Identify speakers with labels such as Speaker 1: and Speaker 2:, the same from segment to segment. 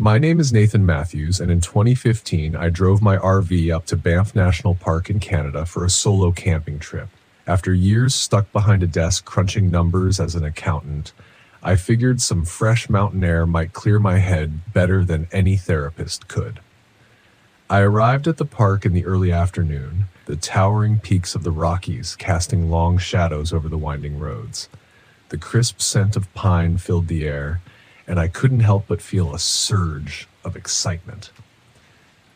Speaker 1: My name is Nathan Matthews, and in 2015, I drove my RV up to Banff National Park in Canada for a solo camping trip. After years stuck behind a desk crunching numbers as an accountant, I figured some fresh mountain air might clear my head better than any therapist could. I arrived at the park in the early afternoon, the towering peaks of the Rockies casting long shadows over the winding roads. The crisp scent of pine filled the air, and I couldn't help but feel a surge of excitement.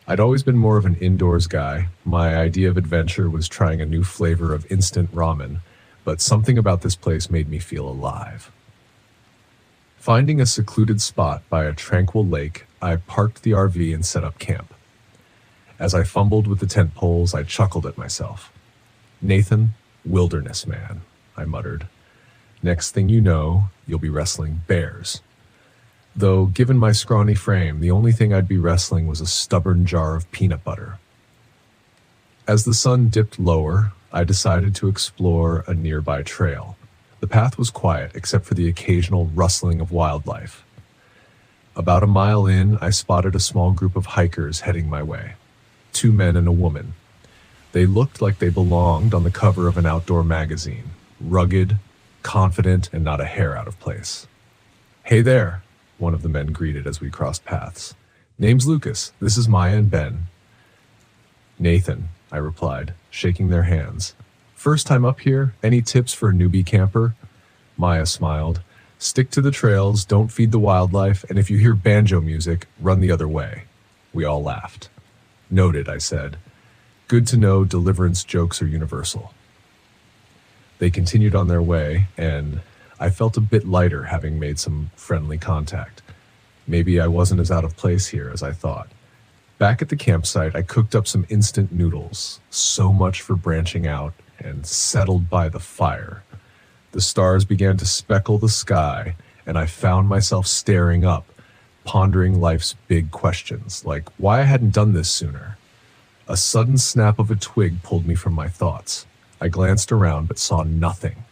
Speaker 1: I'd always been more of an indoors guy. My idea of adventure was trying a new flavor of instant ramen, but something about this place made me feel alive. Finding a secluded spot by a tranquil lake, I parked the RV and set up camp. As I fumbled with the tent poles, I chuckled at myself. "Nathan, wilderness man," I muttered. "Next thing you know, you'll be wrestling bears." Though, given my scrawny frame, the only thing I'd be wrestling was a stubborn jar of peanut butter. As the sun dipped lower, I decided to explore a nearby trail. The path was quiet, except for the occasional rustling of wildlife. About a mile in, I spotted a small group of hikers heading my way. 2 men and a woman. They looked like they belonged on the cover of an outdoor magazine, rugged, confident, and not a hair out of place. "Hey there," one of the men greeted as we crossed paths. "Name's Lucas. This is Maya and Ben." "Nathan," I replied, shaking their hands. "First time up here? Any tips for a newbie camper?" Maya smiled. "Stick to the trails, don't feed the wildlife, and if you hear banjo music, run the other way." We all laughed. "Noted," I said. "Good to know deliverance jokes are universal." They continued on their way, and I felt a bit lighter having made some friendly contact. Maybe I wasn't as out of place here as I thought. Back at the campsite, I cooked up some instant noodles, so much for branching out, and settled by the fire. The stars began to speckle the sky, and I found myself staring up, pondering life's big questions, like why I hadn't done this sooner. A sudden snap of a twig pulled me from my thoughts. I glanced around but saw nothing.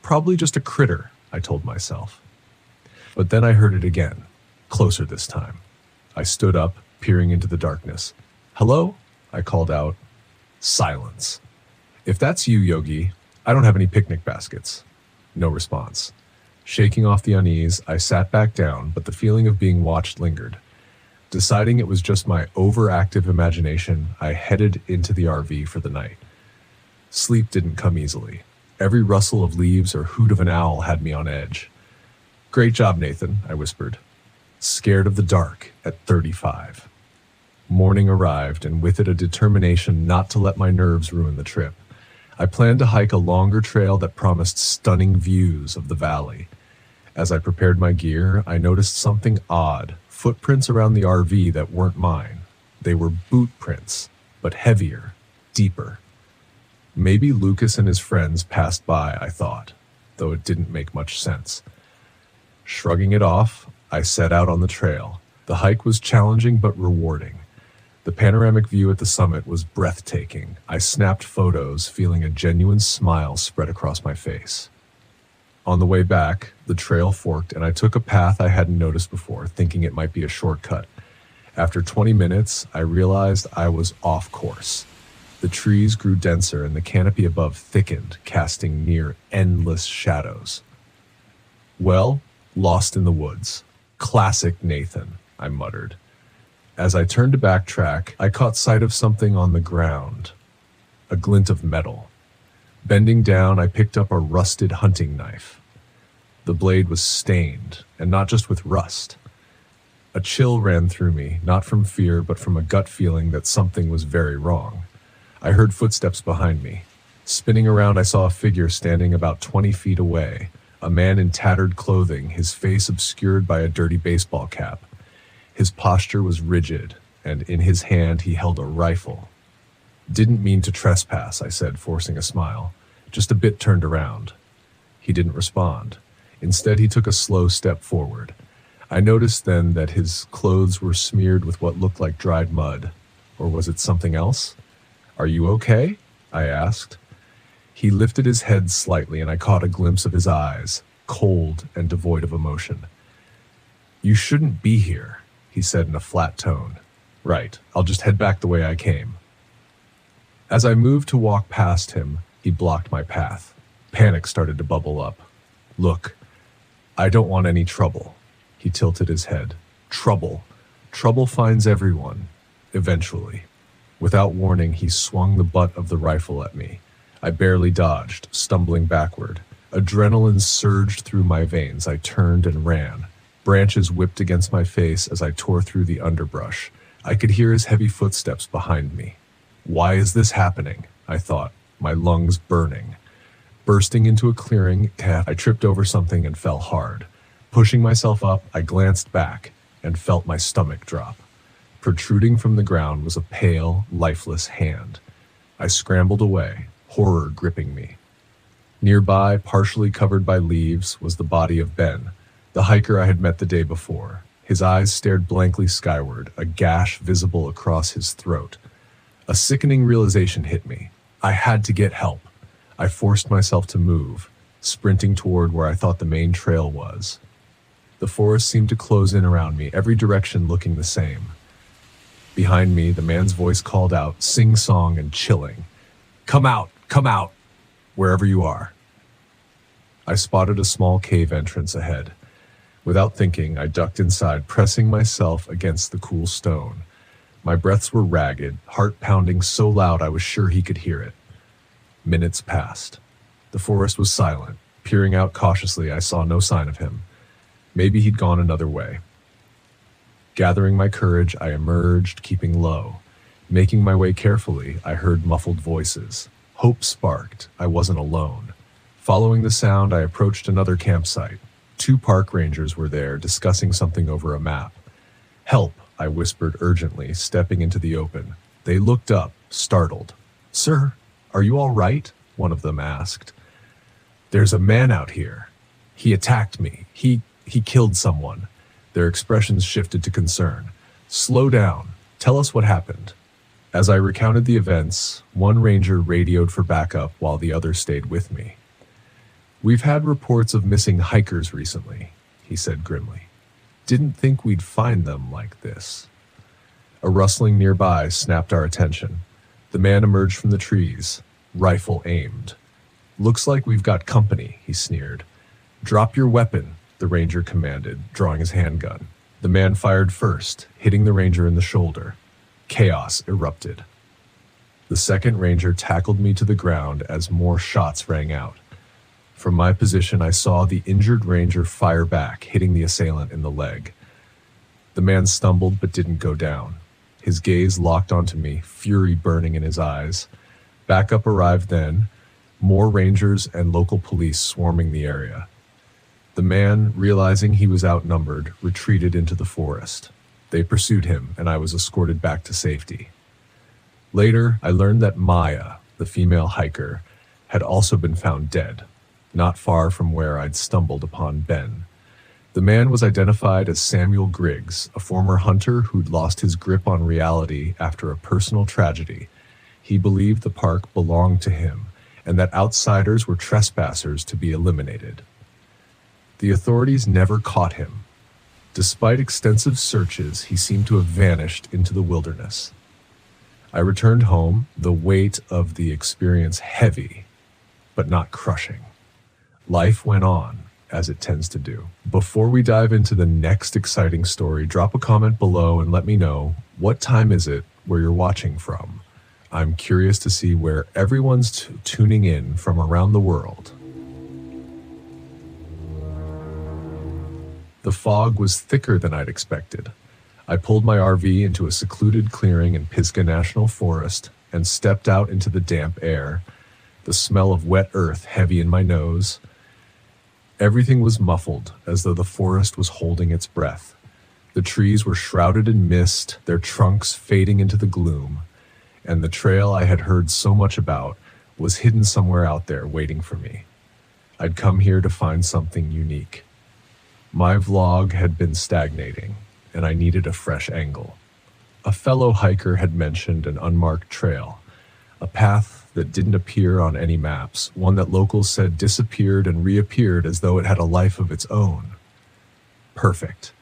Speaker 1: Probably just a critter, I told myself. But then I heard it again, closer this time. I stood up, peering into the darkness. "Hello?" I called out. Silence. "If that's you, Yogi, I don't have any picnic baskets." No response. Shaking off the unease, I sat back down, but the feeling of being watched lingered. Deciding it was just my overactive imagination, I headed into the RV for the night. Sleep didn't come easily. Every rustle of leaves or hoot of an owl had me on edge. "Great job, Nathan," I whispered. Scared of the dark at 35. Morning arrived, and with it a determination not to let my nerves ruin the trip. I planned to hike a longer trail that promised stunning views of the valley. As I prepared my gear, I noticed something odd, footprints around the RV that weren't mine. They were boot prints, but heavier, deeper. Maybe Lucas and his friends passed by, I thought, though it didn't make much sense. Shrugging it off, I set out on the trail. The hike was challenging but rewarding. The panoramic view at the summit was breathtaking. I snapped photos, feeling a genuine smile spread across my face. On the way back, the trail forked and I took a path I hadn't noticed before, thinking it might be a shortcut. After 20 minutes, I realized I was off course. The trees grew denser and the canopy above thickened, casting near endless shadows. "Well, lost in the woods. Classic Nathan," I muttered. As I turned to backtrack, I caught sight of something on the ground. A glint of metal. Bending down, I picked up a rusted hunting knife. The blade was stained, and not just with rust. A chill ran through me, not from fear, but from a gut feeling that something was very wrong. I heard footsteps behind me. Spinning around, I saw a figure standing about 20 feet away, a man in tattered clothing, his face obscured by a dirty baseball cap. His posture was rigid, and in his hand he held a rifle. "Didn't mean to trespass," I said, forcing a smile. "Just a bit turned around." He didn't respond. Instead, he took a slow step forward. I noticed then that his clothes were smeared with what looked like dried mud. Or was it something else? "Are you okay?" I asked. He lifted his head slightly, and I caught a glimpse of his eyes, cold and devoid of emotion. "You shouldn't be here." he said in a flat tone. Right, I'll just head back the way I came. As I moved to walk past him, he blocked my path. Panic started to bubble up. Look, I don't want any trouble. He tilted his head. Trouble. Trouble finds everyone. Eventually. Without warning, he swung the butt of the rifle at me. I barely dodged, stumbling backward. Adrenaline surged through my veins. I turned and ran. Branches whipped against my face as I tore through the underbrush. I could hear his heavy footsteps behind me. Why is this happening? I thought, my lungs burning. Bursting into a clearing, I tripped over something and fell hard. Pushing myself up, I glanced back and felt my stomach drop. Protruding from the ground was a pale, lifeless hand. I scrambled away, horror gripping me. Nearby, partially covered by leaves, was the body of Ben, the hiker I had met the day before. His eyes stared blankly skyward, a gash visible across his throat. A sickening realization hit me. I had to get help. I forced myself to move, sprinting toward where I thought the main trail was. The forest seemed to close in around me, every direction looking the same. Behind me, the man's voice called out, sing-song and chilling. Come out, wherever you are. I spotted a small cave entrance ahead. Without thinking, I ducked inside, pressing myself against the cool stone. My breaths were ragged, heart pounding so loud I was sure he could hear it. Minutes passed. The forest was silent. Peering out cautiously, I saw no sign of him. Maybe he'd gone another way. Gathering my courage, I emerged, keeping low. Making my way carefully, I heard muffled voices. Hope sparked. I wasn't alone. Following the sound, I approached another campsite. 2 park rangers were there, discussing something over a map. Help, I whispered urgently, stepping into the open. They looked up, startled. Sir, are you all right? One of them asked. There's a man out here. He attacked me. He killed someone. Their expressions shifted to concern. Slow down. Tell us what happened. As I recounted the events, one ranger radioed for backup while the other stayed with me. We've had reports of missing hikers recently, he said grimly. Didn't think we'd find them like this. A rustling nearby snapped our attention. The man emerged from the trees, rifle aimed. Looks like we've got company, he sneered. Drop your weapon, the ranger commanded, drawing his handgun. The man fired first, hitting the ranger in the shoulder. Chaos erupted. The second ranger tackled me to the ground as more shots rang out. From my position, I saw the injured ranger fire back, hitting the assailant in the leg. The man stumbled but didn't go down. His gaze locked onto me, fury burning in his eyes. Backup arrived then, more rangers and local police swarming the area. The man, realizing he was outnumbered, retreated into the forest. They pursued him, and I was escorted back to safety. Later, I learned that Maya, the female hiker, had also been found dead, not far from where I'd stumbled upon Ben. The man was identified as Samuel Griggs, a former hunter who'd lost his grip on reality after a personal tragedy. He believed the park belonged to him, and that outsiders were trespassers to be eliminated. The authorities never caught him. Despite extensive searches, he seemed to have vanished into the wilderness. I returned home, the weight of the experience heavy, but not crushing. Life went on, as it tends to do. Before we dive into the next exciting story, drop a comment below and let me know, what time is it where you're watching from? I'm curious to see where everyone's tuning in from around the world. The fog was thicker than I'd expected. I pulled my RV into a secluded clearing in Pisgah National Forest and stepped out into the damp air, the smell of wet earth heavy in my nose. Everything was muffled, as though the forest was holding its breath. The trees were shrouded in mist, their trunks fading into the gloom, and the trail I had heard so much about was hidden somewhere out there waiting for me. I'd come here to find something unique. My vlog had been stagnating, and I needed a fresh angle. A fellow hiker had mentioned an unmarked trail, a path that didn't appear on any maps, one that locals said disappeared and reappeared as though it had a life of its own. Perfect.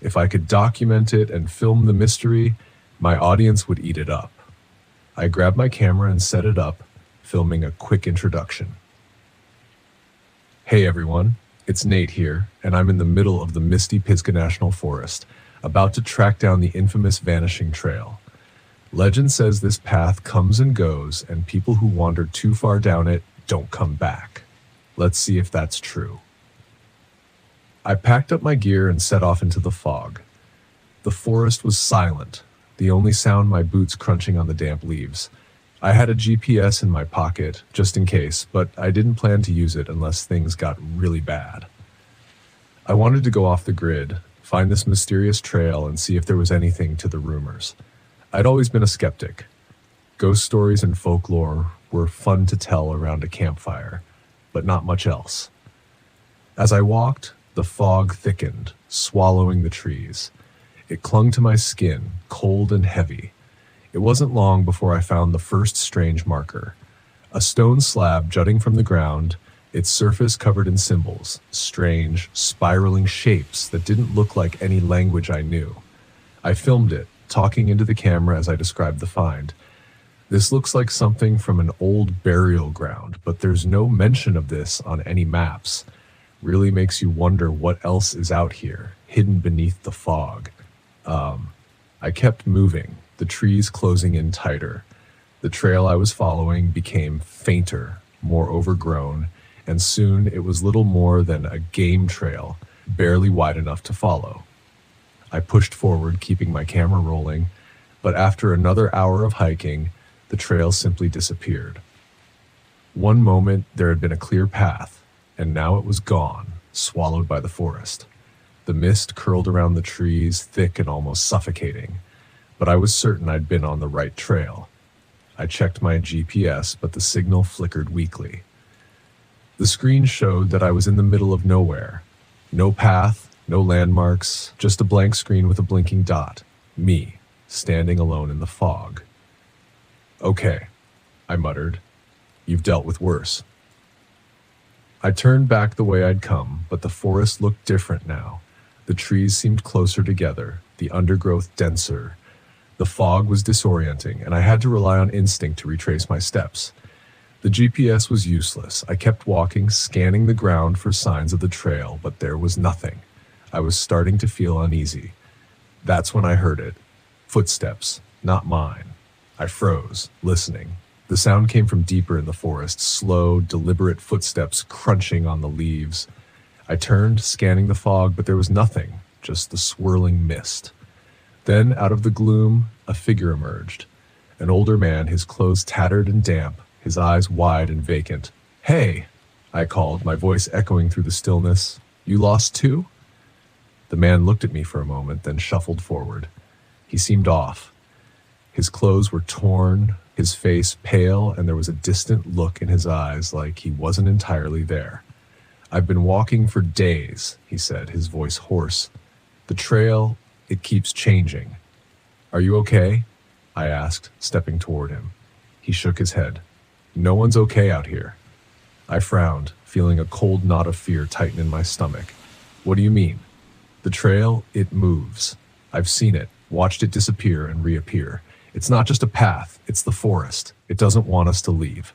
Speaker 1: If I could document it and film the mystery, my audience would eat it up. I grabbed my camera and set it up, filming a quick introduction. Hey everyone, it's Nate here, and I'm in the middle of the misty Pisgah National Forest, about to track down the infamous Vanishing Trail. Legend says this path comes and goes, and people who wander too far down it don't come back. Let's see if that's true. I packed up my gear and set off into the fog. The forest was silent, the only sound my boots crunching on the damp leaves. I had a GPS in my pocket, just in case, but I didn't plan to use it unless things got really bad. I wanted to go off the grid, find this mysterious trail, and see if there was anything to the rumors. I'd always been a skeptic. Ghost stories and folklore were fun to tell around a campfire, but not much else. As I walked, the fog thickened, swallowing the trees. It clung to my skin, cold and heavy. It wasn't long before I found the first strange marker. A stone slab jutting from the ground, its surface covered in symbols, strange, spiraling shapes that didn't look like any language I knew. I filmed it, talking into the camera as I described the find. This looks like something from an old burial ground, but there's no mention of this on any maps. Really makes you wonder what else is out here, hidden beneath the fog. I kept moving, the trees closing in tighter. The trail I was following became fainter, more overgrown, and soon it was little more than a game trail, barely wide enough to follow. I pushed forward, keeping my camera rolling, but after another hour of hiking, the trail simply disappeared. One moment there had been a clear path, and now it was gone, swallowed by the forest. The mist curled around the trees, thick and almost suffocating, but I was certain I'd been on the right trail. I checked my GPS, but the signal flickered weakly. The screen showed that I was in the middle of nowhere. No path, no landmarks, just a blank screen with a blinking dot. Me, standing alone in the fog. Okay, I muttered. You've dealt with worse. I turned back the way I'd come, but the forest looked different now. The trees seemed closer together, the undergrowth denser. The fog was disorienting, and I had to rely on instinct to retrace my steps. The GPS was useless. I kept walking, scanning the ground for signs of the trail, but there was nothing. I was starting to feel uneasy. That's when I heard it. Footsteps, not mine. I froze, listening. The sound came from deeper in the forest, slow, deliberate footsteps crunching on the leaves. I turned, scanning the fog, but there was nothing, just the swirling mist. Then, out of the gloom, a figure emerged. An older man, his clothes tattered and damp, his eyes wide and vacant. "Hey," I called, my voice echoing through the stillness. "You lost too?" The man looked at me for a moment, then shuffled forward. He seemed off. His clothes were torn, his face pale, and there was a distant look in his eyes like he wasn't entirely there. "I've been walking for days," he said, his voice hoarse. "The trail, it keeps changing." "Are you okay?" I asked, stepping toward him. He shook his head. "No one's okay out here." I frowned, feeling a cold knot of fear tighten in my stomach. "What do you mean?" "The trail, it moves. I've seen it, watched it disappear and reappear. It's not just a path, it's the forest. It doesn't want us to leave."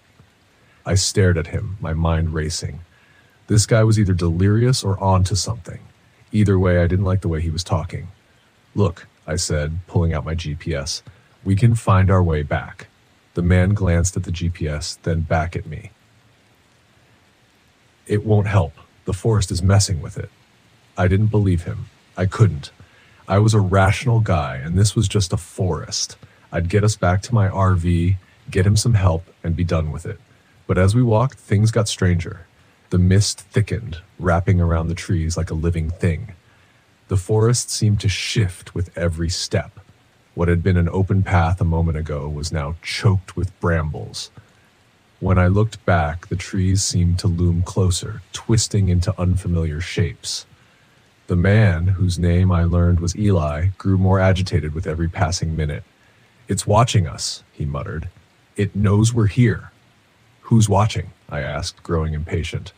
Speaker 1: I stared at him, my mind racing. This guy was either delirious or onto something. Either way, I didn't like the way he was talking. "Look," I said, pulling out my GPS. "We can find our way back." The man glanced at the GPS, then back at me. "It won't help. The forest is messing with it." I didn't believe him. I couldn't. I was a rational guy, and this was just a forest. I'd get us back to my RV, get him some help, and be done with it. But as we walked, things got stranger. The mist thickened, wrapping around the trees like a living thing. The forest seemed to shift with every step. What had been an open path a moment ago was now choked with brambles. When I looked back, the trees seemed to loom closer, twisting into unfamiliar shapes. The man, whose name I learned was Eli, grew more agitated with every passing minute. "It's watching us," he muttered. "It knows we're here." "Who's watching?" I asked, growing impatient.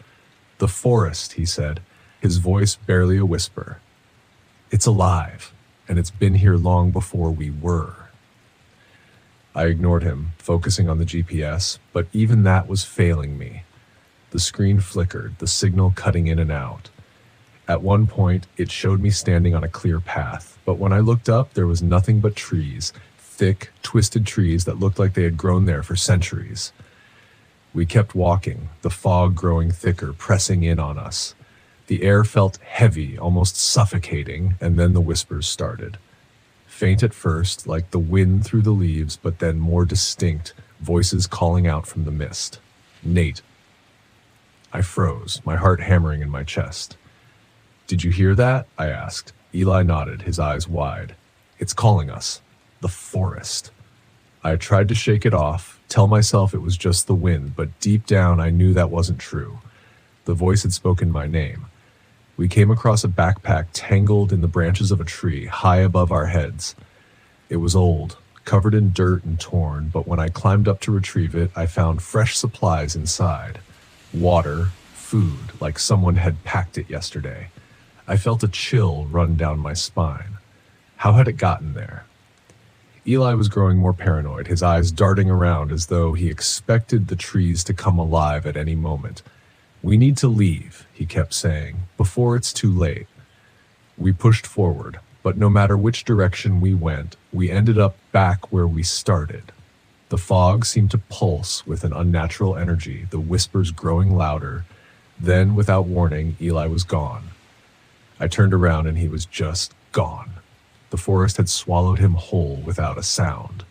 Speaker 1: "The forest," he said, his voice barely a whisper. It's alive, and it's been here long before we were. I ignored him, focusing on the GPS, but even that was failing me. The screen flickered, the signal cutting in and out. At one point, it showed me standing on a clear path, but when I looked up, there was nothing but trees, thick, twisted trees that looked like they had grown there for centuries. We kept walking, the fog growing thicker, pressing in on us. The air felt heavy, almost suffocating, and then the whispers started. Faint at first, like the wind through the leaves, but then more distinct, voices calling out from the mist. Nate. I froze, my heart hammering in my chest. Did you hear that? I asked. Eli nodded, his eyes wide. It's calling us. The forest. I tried to shake it off, tell myself it was just the wind, but deep down I knew that wasn't true. The voice had spoken my name. We came across a backpack tangled in the branches of a tree high above our heads. It was old, covered in dirt and torn, but when I climbed up to retrieve it, I found fresh supplies inside. Water, food, like someone had packed it yesterday. I felt a chill run down my spine. How had it gotten there? Eli was growing more paranoid, his eyes darting around as though he expected the trees to come alive at any moment. We need to leave, he kept saying, before it's too late. We pushed forward, but no matter which direction we went, we ended up back where we started. The fog seemed to pulse with an unnatural energy, the whispers growing louder. Then, without warning, Eli was gone. I turned around and he was just gone. The forest had swallowed him whole without a sound.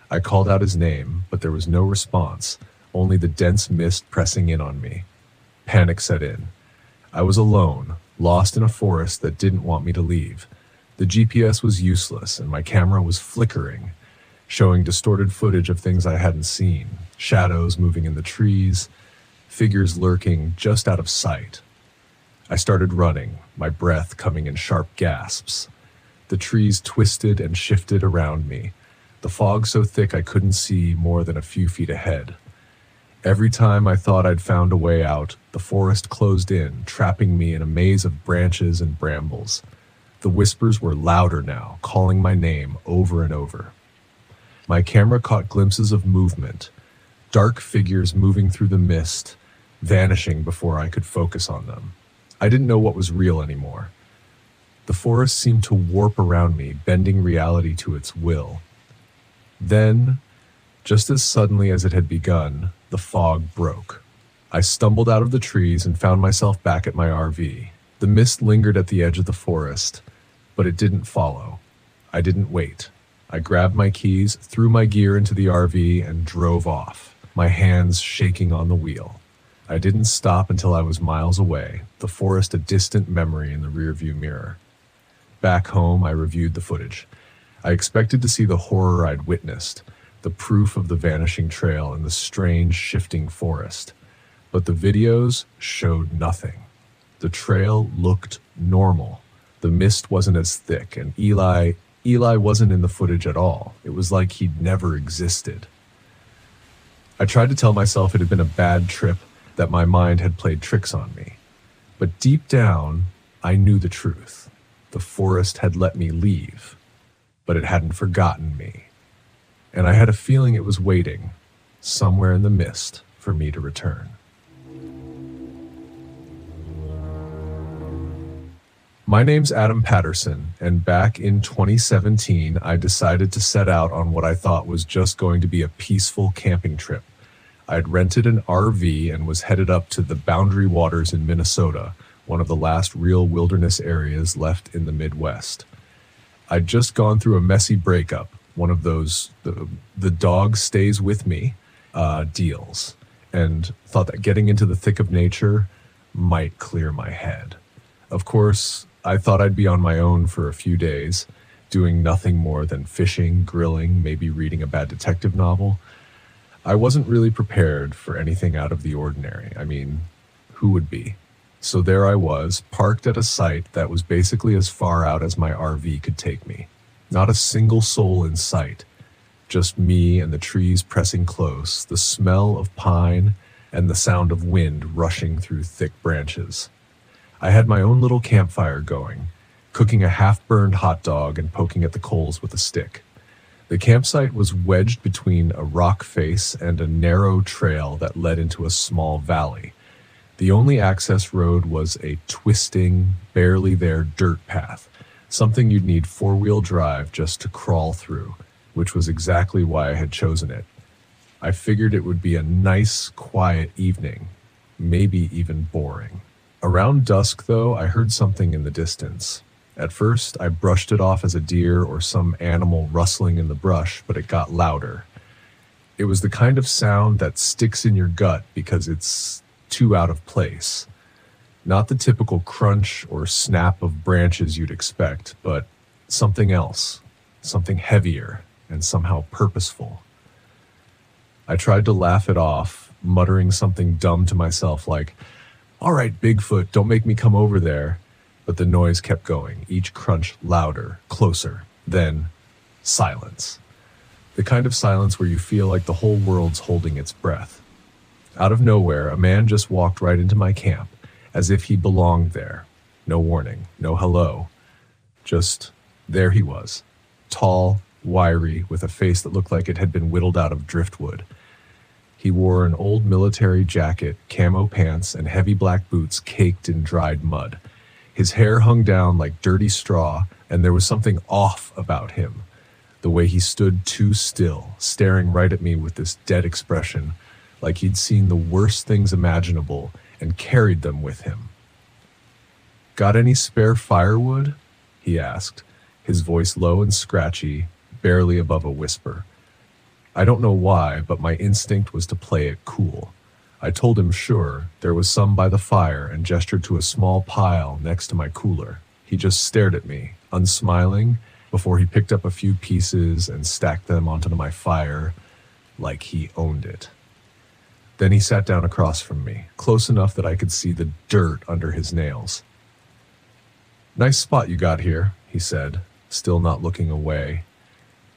Speaker 1: I called out his name, but there was no response, only the dense mist pressing in on me. Panic set in. I was alone, lost in a forest that didn't want me to leave. The GPS was useless and my camera was flickering, showing distorted footage of things I hadn't seen, shadows moving in the trees, figures lurking just out of sight. I started running, my breath coming in sharp gasps. The trees twisted and shifted around me, the fog so thick I couldn't see more than a few feet ahead. Every time I thought I'd found a way out, the forest closed in, trapping me in a maze of branches and brambles. The whispers were louder now, calling my name over and over. My camera caught glimpses of movement, dark figures moving through the mist, vanishing before I could focus on them. I didn't know what was real anymore. The forest seemed to warp around me, bending reality to its will. Then, just as suddenly as it had begun, the fog broke. I stumbled out of the trees and found myself back at my RV. The mist lingered at the edge of the forest, but it didn't follow. I didn't wait. I grabbed my keys, threw my gear into the RV, and drove off, my hands shaking on the wheel. I didn't stop until I was miles away, the forest a distant memory in the rearview mirror. Back home, I reviewed the footage. I expected to see the horror I'd witnessed, the proof of the vanishing trail and the strange shifting forest. But the videos showed nothing. The trail looked normal. The mist wasn't as thick, and Eli wasn't in the footage at all. It was like he'd never existed. I tried to tell myself it had been a bad trip, that my mind had played tricks on me. But deep down, I knew the truth. The forest had let me leave, but it hadn't forgotten me. And I had a feeling it was waiting, somewhere in the mist, for me to return. My name's Adam Patterson, and back in 2017, I decided to set out on what I thought was just going to be a peaceful camping trip. I'd rented an RV and was headed up to the Boundary Waters in Minnesota, one of the last real wilderness areas left in the Midwest. I'd just gone through a messy breakup, one of those the dog stays with me deals, and thought that getting into the thick of nature might clear my head. Of course, I thought I'd be on my own for a few days, doing nothing more than fishing, grilling, maybe reading a bad detective novel. I wasn't really prepared for anything out of the ordinary. I mean, who would be? So there I was, parked at a site that was basically as far out as my RV could take me. Not a single soul in sight. Just me and the trees pressing close, the smell of pine and the sound of wind rushing through thick branches. I had my own little campfire going, cooking a half-burned hot dog and poking at the coals with a stick. The campsite was wedged between a rock face and a narrow trail that led into a small valley. The only access road was a twisting, barely there dirt path, something you'd need four-wheel drive just to crawl through, which was exactly why I had chosen it. I figured it would be a nice, quiet evening, maybe even boring. Around dusk, though, I heard something in the distance. At first, I brushed it off as a deer or some animal rustling in the brush, but it got louder. It was the kind of sound that sticks in your gut because it's too out of place. Not the typical crunch or snap of branches you'd expect, but something else, something heavier and somehow purposeful. I tried to laugh it off, muttering something dumb to myself like, "All right, Bigfoot, don't make me come over there." But the noise kept going, each crunch louder, closer, then silence. The kind of silence where you feel like the whole world's holding its breath. Out of nowhere, a man just walked right into my camp, as if he belonged there. No warning, no hello. Just there he was, tall, wiry, with a face that looked like it had been whittled out of driftwood. He wore an old military jacket, camo pants, and heavy black boots caked in dried mud. His hair hung down like dirty straw, and there was something off about him. The way he stood too still, staring right at me with this dead expression, like he'd seen the worst things imaginable and carried them with him. "Got any spare firewood?" he asked, his voice low and scratchy, barely above a whisper. I don't know why, but my instinct was to play it cool. I told him sure, there was some by the fire, and gestured to a small pile next to my cooler. He just stared at me, unsmiling, before he picked up a few pieces and stacked them onto my fire like he owned it. Then he sat down across from me, close enough that I could see the dirt under his nails. "Nice spot you got here," he said, still not looking away.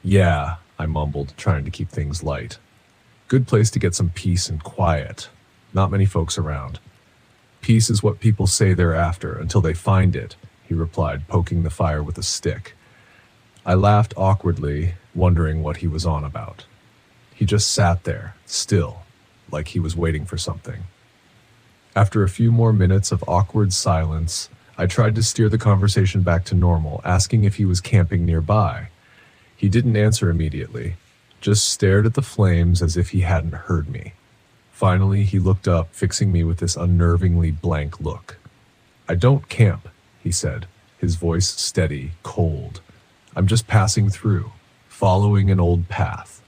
Speaker 1: "Yeah," I mumbled, trying to keep things light. "Good place to get some peace and quiet. Not many folks around." "Peace is what people say they're after until they find it," he replied, poking the fire with a stick. I laughed awkwardly, wondering what he was on about. He just sat there, still, like he was waiting for something. After a few more minutes of awkward silence, I tried to steer the conversation back to normal, asking if he was camping nearby. He didn't answer immediately, just stared at the flames as if he hadn't heard me. Finally, he looked up, fixing me with this unnervingly blank look. "I don't camp," he said, his voice steady, cold. "I'm just passing through, following an old path."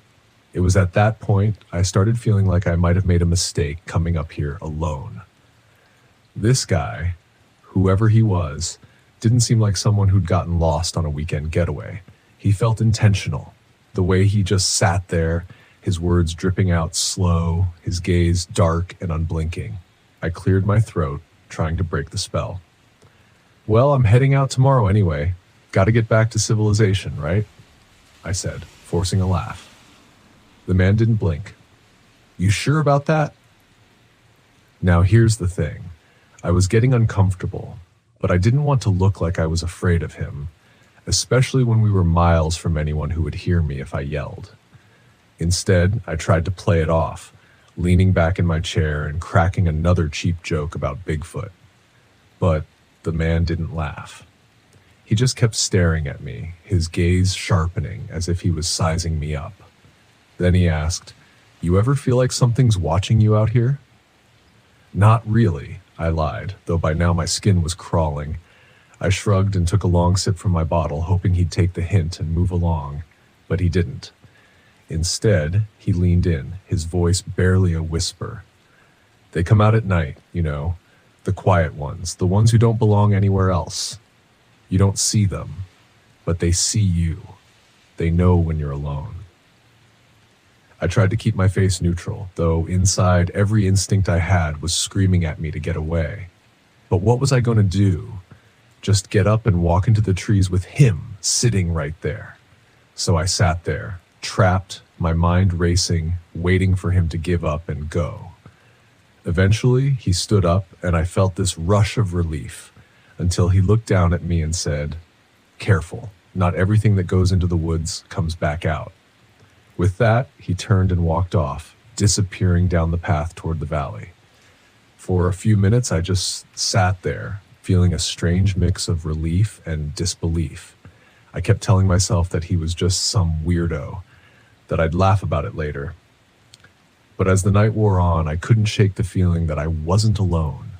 Speaker 1: It was at that point I started feeling like I might have made a mistake coming up here alone. This guy, whoever he was, didn't seem like someone who'd gotten lost on a weekend getaway. He felt intentional, the way he just sat there, his words dripping out slow, his gaze dark and unblinking. I cleared my throat, trying to break the spell. "Well, I'm heading out tomorrow anyway. Got to get back to civilization, right?" I said, forcing a laugh. The man didn't blink. "You sure about that?" Now here's the thing. I was getting uncomfortable, but I didn't want to look like I was afraid of him, especially when we were miles from anyone who would hear me if I yelled. Instead, I tried to play it off, leaning back in my chair and cracking another cheap joke about Bigfoot. But the man didn't laugh. He just kept staring at me, his gaze sharpening as if he was sizing me up. Then he asked, "You ever feel like something's watching you out here?" "Not really," I lied, though by now my skin was crawling. I shrugged and took a long sip from my bottle, hoping he'd take the hint and move along, but he didn't. Instead, he leaned in, his voice barely a whisper. "They come out at night, you know, the quiet ones, the ones who don't belong anywhere else. You don't see them, but they see you. They know when you're alone." I tried to keep my face neutral, though inside every instinct I had was screaming at me to get away. But what was I going to do? Just get up and walk into the trees with him sitting right there. So I sat there, trapped, my mind racing, waiting for him to give up and go. Eventually, he stood up and I felt this rush of relief, until he looked down at me and said, "Careful, not everything that goes into the woods comes back out." With that, he turned and walked off, disappearing down the path toward the valley. For a few minutes, I just sat there, feeling a strange mix of relief and disbelief. I kept telling myself that he was just some weirdo, that I'd laugh about it later. But as the night wore on, I couldn't shake the feeling that I wasn't alone.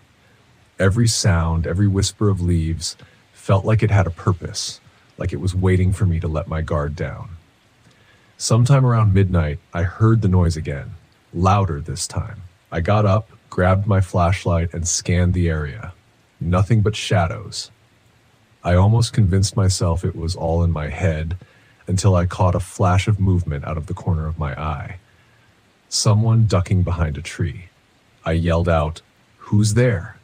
Speaker 1: Every sound, every whisper of leaves felt like it had a purpose, like it was waiting for me to let my guard down. Sometime around midnight, I heard the noise again, louder this time. I got up, grabbed my flashlight, and scanned the area. Nothing but shadows. I almost convinced myself it was all in my head until I caught a flash of movement out of the corner of my eye. Someone ducking behind a tree. I yelled out, "Who's there?"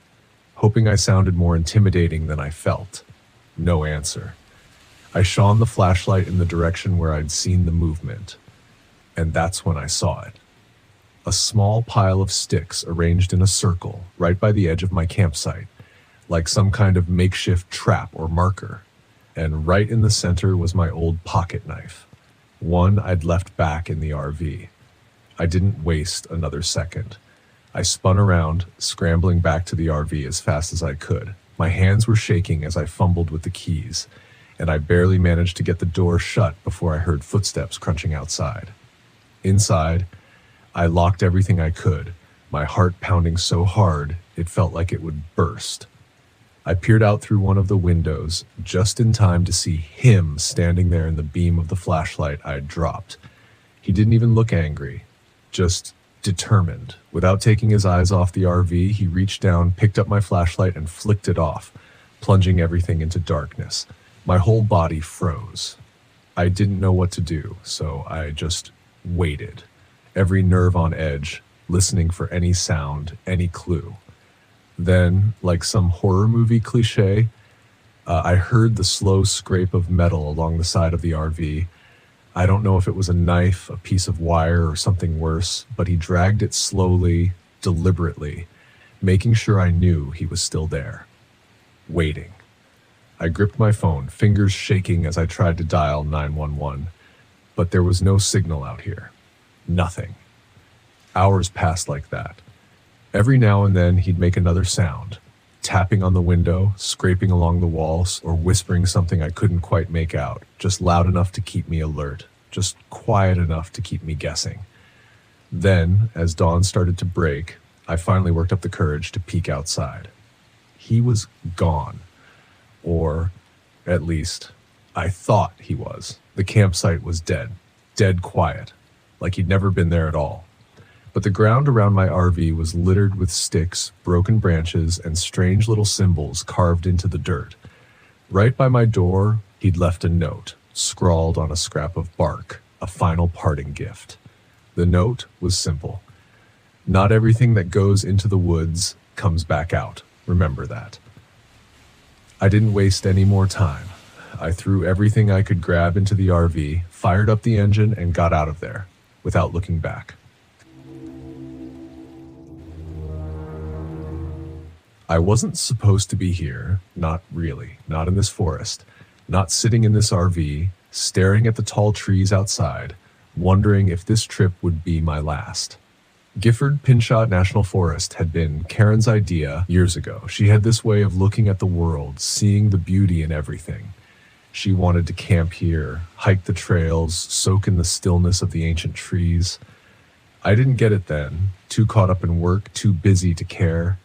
Speaker 1: hoping I sounded more intimidating than I felt. No answer. I shone the flashlight in the direction where I'd seen the movement, and that's when I saw it. A small pile of sticks arranged in a circle right by the edge of my campsite, like some kind of makeshift trap or marker. And right in the center was my old pocket knife, one I'd left back in the RV. I didn't waste another second. I spun around, scrambling back to the RV as fast as I could. My hands were shaking as I fumbled with the keys, and I barely managed to get the door shut before I heard footsteps crunching outside. Inside, I locked everything I could, my heart pounding so hard it felt like it would burst. I peered out through one of the windows just in time to see him standing there in the beam of the flashlight I'd dropped. He didn't even look angry, just determined. Without taking his eyes off the RV, he reached down, picked up my flashlight, and flicked it off, plunging everything into darkness. My whole body froze. I didn't know what to do, so I just waited, every nerve on edge, listening for any sound, any clue. Then, like some horror movie cliche, I heard the slow scrape of metal along the side of the RV. I don't know if it was a knife, a piece of wire, or something worse, but he dragged it slowly, deliberately, making sure I knew he was still there. Waiting. I gripped my phone, fingers shaking as I tried to dial 911, but there was no signal out here. Nothing. Hours passed like that. Every now and then he'd make another sound, tapping on the window, scraping along the walls, or whispering something I couldn't quite make out, just loud enough to keep me alert, just quiet enough to keep me guessing. Then, as dawn started to break, I finally worked up the courage to peek outside. He was gone. Or, at least, I thought he was. The campsite was dead. Dead quiet. Like he'd never been there at all. But the ground around my RV was littered with sticks, broken branches, and strange little symbols carved into the dirt. Right by my door, he'd left a note, scrawled on a scrap of bark, a final parting gift. The note was simple. Not everything that goes into the woods comes back out. Remember that. I didn't waste any more time. I threw everything I could grab into the RV, fired up the engine, and got out of there, without looking back. I wasn't supposed to be here, not really, not in this forest, not sitting in this RV, staring at the tall trees outside, wondering if this trip would be my last. Gifford-Pinchot National Forest had been Karen's idea years ago. She had this way of looking at the world, seeing the beauty in everything. She wanted to camp here, hike the trails, soak in the stillness of the ancient trees. I didn't get it then, too caught up in work, too busy to care.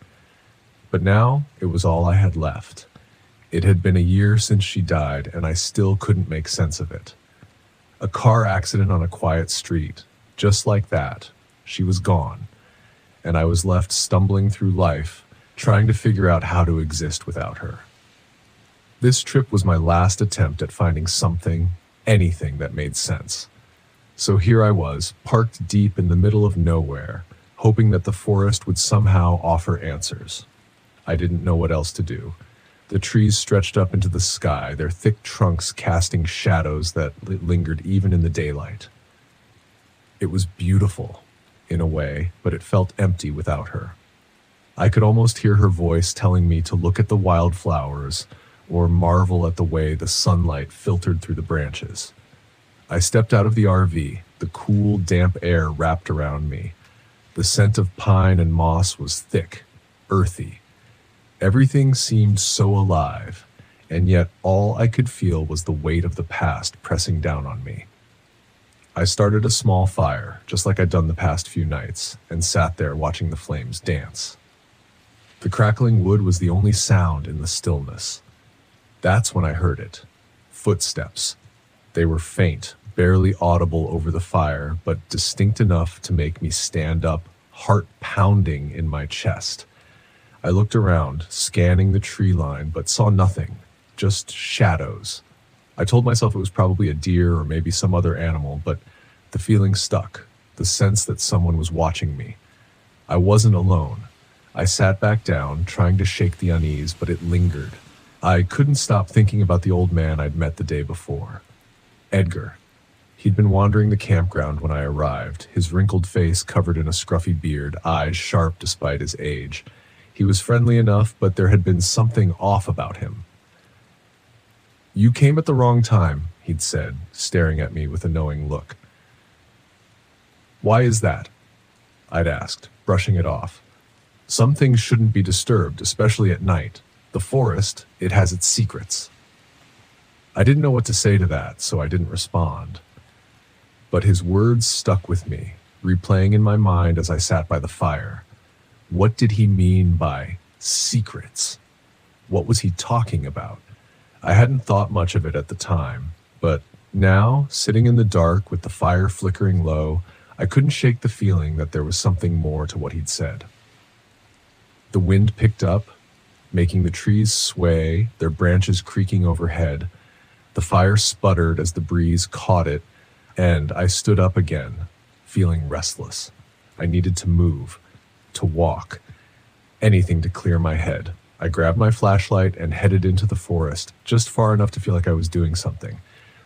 Speaker 1: But now, it was all I had left. It had been a year since she died, and I still couldn't make sense of it. A car accident on a quiet street. Just like that, she was gone, and I was left stumbling through life, trying to figure out how to exist without her. This trip was my last attempt at finding something, anything that made sense. So here I was, parked deep in the middle of nowhere, hoping that the forest would somehow offer answers. I didn't know what else to do. The trees stretched up into the sky, their thick trunks casting shadows that lingered even in the daylight. It was beautiful, in a way, but it felt empty without her. I could almost hear her voice telling me to look at the wildflowers or marvel at the way the sunlight filtered through the branches. I stepped out of the RV, the cool, damp air wrapped around me. The scent of pine and moss was thick, earthy. Everything seemed so alive, and yet all I could feel was the weight of the past pressing down on me. I started a small fire, just like I'd done the past few nights, and sat there watching the flames dance. The crackling wood was the only sound in the stillness. That's when I heard it. Footsteps. They were faint, barely audible over the fire, but distinct enough to make me stand up, heart pounding in my chest. I looked around, scanning the tree line, but saw nothing, just shadows. I told myself it was probably a deer or maybe some other animal, but the feeling stuck, the sense that someone was watching me. I wasn't alone. I sat back down, trying to shake the unease, but it lingered. I couldn't stop thinking about the old man I'd met the day before. Edgar. He'd been wandering the campground when I arrived, his wrinkled face covered in a scruffy beard, eyes sharp despite his age. He was friendly enough, but there had been something off about him. "You came at the wrong time," he'd said, staring at me with a knowing look. "Why is that?" I'd asked, brushing it off. "Some things shouldn't be disturbed, especially at night. The forest, it has its secrets." I didn't know what to say to that, so I didn't respond. But his words stuck with me, replaying in my mind as I sat by the fire. What did he mean by secrets? What was he talking about? I hadn't thought much of it at the time, but now, sitting in the dark with the fire flickering low, I couldn't shake the feeling that there was something more to what he'd said. The wind picked up, making the trees sway, their branches creaking overhead. The fire sputtered as the breeze caught it, and I stood up again, feeling restless. I needed to move, to walk, anything to clear my head. I grabbed my flashlight and headed into the forest, just far enough to feel like I was doing something.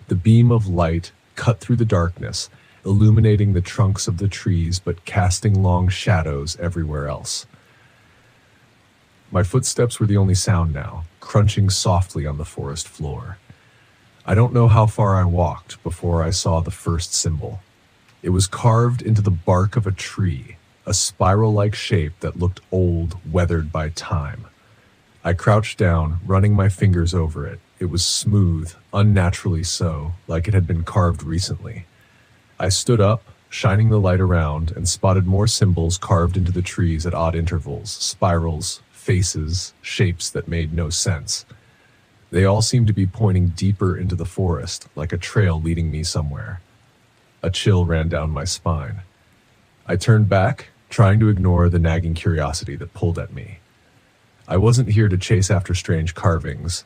Speaker 1: The beam of light cut through the darkness, illuminating the trunks of the trees but casting long shadows everywhere else. My footsteps were the only sound now, crunching softly on the forest floor. I don't know how far I walked before I saw the first symbol. It was carved into the bark of a tree, a spiral-like shape that looked old, weathered by time. I crouched down, running my fingers over it. It was smooth, unnaturally so, like it had been carved recently. I stood up, shining the light around, and spotted more symbols carved into the trees at odd intervals, spirals, faces, shapes that made no sense. They all seemed to be pointing deeper into the forest, like a trail leading me somewhere. A chill ran down my spine. I turned back, trying to ignore the nagging curiosity that pulled at me. I wasn't here to chase after strange carvings.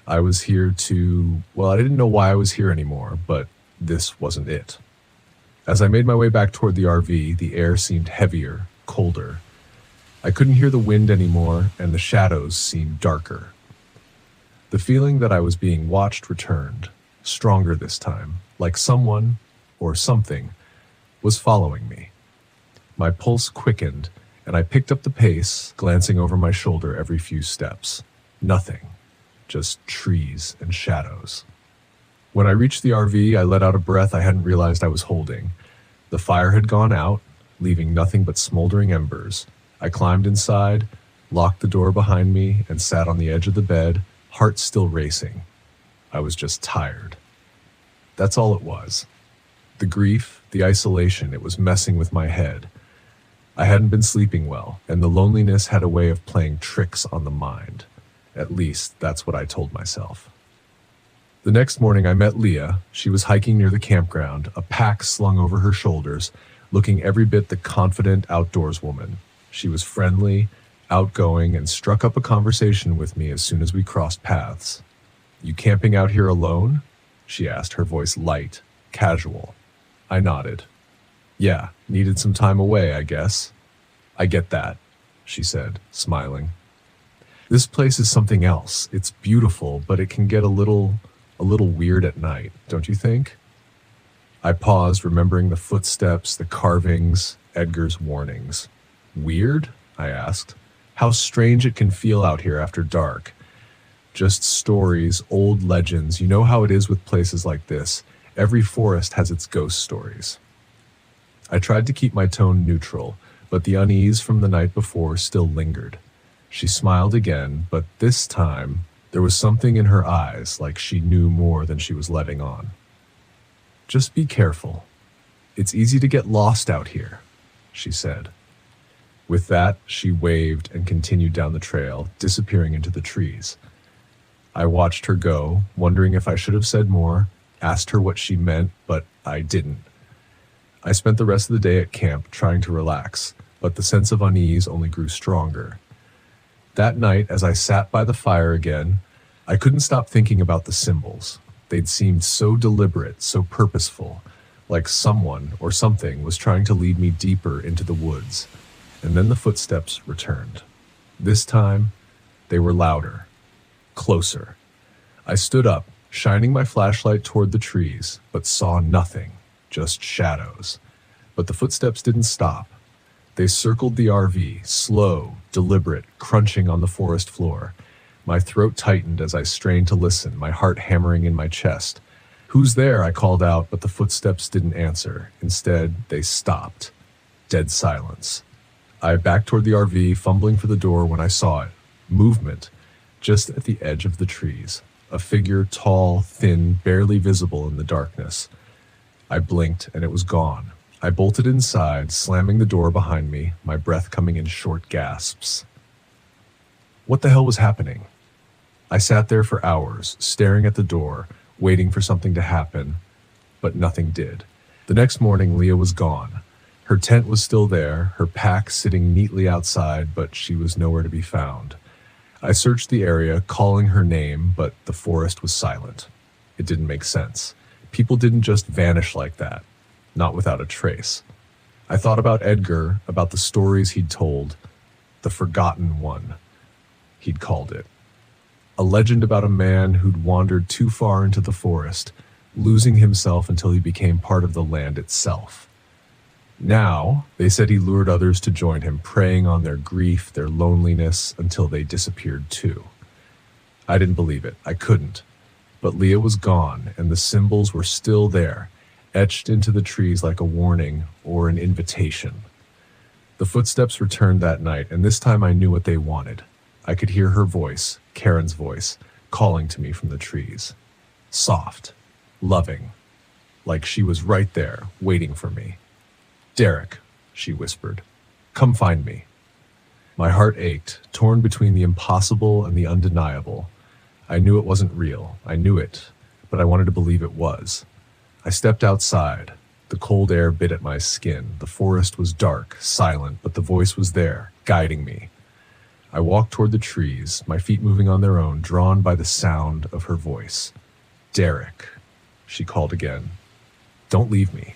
Speaker 1: I was here to, well, I didn't know why I was here anymore, but this wasn't it. As I made my way back toward the RV, the air seemed heavier, colder. I couldn't hear the wind anymore, and the shadows seemed darker. The feeling that I was being watched returned, stronger this time, like someone, or something, was following me. My pulse quickened, and I picked up the pace, glancing over my shoulder every few steps. Nothing, just trees and shadows. When I reached the RV, I let out a breath I hadn't realized I was holding. The fire had gone out, leaving nothing but smoldering embers. I climbed inside, locked the door behind me, and sat on the edge of the bed, heart still racing. I was just tired. That's all it was. The grief, the isolation, it was messing with my head. I hadn't been sleeping well, and the loneliness had a way of playing tricks on the mind. At least, that's what I told myself. The next morning, I met Leah. She was hiking near the campground, a pack slung over her shoulders, looking every bit the confident outdoors woman. She was friendly, outgoing, and struck up a conversation with me as soon as we crossed paths. "You camping out here alone?" she asked, her voice light, casual. I nodded. "Yeah, needed some time away, I guess." "I get that," she said, smiling. "This place is something else. It's beautiful, but it can get a little weird at night, don't you think?" I paused, remembering the footsteps, the carvings, Edgar's warnings. "Weird?" I asked. How strange it can feel out here after dark. Just stories, old legends. You know how it is with places like this. Every forest has its ghost stories. I tried to keep my tone neutral, but the unease from the night before still lingered. She smiled again, but this time there was something in her eyes, like she knew more than she was letting on. "Just be careful. It's easy to get lost out here," she said. With that, she waved and continued down the trail, disappearing into the trees. I watched her go, wondering if I should have said more, asked her what she meant, but I didn't. I spent the rest of the day at camp trying to relax, but the sense of unease only grew stronger. That night, as I sat by the fire again, I couldn't stop thinking about the symbols. They'd seemed so deliberate, so purposeful, like someone or something was trying to lead me deeper into the woods. And then the footsteps returned. This time, they were louder, closer. I stood up, shining my flashlight toward the trees, but saw nothing, just shadows. But the footsteps didn't stop. They circled the RV, slow, deliberate, crunching on the forest floor. My throat tightened as I strained to listen, my heart hammering in my chest. "Who's there?" I called out, but the footsteps didn't answer. Instead, they stopped. Dead silence. I backed toward the RV, fumbling for the door when I saw it. Movement, just at the edge of the trees. A figure, tall, thin, barely visible in the darkness. I blinked, and it was gone. I bolted inside, slamming the door behind me, my breath coming in short gasps. What the hell was happening? I sat there for hours, staring at the door, waiting for something to happen, but nothing did. The next morning, Leah was gone. Her tent was still there, her pack sitting neatly outside, but she was nowhere to be found. I searched the area, calling her name, but the forest was silent. It didn't make sense. People didn't just vanish like that, not without a trace. I thought about Edgar, about the stories he'd told, the forgotten one, he'd called it. A legend about a man who'd wandered too far into the forest, losing himself until he became part of the land itself. Now, they said he lured others to join him, preying on their grief, their loneliness, until they disappeared too. I didn't believe it. I couldn't. But Leah was gone, and the symbols were still there, etched into the trees like a warning or an invitation. The footsteps returned that night, and this time I knew what they wanted. I could hear her voice, Karen's voice, calling to me from the trees. Soft, loving, like she was right there, waiting for me. "Derek," she whispered, "come find me." My heart ached, torn between the impossible and the undeniable. I knew it wasn't real. I knew it, but I wanted to believe it was. I stepped outside. The cold air bit at my skin. The forest was dark, silent, but the voice was there, guiding me. I walked toward the trees, my feet moving on their own, drawn by the sound of her voice. "Derek," she called again. "Don't leave me."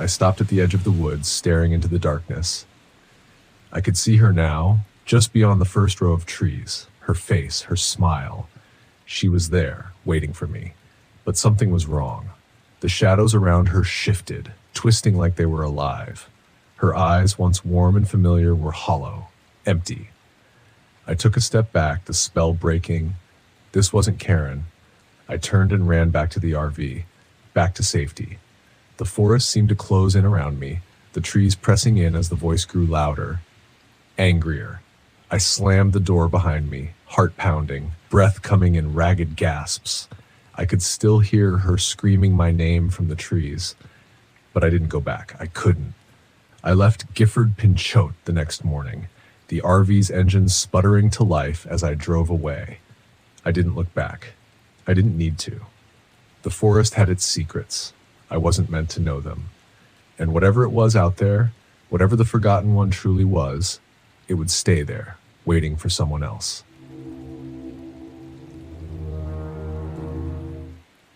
Speaker 1: I stopped at the edge of the woods, staring into the darkness. I could see her now, just beyond the first row of trees, her face, her smile. She was there, waiting for me. But something was wrong. The shadows around her shifted, twisting like they were alive. Her eyes, once warm and familiar, were hollow, empty. I took a step back, the spell breaking. This wasn't Karen. I turned and ran back to the RV, back to safety. The forest seemed to close in around me, the trees pressing in as the voice grew louder, angrier. I slammed the door behind me, heart pounding, breath coming in ragged gasps. I could still hear her screaming my name from the trees, but I didn't go back. I couldn't. I left Gifford Pinchot the next morning, the RV's engine sputtering to life as I drove away. I didn't look back. I didn't need to. The forest had its secrets. I wasn't meant to know them. And whatever it was out there, whatever the forgotten one truly was, it would stay there, waiting for someone else.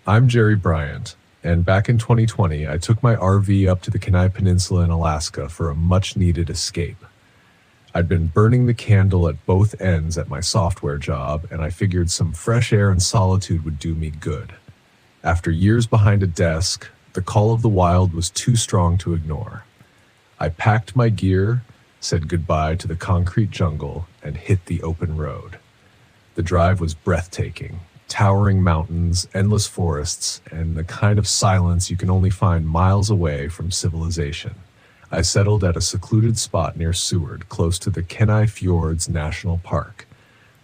Speaker 1: I'm Jerry Bryant, and back in 2020, I took my RV up to the Kenai Peninsula in Alaska for a much-needed escape. I'd been burning the candle at both ends at my software job, and I figured some fresh air and solitude would do me good. After years behind a desk, the call of the wild was too strong to ignore. I packed my gear, said goodbye to the concrete jungle, and hit the open road. The drive was breathtaking. Towering mountains, endless forests, and the kind of silence you can only find miles away from civilization. I settled at a secluded spot near Seward, close to the Kenai Fjords National Park.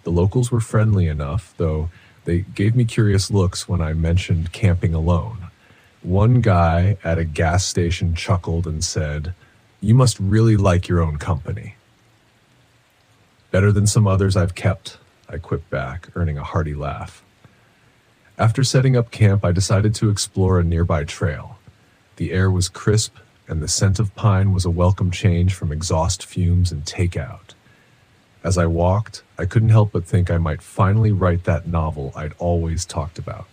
Speaker 1: The locals were friendly enough, though they gave me curious looks when I mentioned camping alone. One guy at a gas station chuckled and said, "You must really like your own company." "Better than some others I've kept," I quipped back, earning a hearty laugh. After setting up camp, I decided to explore a nearby trail. The air was crisp, and the scent of pine was a welcome change from exhaust fumes and takeout. As I walked, I couldn't help but think I might finally write that novel I'd always talked about.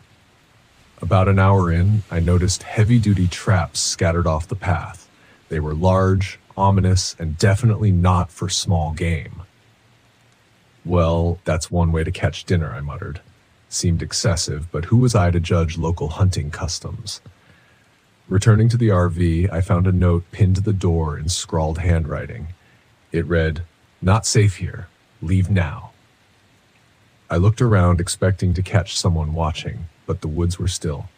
Speaker 1: About an hour in, I noticed heavy-duty traps scattered off the path. They were large, ominous, and definitely not for small game. "Well, that's one way to catch dinner," I muttered. Seemed excessive, but who was I to judge local hunting customs? Returning to the RV, I found a note pinned to the door in scrawled handwriting. It read, "Not safe here. Leave now." I looked around expecting to catch someone watching, but the woods were still.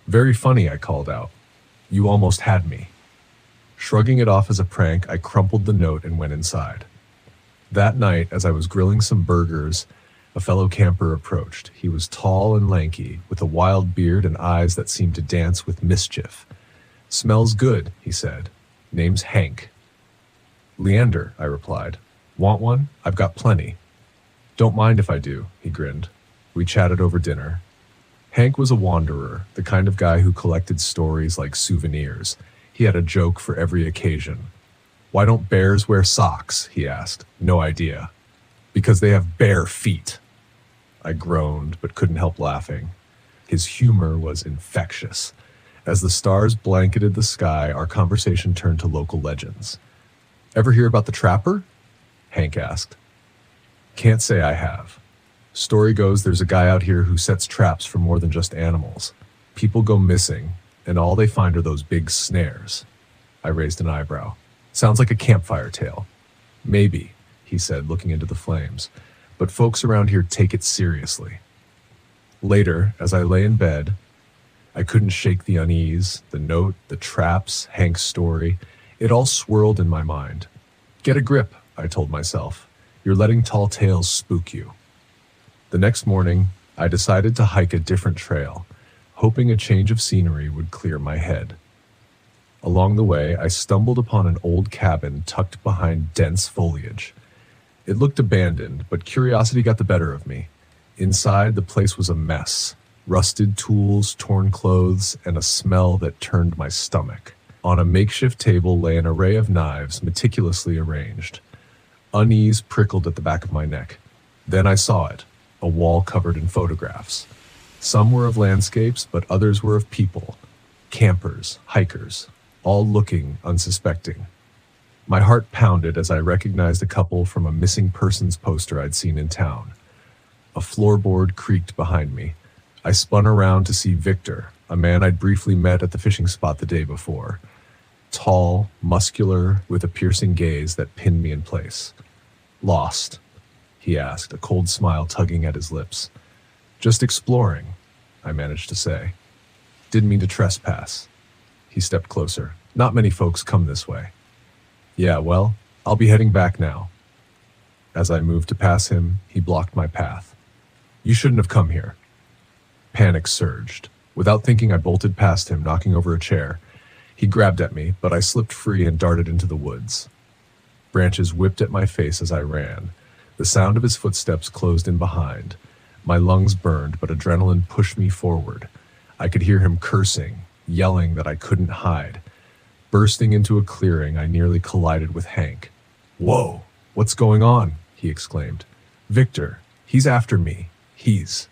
Speaker 1: "Very funny," I called out. "You almost had me." Shrugging it off as a prank, I crumpled the note and went inside. That night, as I was grilling some burgers, a fellow camper approached. He was tall and lanky, with a wild beard and eyes that seemed to dance with mischief. "Smells good," he said. "Name's Hank." "Leander," I replied. "Want one? I've got plenty." "Don't mind if I do," he grinned. We chatted over dinner. Hank was a wanderer, the kind of guy who collected stories like souvenirs. He had a joke for every occasion. "Why don't bears wear socks?" he asked. "No idea." "Because they have bare feet." I groaned, but couldn't help laughing. His humor was infectious. As the stars blanketed the sky, our conversation turned to local legends. "Ever hear about the Trapper?" Hank asked. "Can't say I have. Story goes there's a guy out here who sets traps for more than just animals. People go missing, and all they find are those big snares." I raised an eyebrow. "Sounds like a campfire tale." "Maybe," he said, looking into the flames. "But folks around here take it seriously." Later, as I lay in bed, I couldn't shake the unease, the note, the traps, Hank's story. It all swirled in my mind. "Get a grip," I told myself. "You're letting tall tales spook you." The next morning, I decided to hike a different trail, hoping a change of scenery would clear my head. Along the way, I stumbled upon an old cabin tucked behind dense foliage. It looked abandoned, but curiosity got the better of me. Inside, the place was a mess. Rusted tools, torn clothes, and a smell that turned my stomach. On a makeshift table lay an array of knives meticulously arranged. Unease prickled at the back of my neck. Then I saw it, a wall covered in photographs. Some were of landscapes, but others were of people. Campers, hikers, all looking unsuspecting. My heart pounded as I recognized a couple from a missing persons poster I'd seen in town. A floorboard creaked behind me. I spun around to see Victor, a man I'd briefly met at the fishing spot the day before. Tall, muscular, with a piercing gaze that pinned me in place. "Lost?" he asked, a cold smile tugging at his lips. "Just exploring," I managed to say. "Didn't mean to trespass." He stepped closer. "Not many folks come this way." "Yeah, well, I'll be heading back now." As I moved to pass him, he blocked my path. "You shouldn't have come here." Panic surged. Without thinking, I bolted past him, knocking over a chair. He grabbed at me, but I slipped free and darted into the woods. Branches whipped at my face as I ran. The sound of his footsteps closed in behind. My lungs burned, but adrenaline pushed me forward. I could hear him cursing, yelling that I couldn't hide. Bursting into a clearing, I nearly collided with Hank. "Whoa, what's going on?" he exclaimed. "Victor, he's after me. He's..."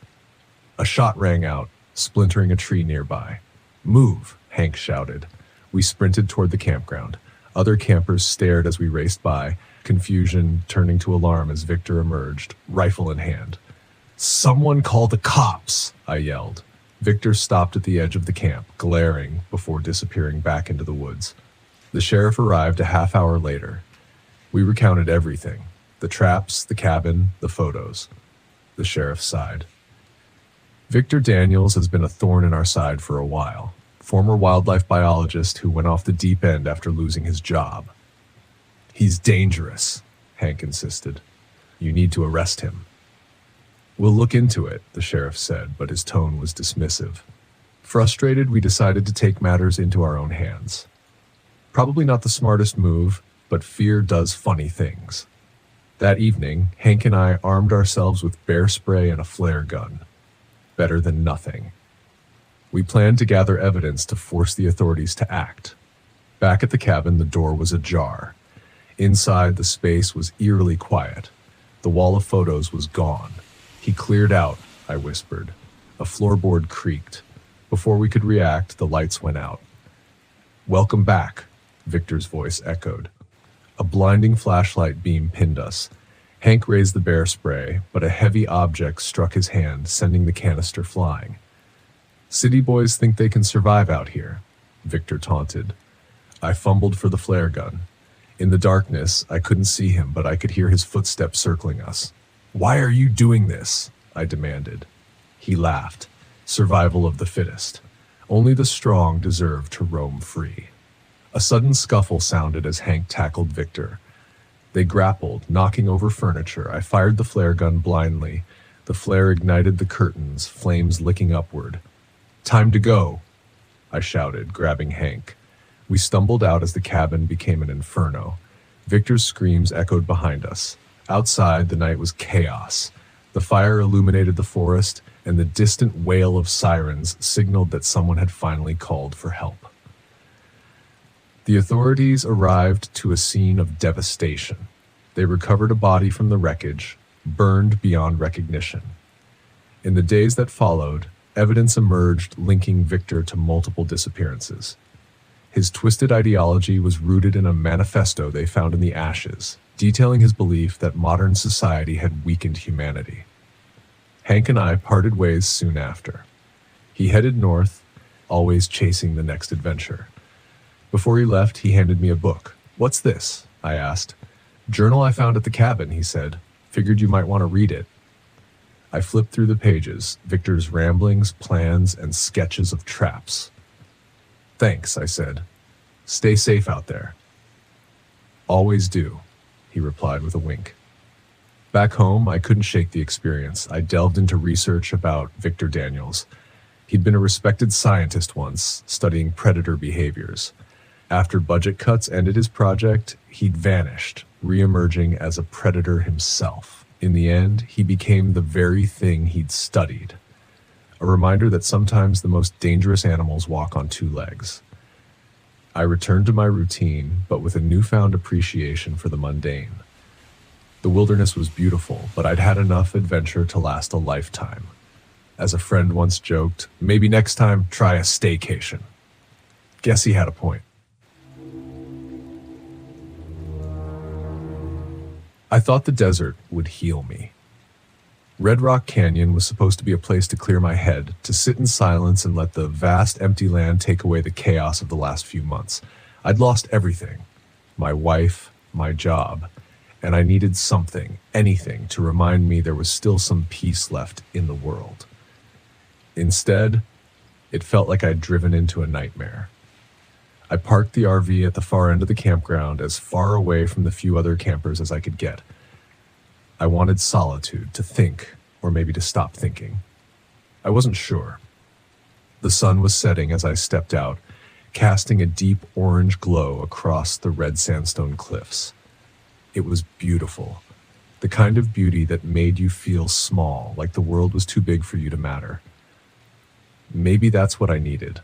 Speaker 1: A shot rang out, splintering a tree nearby. "Move," Hank shouted. We sprinted toward the campground. Other campers stared as we raced by, confusion turning to alarm as Victor emerged, rifle in hand. "Someone call the cops!" I yelled. Victor stopped at the edge of the camp, glaring before disappearing back into the woods. The sheriff arrived a half hour later. We recounted everything: the traps, the cabin, the photos. The sheriff sighed. Victor Daniels has been a thorn in our side for a while. Former wildlife biologist who went off the deep end after losing his job. He's dangerous, Hank insisted. You need to arrest him. We'll look into it, the sheriff said, but his tone was dismissive. Frustrated, we decided to take matters into our own hands. Probably not the smartest move, but fear does funny things. That evening, Hank and I armed ourselves with bear spray and a flare gun. Better than nothing. We planned to gather evidence to force the authorities to act. Back at the cabin, the door was ajar. Inside, the space was eerily quiet. The wall of photos was gone. He cleared out, I whispered. A floorboard creaked. Before we could react, the lights went out. Welcome back, Victor's voice echoed. A blinding flashlight beam pinned us. Hank raised the bear spray, but a heavy object struck his hand, sending the canister flying. City boys think they can survive out here, Victor taunted. I fumbled for the flare gun. In the darkness, I couldn't see him, but I could hear his footsteps circling us. Why are you doing this? I demanded. He laughed. Survival of the fittest. Only the strong deserve to roam free. A sudden scuffle sounded as Hank tackled Victor. They grappled, knocking over furniture. I fired the flare gun blindly. The flare ignited the curtains, flames licking upward. Time to go, I shouted, grabbing Hank. We stumbled out as the cabin became an inferno. Victor's screams echoed behind us. Outside, the night was chaos. The fire illuminated the forest, and the distant wail of sirens signaled that someone had finally called for help. The authorities arrived to a scene of devastation. They recovered a body from the wreckage, burned beyond recognition. In the days that followed, evidence emerged linking Victor to multiple disappearances. His twisted ideology was rooted in a manifesto they found in the ashes, detailing his belief that modern society had weakened humanity. Hank and I parted ways soon after. He headed north, always chasing the next adventure. Before he left, he handed me a book. What's this? I asked. Journal I found at the cabin, he said. Figured you might want to read it. I flipped through the pages, Victor's ramblings, plans, and sketches of traps. Thanks, I said. Stay safe out there. Always do, he replied with a wink. Back home, I couldn't shake the experience. I delved into research about Victor Daniels. He'd been a respected scientist once, studying predator behaviors. After budget cuts ended his project, he'd vanished, re-emerging as a predator himself. In the end, he became the very thing he'd studied. A reminder that sometimes the most dangerous animals walk on two legs. I returned to my routine, but with a newfound appreciation for the mundane. The wilderness was beautiful, but I'd had enough adventure to last a lifetime. As a friend once joked, maybe next time try a staycation. Guess he had a point. I thought the desert would heal me. Red Rock Canyon was supposed to be a place to clear my head, to sit in silence and let the vast empty land take away the chaos of the last few months. I'd lost everything. My wife, my job, and I needed something, anything, to remind me there was still some peace left in the world. Instead, it felt like I'd driven into a nightmare. I parked the RV at the far end of the campground, as far away from the few other campers as I could get. I wanted solitude, to think, or maybe to stop thinking. I wasn't sure. The sun was setting as I stepped out, casting a deep orange glow across the red sandstone cliffs. It was beautiful, the kind of beauty that made you feel small, like the world was too big for you to matter. Maybe that's what I needed.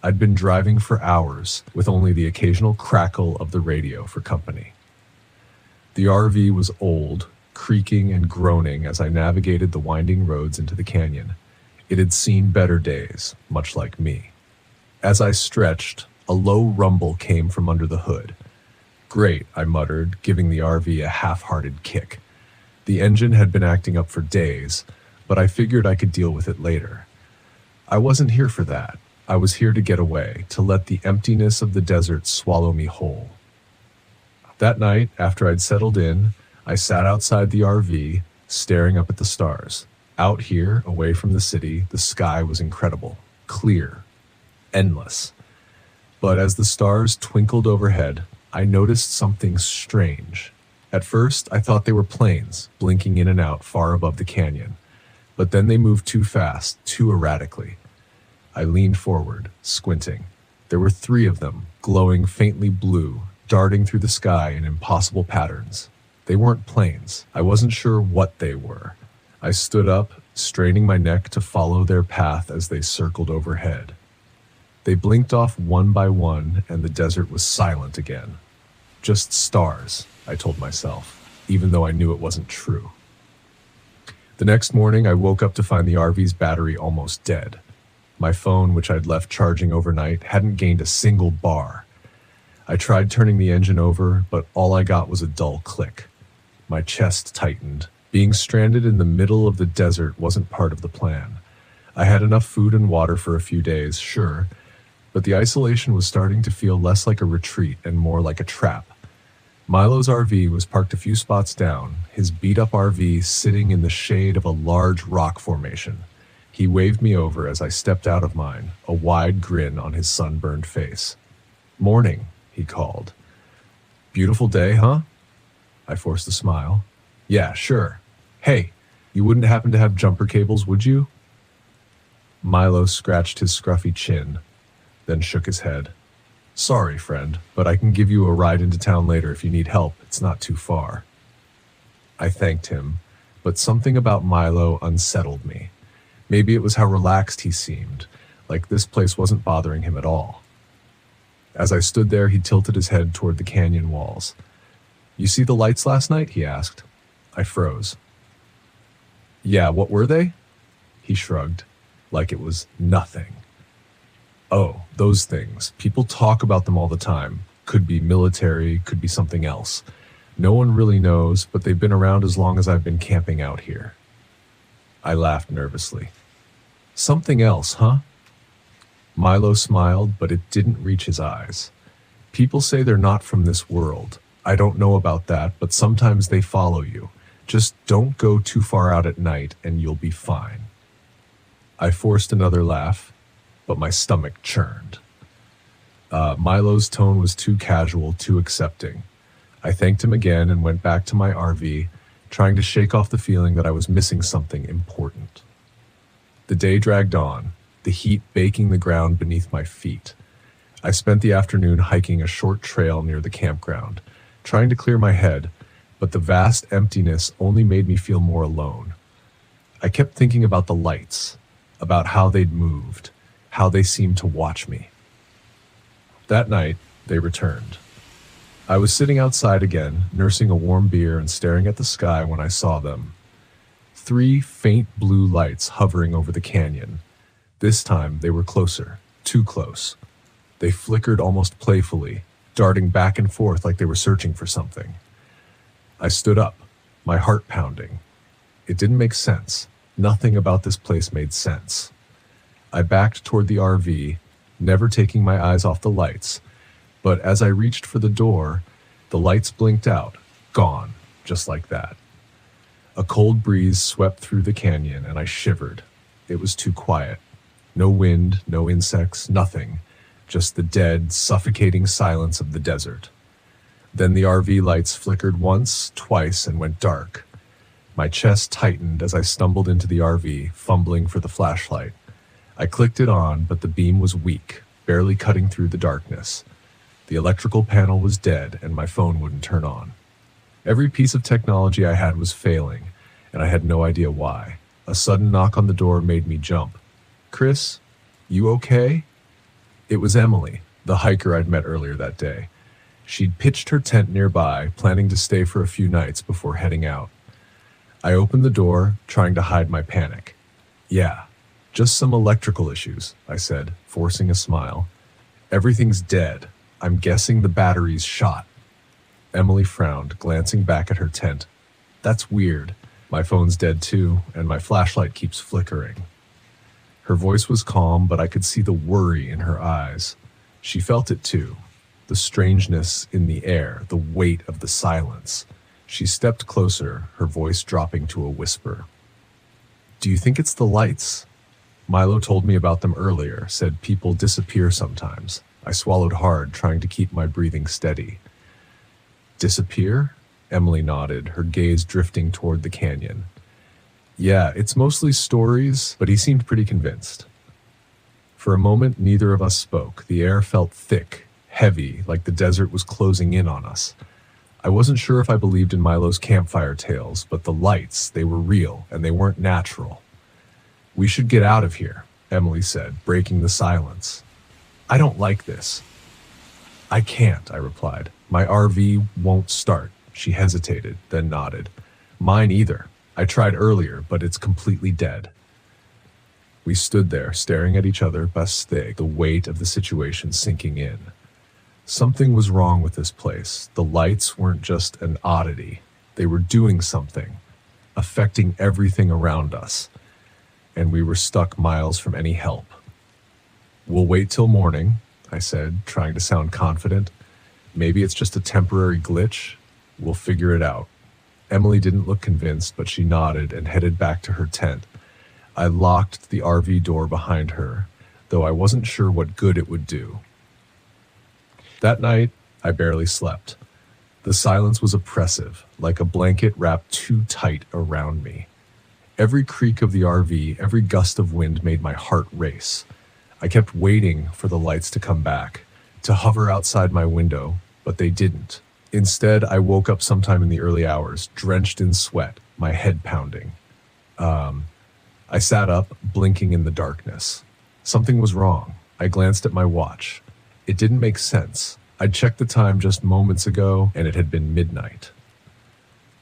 Speaker 1: I'd been driving for hours, with only the occasional crackle of the radio for company. The RV was old, creaking and groaning as I navigated the winding roads into the canyon. It had seen better days, much like me. As I stretched, a low rumble came from under the hood. Great, I muttered, giving the RV a half-hearted kick. The engine had been acting up for days, but I figured I could deal with it later. I wasn't here for that. I was here to get away, to let the emptiness of the desert swallow me whole. That night, after I'd settled in, I sat outside the RV, staring up at the stars. Out here, away from the city, the sky was incredible, clear, endless. But as the stars twinkled overhead, I noticed something strange. At first, I thought they were planes, blinking in and out far above the canyon. But then they moved too fast, too erratically. I leaned forward, squinting. There were 3 of them, glowing faintly blue, darting through the sky in impossible patterns. They weren't planes. I wasn't sure what they were. I stood up, straining my neck to follow their path as they circled overhead. They blinked off one by one, and the desert was silent again. Just stars, I told myself, even though I knew it wasn't true. The next morning, I woke up to find the RV's battery almost dead. My phone, which I'd left charging overnight, hadn't gained a single bar. I tried turning the engine over, but all I got was a dull click. My chest tightened. Being stranded in the middle of the desert wasn't part of the plan. I had enough food and water for a few days, sure, but the isolation was starting to feel less like a retreat and more like a trap. Milo's RV was parked a few spots down, his beat-up RV sitting in the shade of a large rock formation. He waved me over as I stepped out of mine, a wide grin on his sunburned face. "Morning," he called. "Beautiful day, huh?" I forced a smile. "Yeah, sure. Hey, you wouldn't happen to have jumper cables, would you?" Milo scratched his scruffy chin, then shook his head. "Sorry, friend, but I can give you a ride into town later if you need help. It's not too far." I thanked him, but something about Milo unsettled me. Maybe it was how relaxed he seemed, like this place wasn't bothering him at all. As I stood there, he tilted his head toward the canyon walls. "You see the lights last night?" he asked. I froze. "Yeah, what were they?" He shrugged, like it was nothing. "Oh, those things. People talk about them all the time. Could be military, could be something else. No one really knows, but they've been around as long as I've been camping out here." I laughed nervously. "Something else, huh?" Milo smiled, but it didn't reach his eyes. "People say they're not from this world. I don't know about that, but sometimes they follow you. Just don't go too far out at night and you'll be fine." I forced another laugh, but my stomach churned. Milo's tone was too casual, too accepting. I thanked him again and went back to my RV, trying to shake off the feeling that I was missing something important. The day dragged on, the heat baking the ground beneath my feet. I spent the afternoon hiking a short trail near the campground, trying to clear my head, but the vast emptiness only made me feel more alone. I kept thinking about the lights, about how they'd moved, how they seemed to watch me. That night, they returned. I was sitting outside again, nursing a warm beer and staring at the sky when I saw them. 3 faint blue lights hovering over the canyon. This time, they were closer, too close. They flickered almost playfully, darting back and forth like they were searching for something. I stood up, my heart pounding. It didn't make sense. Nothing about this place made sense. I backed toward the RV, never taking my eyes off the lights, but as I reached for the door, the lights blinked out, gone, just like that. A cold breeze swept through the canyon and I shivered. It was too quiet. No wind, no insects, nothing. Just the dead, suffocating silence of the desert. Then the RV lights flickered once, twice, and went dark. My chest tightened as I stumbled into the RV, fumbling for the flashlight. I clicked it on, but the beam was weak, barely cutting through the darkness. The electrical panel was dead, and my phone wouldn't turn on. Every piece of technology I had was failing, and I had no idea why. A sudden knock on the door made me jump. "Chris, you okay?" It was Emily, the hiker I'd met earlier that day. She'd pitched her tent nearby, planning to stay for a few nights before heading out. I opened the door, trying to hide my panic. "Yeah, just some electrical issues," I said, forcing a smile. "Everything's dead. I'm guessing the battery's shot." Emily frowned, glancing back at her tent. "That's weird. My phone's dead too, and my flashlight keeps flickering." Her voice was calm, but I could see the worry in her eyes. She felt it too, the strangeness in the air, the weight of the silence. She stepped closer, her voice dropping to a whisper. "Do you think it's the lights?" Milo told me about them earlier, said people disappear sometimes. I swallowed hard, trying to keep my breathing steady. "Disappear?" Emily nodded, her gaze drifting toward the canyon. "Yeah, it's mostly stories," but he seemed pretty convinced. For a moment, neither of us spoke. The air felt thick, heavy, like the desert was closing in on us. I wasn't sure if I believed in Milo's campfire tales, but the lights, they were real, and they weren't natural. "We should get out of here," Emily said, breaking the silence. "I don't like this." "I can't," I replied. "My RV won't start." She hesitated, then nodded. "Mine either. I tried earlier, but it's completely dead." We stood there, staring at each other, bust thick, the weight of the situation sinking in. Something was wrong with this place. The lights weren't just an oddity. They were doing something, affecting everything around us, and we were stuck miles from any help. "We'll wait till morning," I said, trying to sound confident. "Maybe it's just a temporary glitch. We'll figure it out." Emily didn't look convinced, but she nodded and headed back to her tent. I locked the RV door behind her, though I wasn't sure what good it would do. That night, I barely slept. The silence was oppressive, like a blanket wrapped too tight around me. Every creak of the RV, every gust of wind made my heart race. I kept waiting for the lights to come back, to hover outside my window, but they didn't. Instead, I woke up sometime in the early hours, drenched in sweat, my head pounding. I sat up, blinking in the darkness. Something was wrong. I glanced at my watch. It didn't make sense. I'd checked the time just moments ago, and it had been midnight.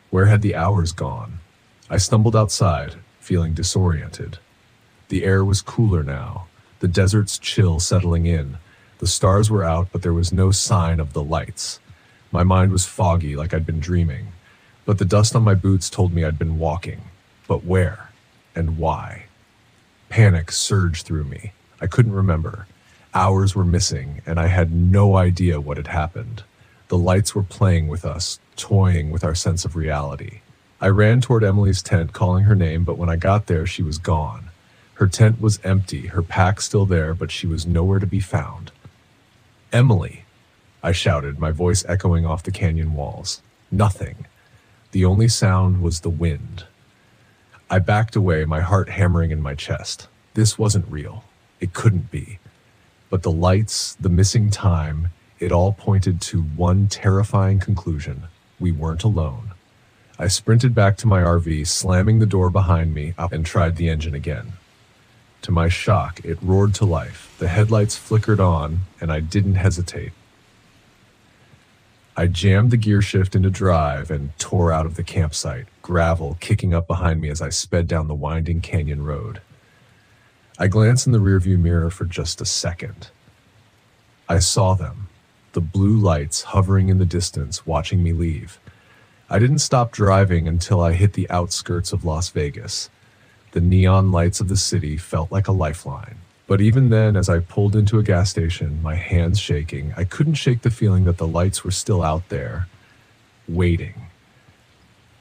Speaker 1: Where had the hours gone? I stumbled outside, feeling disoriented. The air was cooler now, the desert's chill settling in. The stars were out, but there was no sign of the lights. My mind was foggy, like I'd been dreaming, but the dust on my boots told me I'd been walking. But where? And why? Panic surged through me. I couldn't remember. Hours were missing, and I had no idea what had happened. The lights were playing with us, toying with our sense of reality. I ran toward Emily's tent, calling her name, but when I got there, she was gone. Her tent was empty, her pack still there, but she was nowhere to be found. "Emily!" I shouted, my voice echoing off the canyon walls. Nothing. The only sound was the wind. I backed away, my heart hammering in my chest. This wasn't real. It couldn't be. But the lights, the missing time, it all pointed to one terrifying conclusion. We weren't alone. I sprinted back to my RV, slamming the door behind me, and tried the engine again. To my shock, it roared to life. The headlights flickered on, and I didn't hesitate. I jammed the gear shift into drive and tore out of the campsite, gravel kicking up behind me as I sped down the winding canyon road. I glanced in the rearview mirror for just a second. I saw them, the blue lights hovering in the distance, watching me leave. I didn't stop driving until I hit the outskirts of Las Vegas. The neon lights of the city felt like a lifeline. But even then, as I pulled into a gas station, my hands shaking, I couldn't shake the feeling that the lights were still out there, waiting.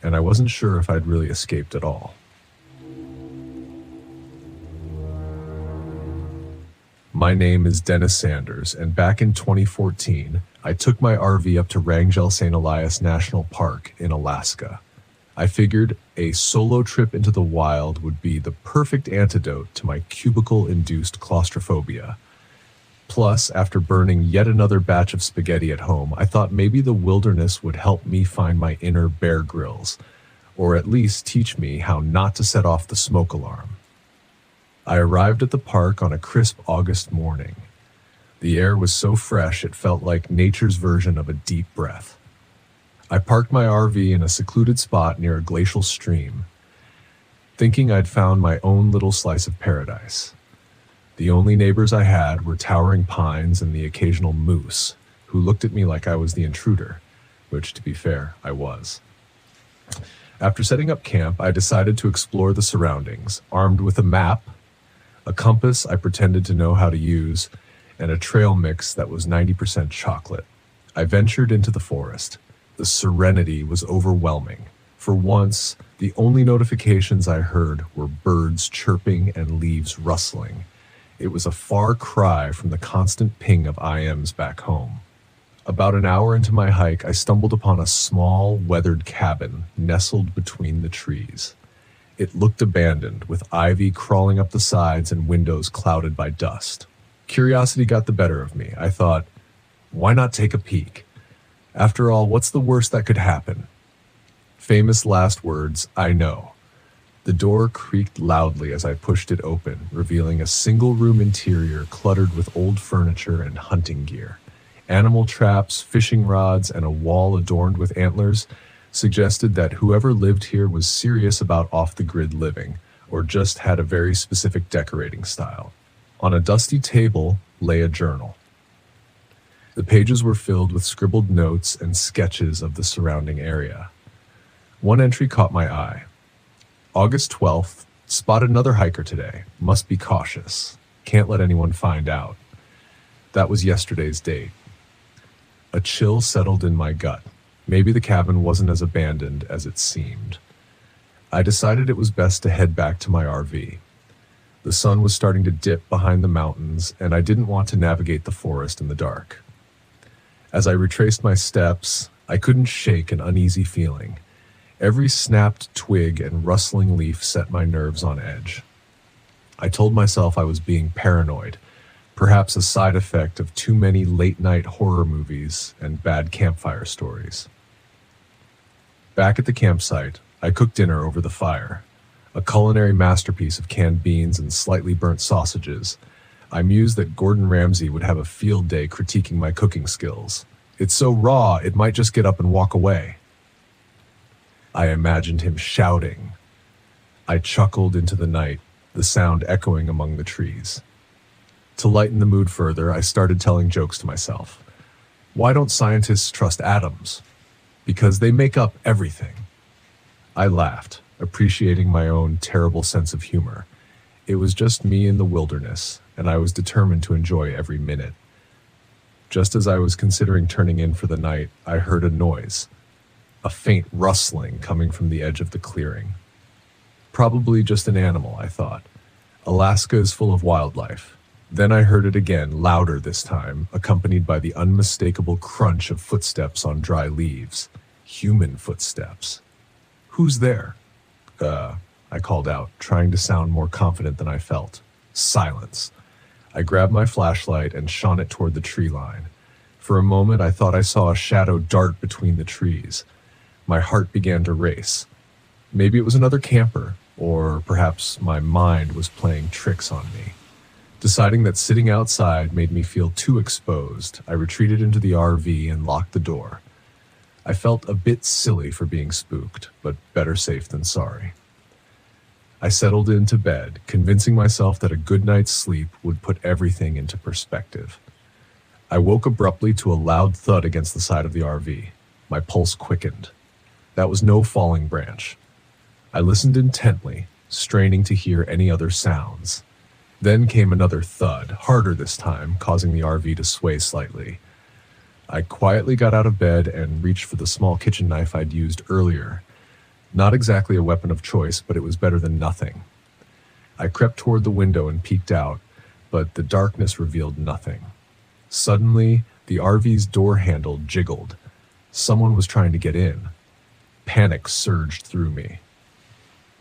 Speaker 1: And I wasn't sure if I'd really escaped at all. My name is Dennis Sanders, and back in 2014, I took my RV up to Wrangell St. Elias National Park in Alaska. I figured a solo trip into the wild would be the perfect antidote to my cubicle-induced claustrophobia. Plus, after burning yet another batch of spaghetti at home, I thought maybe the wilderness would help me find my inner Bear Grylls, or at least teach me how not to set off the smoke alarm. I arrived at the park on a crisp August morning. The air was so fresh it felt like nature's version of a deep breath. I parked my RV in a secluded spot near a glacial stream, thinking I'd found my own little slice of paradise. The only neighbors I had were towering pines and the occasional moose, who looked at me like I was the intruder, which, to be fair, I was. After setting up camp, I decided to explore the surroundings, armed with a map, a compass I pretended to know how to use, and a trail mix that was 90% chocolate. I ventured into the forest. The serenity was overwhelming. For once, the only notifications I heard were birds chirping and leaves rustling. It was a far cry from the constant ping of IMs back home. About an hour into my hike, I stumbled upon a small, weathered cabin nestled between the trees. It looked abandoned, with ivy crawling up the sides and windows clouded by dust. Curiosity got the better of me. I thought, why not take a peek? After all, what's the worst that could happen? Famous last words, I know. The door creaked loudly as I pushed it open, revealing a single-room interior cluttered with old furniture and hunting gear. Animal traps, fishing rods, and a wall adorned with antlers suggested that whoever lived here was serious about off-the-grid living, or just had a very specific decorating style. On a dusty table lay a journal. The pages were filled with scribbled notes and sketches of the surrounding area. One entry caught my eye. August 12th, spotted another hiker today. Must be cautious. Can't let anyone find out. That was yesterday's date. A chill settled in my gut. Maybe the cabin wasn't as abandoned as it seemed. I decided it was best to head back to my RV. The sun was starting to dip behind the mountains, and I didn't want to navigate the forest in the dark. As I retraced my steps, I couldn't shake an uneasy feeling. Every snapped twig and rustling leaf set my nerves on edge. I told myself I was being paranoid, perhaps a side effect of too many late-night horror movies and bad campfire stories. Back at the campsite, I cooked dinner over the fire, a culinary masterpiece of canned beans and slightly burnt sausages. I mused that Gordon Ramsay would have a field day critiquing my cooking skills. It's so raw, it might just get up and walk away. I imagined him shouting. I chuckled into the night, the sound echoing among the trees. To lighten the mood further, I started telling jokes to myself. Why don't scientists trust atoms? Because they make up everything. I laughed, appreciating my own terrible sense of humor. It was just me in the wilderness, and I was determined to enjoy every minute. Just as I was considering turning in for the night, I heard a noise. A faint rustling coming from the edge of the clearing. Probably just an animal, I thought. Alaska is full of wildlife. Then I heard it again, louder this time, accompanied by the unmistakable crunch of footsteps on dry leaves. Human footsteps. Who's there? I called out, trying to sound more confident than I felt. Silence. I grabbed my flashlight and shone it toward the tree line. For a moment, I thought I saw a shadow dart between the trees. My heart began to race. Maybe it was another camper, or perhaps my mind was playing tricks on me. Deciding that sitting outside made me feel too exposed, I retreated into the RV and locked the door. I felt a bit silly for being spooked, but better safe than sorry. I settled into bed, convincing myself that a good night's sleep would put everything into perspective. I woke abruptly to a loud thud against the side of the RV. My pulse quickened. That was no falling branch. I listened intently, straining to hear any other sounds. Then came another thud, harder this time, causing the RV to sway slightly. I quietly got out of bed and reached for the small kitchen knife I'd used earlier. Not exactly a weapon of choice, but it was better than nothing. I crept toward the window and peeked out, but the darkness revealed nothing. Suddenly, the RV's door handle jiggled. Someone was trying to get in. Panic surged through me.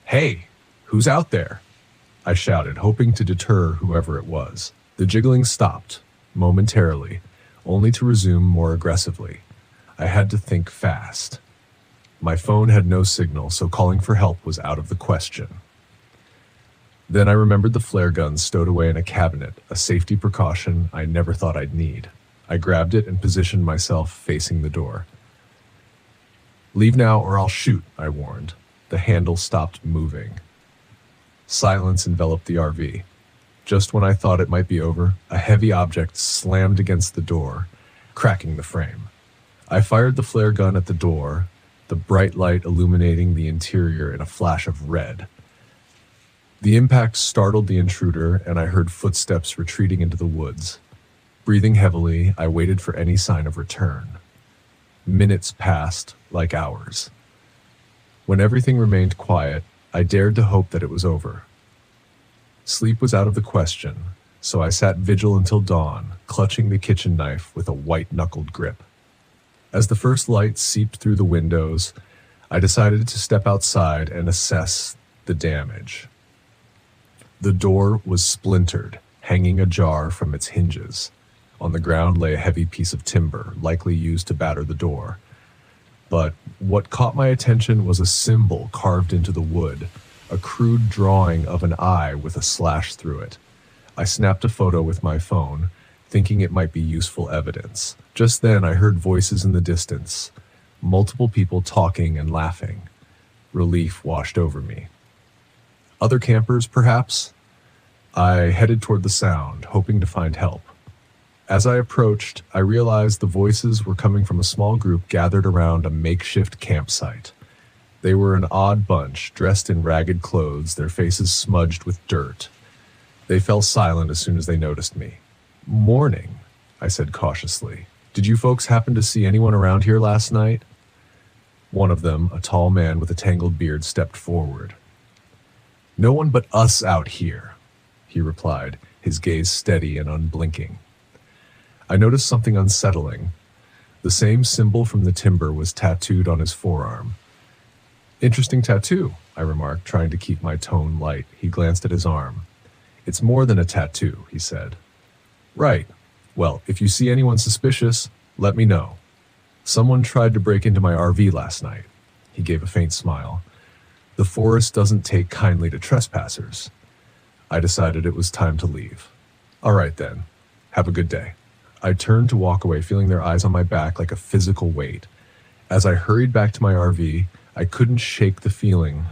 Speaker 1: "Hey, who's out there?" I shouted, hoping to deter whoever it was. The jiggling stopped, momentarily, only to resume more aggressively. I had to think fast. My phone had no signal, so calling for help was out of the question. Then I remembered the flare gun stowed away in a cabinet, a safety precaution I never thought I'd need. I grabbed it and positioned myself facing the door. "Leave now or I'll shoot," I warned. The handle stopped moving. Silence enveloped the RV. Just when I thought it might be over, a heavy object slammed against the door, cracking the frame. I fired the flare gun at the door, the bright light illuminating the interior in a flash of red. The impact startled the intruder, and I heard footsteps retreating into the woods. Breathing heavily, I waited for any sign of return. Minutes passed like hours. When everything remained quiet, I dared to hope that it was over. Sleep was out of the question, so I sat vigil until dawn, clutching the kitchen knife with a white-knuckled grip. As the first light seeped through the windows, I decided to step outside and assess the damage. The door was splintered, hanging ajar from its hinges. On the ground lay a heavy piece of timber, likely used to batter the door. But what caught my attention was a symbol carved into the wood, a crude drawing of an eye with a slash through it. I snapped a photo with my phone, thinking it might be useful evidence. Just then I heard voices in the distance, multiple people talking and laughing. Relief washed over me. Other campers, perhaps? I headed toward the sound, hoping to find help. As I approached, I realized the voices were coming from a small group gathered around a makeshift campsite. They were an odd bunch, dressed in ragged clothes, their faces smudged with dirt. They fell silent as soon as they noticed me. "Morning," I said cautiously. "Did you folks happen to see anyone around here last night?" One of them, a tall man with a tangled beard, stepped forward. "No one but us out here," he replied, his gaze steady and unblinking. I noticed something unsettling. The same symbol from the timber was tattooed on his forearm. "Interesting tattoo," I remarked, trying to keep my tone light. He glanced at his arm. "It's more than a tattoo," he said. "Right. Well, if you see anyone suspicious, let me know. Someone tried to break into my RV last night." He gave a faint smile. "The forest doesn't take kindly to trespassers." I decided it was time to leave. "All right then. Have a good day." I turned to walk away, feeling their eyes on my back like a physical weight. As I hurried back to my RV, I couldn't shake the feeling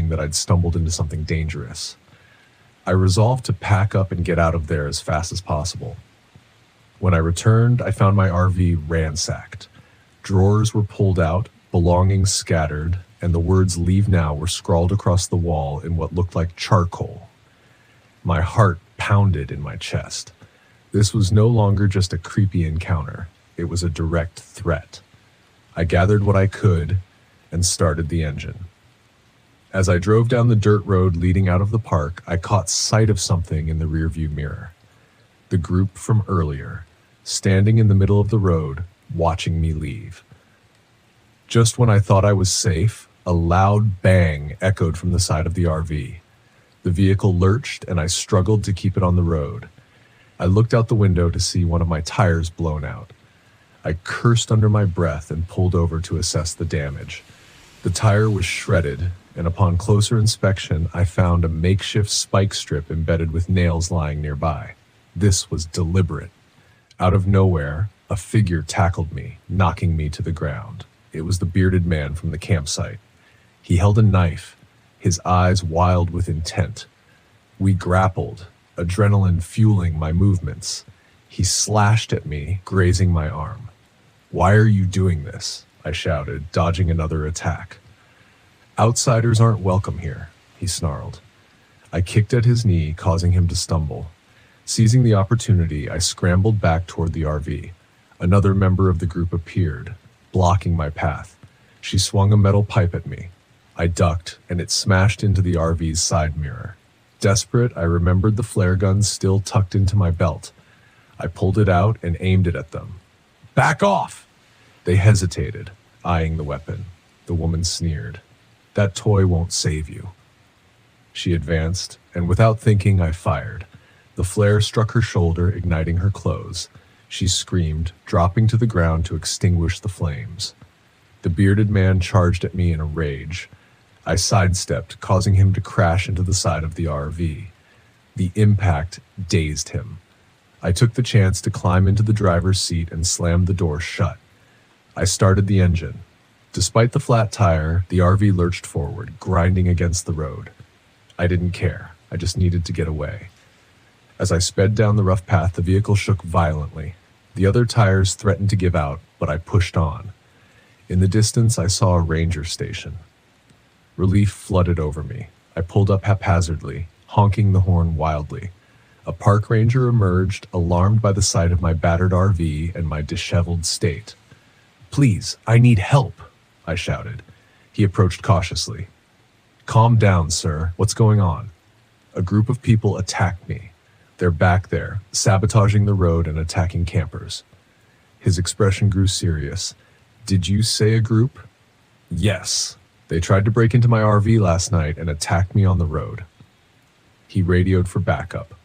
Speaker 1: that I'd stumbled into something dangerous. I resolved to pack up and get out of there as fast as possible. When I returned, I found my RV ransacked. Drawers were pulled out, belongings scattered, and the words "Leave now" were scrawled across the wall in what looked like charcoal. My heart pounded in my chest. This was no longer just a creepy encounter. It was a direct threat. I gathered what I could and started the engine. As I drove down the dirt road leading out of the park, I caught sight of something in the rearview mirror. The group from earlier, standing in the middle of the road, watching me leave. Just when I thought I was safe, a loud bang echoed from the side of the RV. The vehicle lurched, and I struggled to keep it on the road. I looked out the window to see one of my tires blown out. I cursed under my breath and pulled over to assess the damage. The tire was shredded, and upon closer inspection, I found a makeshift spike strip embedded with nails lying nearby. This was deliberate. Out of nowhere, a figure tackled me, knocking me to the ground. It was the bearded man from the campsite. He held a knife, his eyes wild with intent. We grappled, adrenaline fueling my movements. He slashed at me, grazing my arm. "Why are you doing this?" I shouted, dodging another attack. "Outsiders aren't welcome here," he snarled. I kicked at his knee, causing him to stumble. Seizing the opportunity, I scrambled back toward the RV. Another member of the group appeared, blocking my path. She swung a metal pipe at me. I ducked, and it smashed into the RV's side mirror. Desperate, I remembered the flare gun still tucked into my belt. I pulled it out and aimed it at them. "Back off!" They hesitated, eyeing the weapon. The woman sneered. "That toy won't save you." She advanced, and without thinking, I fired. The flare struck her shoulder, igniting her clothes. She screamed, dropping to the ground to extinguish the flames. The bearded man charged at me in a rage. I sidestepped, causing him to crash into the side of the RV. The impact dazed him. I took the chance to climb into the driver's seat and slammed the door shut. I started the engine. Despite the flat tire, the RV lurched forward, grinding against the road. I didn't care. I just needed to get away. As I sped down the rough path, the vehicle shook violently. The other tires threatened to give out, but I pushed on. In the distance, I saw a ranger station. Relief flooded over me. I pulled up haphazardly, honking the horn wildly. A park ranger emerged, alarmed by the sight of my battered RV and my disheveled state. "Please, I need help," I shouted. He approached cautiously. "Calm down, sir. What's going on?" A group of people attacked me. They're back there, sabotaging the road and attacking campers. His expression grew serious. "Did you say a group?" "Yes. They tried to break into my RV last night and attacked me on the road." He radioed for backup.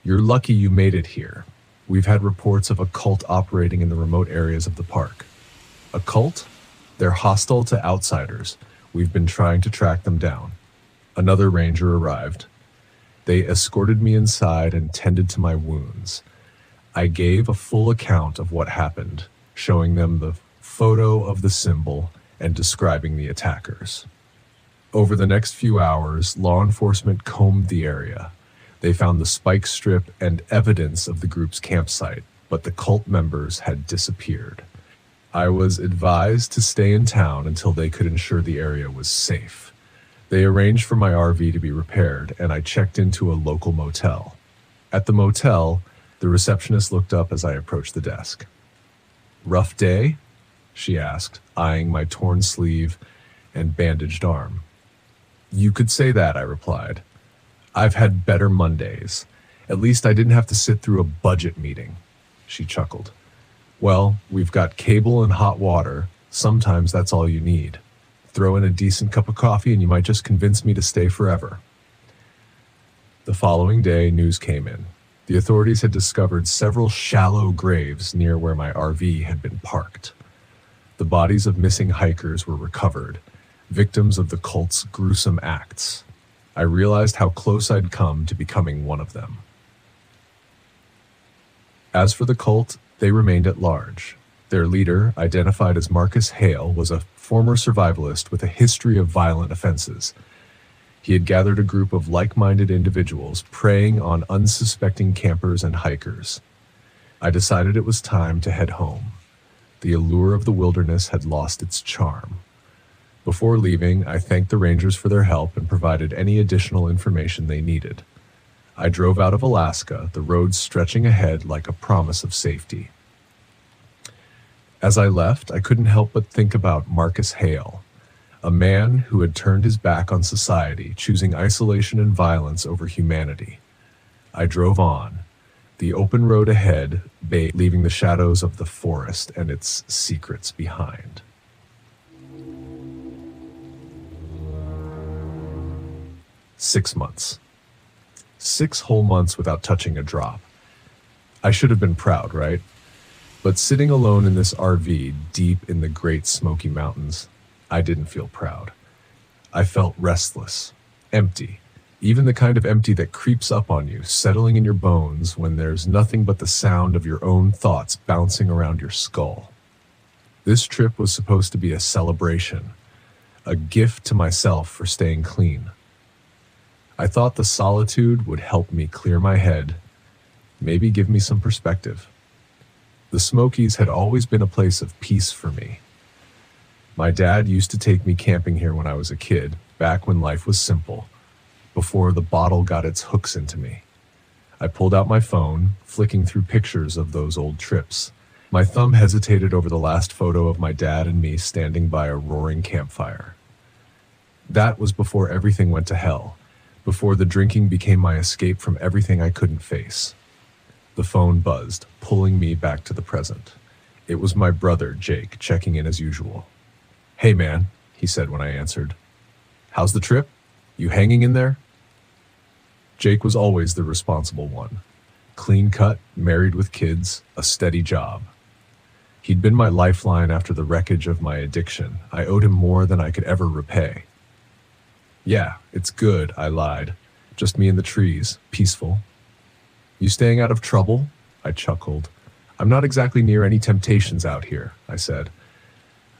Speaker 1: "You're lucky you made it here. We've had reports of a cult operating in the remote areas of the park." "A cult? They're hostile to outsiders. We've been trying to track them down." Another ranger arrived. They escorted me inside and tended to my wounds. I gave a full account of what happened, showing them the photo of the symbol and describing the attackers. Over the next few hours, law enforcement combed the area. They found the spike strip and evidence of the group's campsite, but the cult members had disappeared. I was advised to stay in town until they could ensure the area was safe. They arranged for my RV to be repaired, and I checked into a local motel. At the motel, the receptionist looked up as I approached the desk. "Rough day?" she asked, eyeing my torn sleeve and bandaged arm. "You could say that," I replied. "I've had better Mondays. At least I didn't have to sit through a budget meeting." She chuckled. "Well, we've got cable and hot water. Sometimes that's all you need. Throw in a decent cup of coffee and you might just convince me to stay forever." The following day, news came in. The authorities had discovered several shallow graves near where my RV had been parked. The bodies of missing hikers were recovered, victims of the cult's gruesome acts. I realized how close I'd come to becoming one of them. As for the cult, they remained at large. Their leader, identified as Marcus Hale, was a former survivalist with a history of violent offenses. He had gathered a group of like-minded individuals preying on unsuspecting campers and hikers. I decided it was time to head home. The allure of the wilderness had lost its charm. Before leaving, I thanked the rangers for their help and provided any additional information they needed. I drove out of Alaska, the road stretching ahead like a promise of safety. As I left, I couldn't help but think about Marcus Hale, a man who had turned his back on society, choosing isolation and violence over humanity. I drove on, the open road ahead, leaving the shadows of the forest and its secrets behind. Six months. 6 whole months without touching a drop. I should have been proud, right? But sitting alone in this RV deep in the Great Smoky Mountains, I didn't feel proud. I felt restless, empty, even the kind of empty that creeps up on you, settling in your bones when there's nothing but the sound of your own thoughts bouncing around your skull. This trip was supposed to be a celebration, a gift to myself for staying clean. I thought the solitude would help me clear my head, maybe give me some perspective. The Smokies had always been a place of peace for me. My dad used to take me camping here when I was a kid, back when life was simple, before the bottle got its hooks into me. I pulled out my phone, flicking through pictures of those old trips. My thumb hesitated over the last photo of my dad and me standing by a roaring campfire. That was before everything went to hell, before the drinking became my escape from everything I couldn't face. The phone buzzed, pulling me back to the present. It was my brother, Jake, checking in as usual. "Hey man," he said when I answered. "How's the trip? You hanging in there?" Jake was always the responsible one. Clean cut, married with kids, a steady job. He'd been my lifeline after the wreckage of my addiction. I owed him more than I could ever repay. "Yeah, it's good," I lied. "Just me and the trees, peaceful." "You staying out of trouble?" I chuckled. "I'm not exactly near any temptations out here," I said.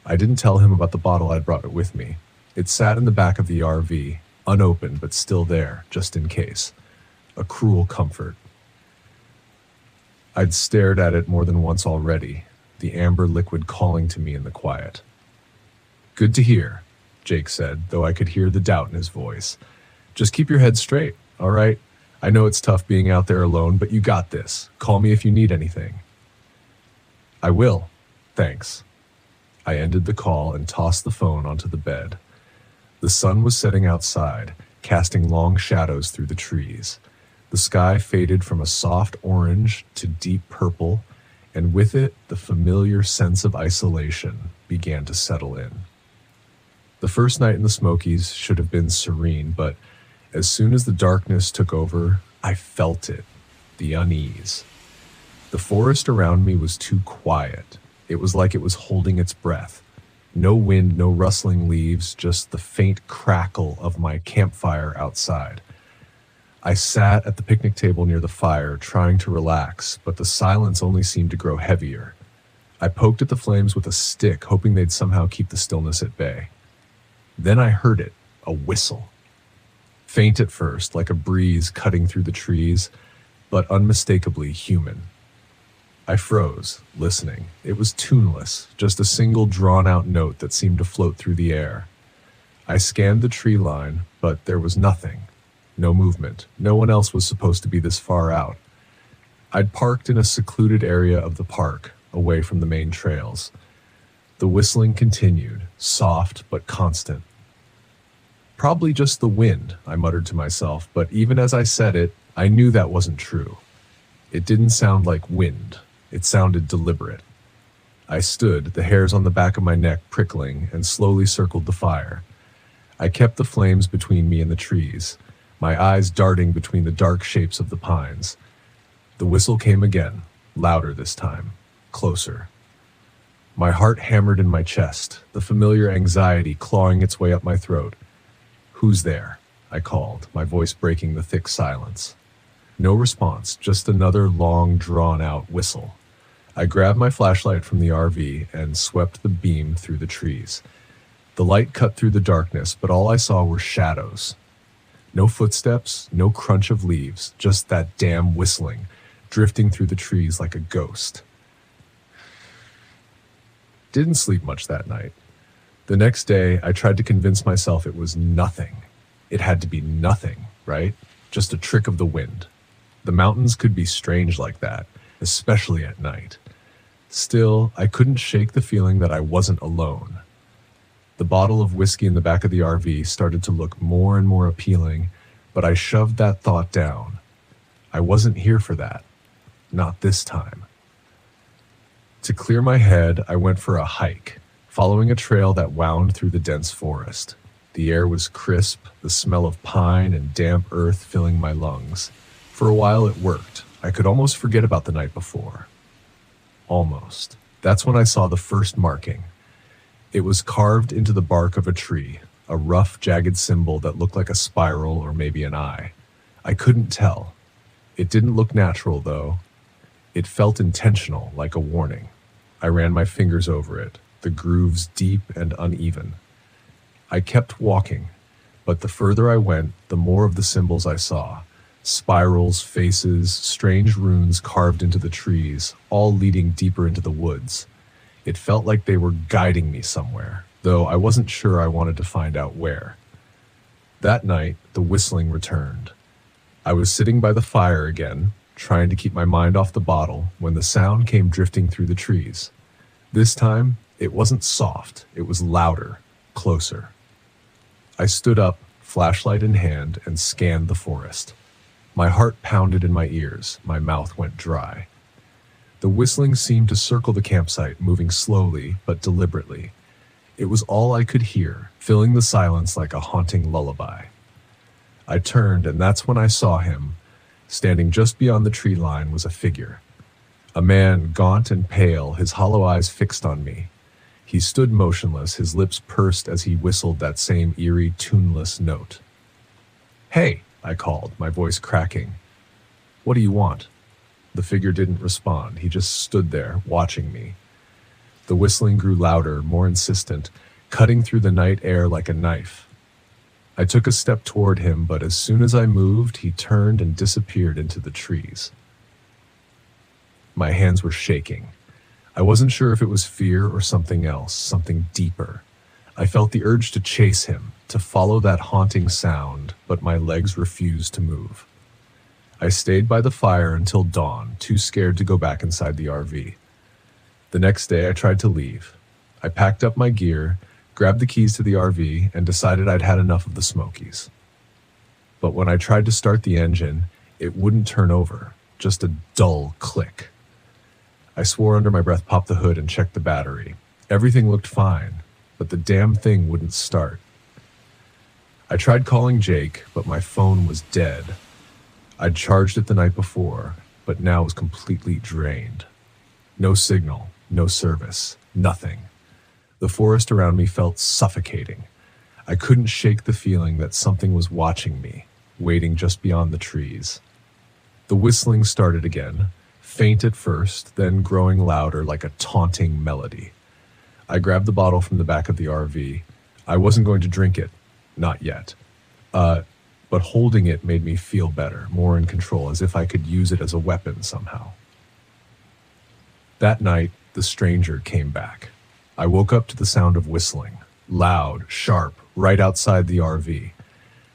Speaker 1: I didn't tell him about the bottle I'd brought it with me. It sat in the back of the RV, unopened but still there, just in case. A cruel comfort. I'd stared at it more than once already, the amber liquid calling to me in the quiet. "Good to hear. Jake said, though I could hear the doubt in his voice. Just keep your head straight, all right? I know it's tough being out there alone, but you got this. Call me if you need anything. I will. Thanks. I ended the call and tossed the phone onto the bed. The sun was setting outside, casting long shadows through the trees. The sky faded from a soft orange to deep purple, and with it, the familiar sense of isolation began to settle in. The first night in the Smokies should have been serene, but as soon as the darkness took over, I felt it, the unease. The forest around me was too quiet. It was like it was holding its breath. No wind, no rustling leaves, just the faint crackle of my campfire outside. I sat at the picnic table near the fire, trying to relax, but the silence only seemed to grow heavier. I poked at the flames with a stick, hoping they'd somehow keep the stillness at bay. Then I heard it, a whistle. Faint at first, like a breeze cutting through the trees, but unmistakably human. I froze, listening. It was tuneless, just a single drawn-out note that seemed to float through the air. I scanned the tree line, but there was nothing. No movement. No one else was supposed to be this far out. I'd parked in a secluded area of the park, away from the main trails. The whistling continued, soft but constant. Probably just the wind, I muttered to myself, but even as I said it, I knew that wasn't true. It didn't sound like wind. It sounded deliberate. I stood, the hairs on the back of my neck prickling, and slowly circled the fire. I kept the flames between me and the trees, my eyes darting between the dark shapes of the pines. The whistle came again, louder this time, closer. My heart hammered in my chest, the familiar anxiety clawing its way up my throat. "Who's there?" I called, my voice breaking the thick silence. No response, just another long, drawn-out whistle. I grabbed my flashlight from the RV and swept the beam through the trees. The light cut through the darkness, but all I saw were shadows. No footsteps, no crunch of leaves, just that damn whistling, drifting through the trees like a ghost. Didn't sleep much that night. The next day, I tried to convince myself it was nothing. It had to be nothing, right? Just a trick of the wind. The mountains could be strange like that, especially at night. Still, I couldn't shake the feeling that I wasn't alone. The bottle of whiskey in the back of the RV started to look more and more appealing, but I shoved that thought down. I wasn't here for that. Not this time. To clear my head, I went for a hike, following a trail that wound through the dense forest. The air was crisp, the smell of pine and damp earth filling my lungs. For a while it worked. I could almost forget about the night before. Almost. That's when I saw the first marking. It was carved into the bark of a tree, a rough, jagged symbol that looked like a spiral or maybe an eye. I couldn't tell. It didn't look natural, though. It felt intentional, like a warning. I ran my fingers over it, the grooves deep and uneven. I kept walking, but the further I went, the more of the symbols I saw. Spirals, faces, strange runes carved into the trees, all leading deeper into the woods. It felt like they were guiding me somewhere, though I wasn't sure I wanted to find out where. That night, the whistling returned. I was sitting by the fire again, trying to keep my mind off the bottle, when the sound came drifting through the trees. This time, it wasn't soft, it was louder, closer. I stood up, flashlight in hand, and scanned the forest. My heart pounded in my ears, my mouth went dry. The whistling seemed to circle the campsite, moving slowly but deliberately. It was all I could hear, filling the silence like a haunting lullaby. I turned, and that's when I saw him. Standing just beyond the tree line was a figure. A man, gaunt and pale, his hollow eyes fixed on me. He stood motionless, his lips pursed as he whistled that same eerie, tuneless note. "Hey," I called, my voice cracking. "What do you want?" The figure didn't respond. He just stood there, watching me. The whistling grew louder, more insistent, cutting through the night air like a knife. I took a step toward him, but as soon as I moved, he turned and disappeared into the trees. My hands were shaking. I wasn't sure if it was fear or something else, something deeper. I felt the urge to chase him, to follow that haunting sound, but my legs refused to move. I stayed by the fire until dawn, too scared to go back inside the RV. The next day, I tried to leave. I packed up my gear, grabbed the keys to the RV, and decided I'd had enough of the Smokies. But when I tried to start the engine, it wouldn't turn over, just a dull click. I swore under my breath, popped the hood, and checked the battery. Everything looked fine, but the damn thing wouldn't start. I tried calling Jake, but my phone was dead. I'd charged it the night before, but now it was completely drained. No signal, no service, nothing. The forest around me felt suffocating. I couldn't shake the feeling that something was watching me, waiting just beyond the trees. The whistling started again, faint at first, then growing louder like a taunting melody. I grabbed the bottle from the back of the RV. I wasn't going to drink it, not yet. But holding it made me feel better, more in control, as if I could use it as a weapon somehow. That night, the stranger came back. I woke up to the sound of whistling, loud, sharp, right outside the RV.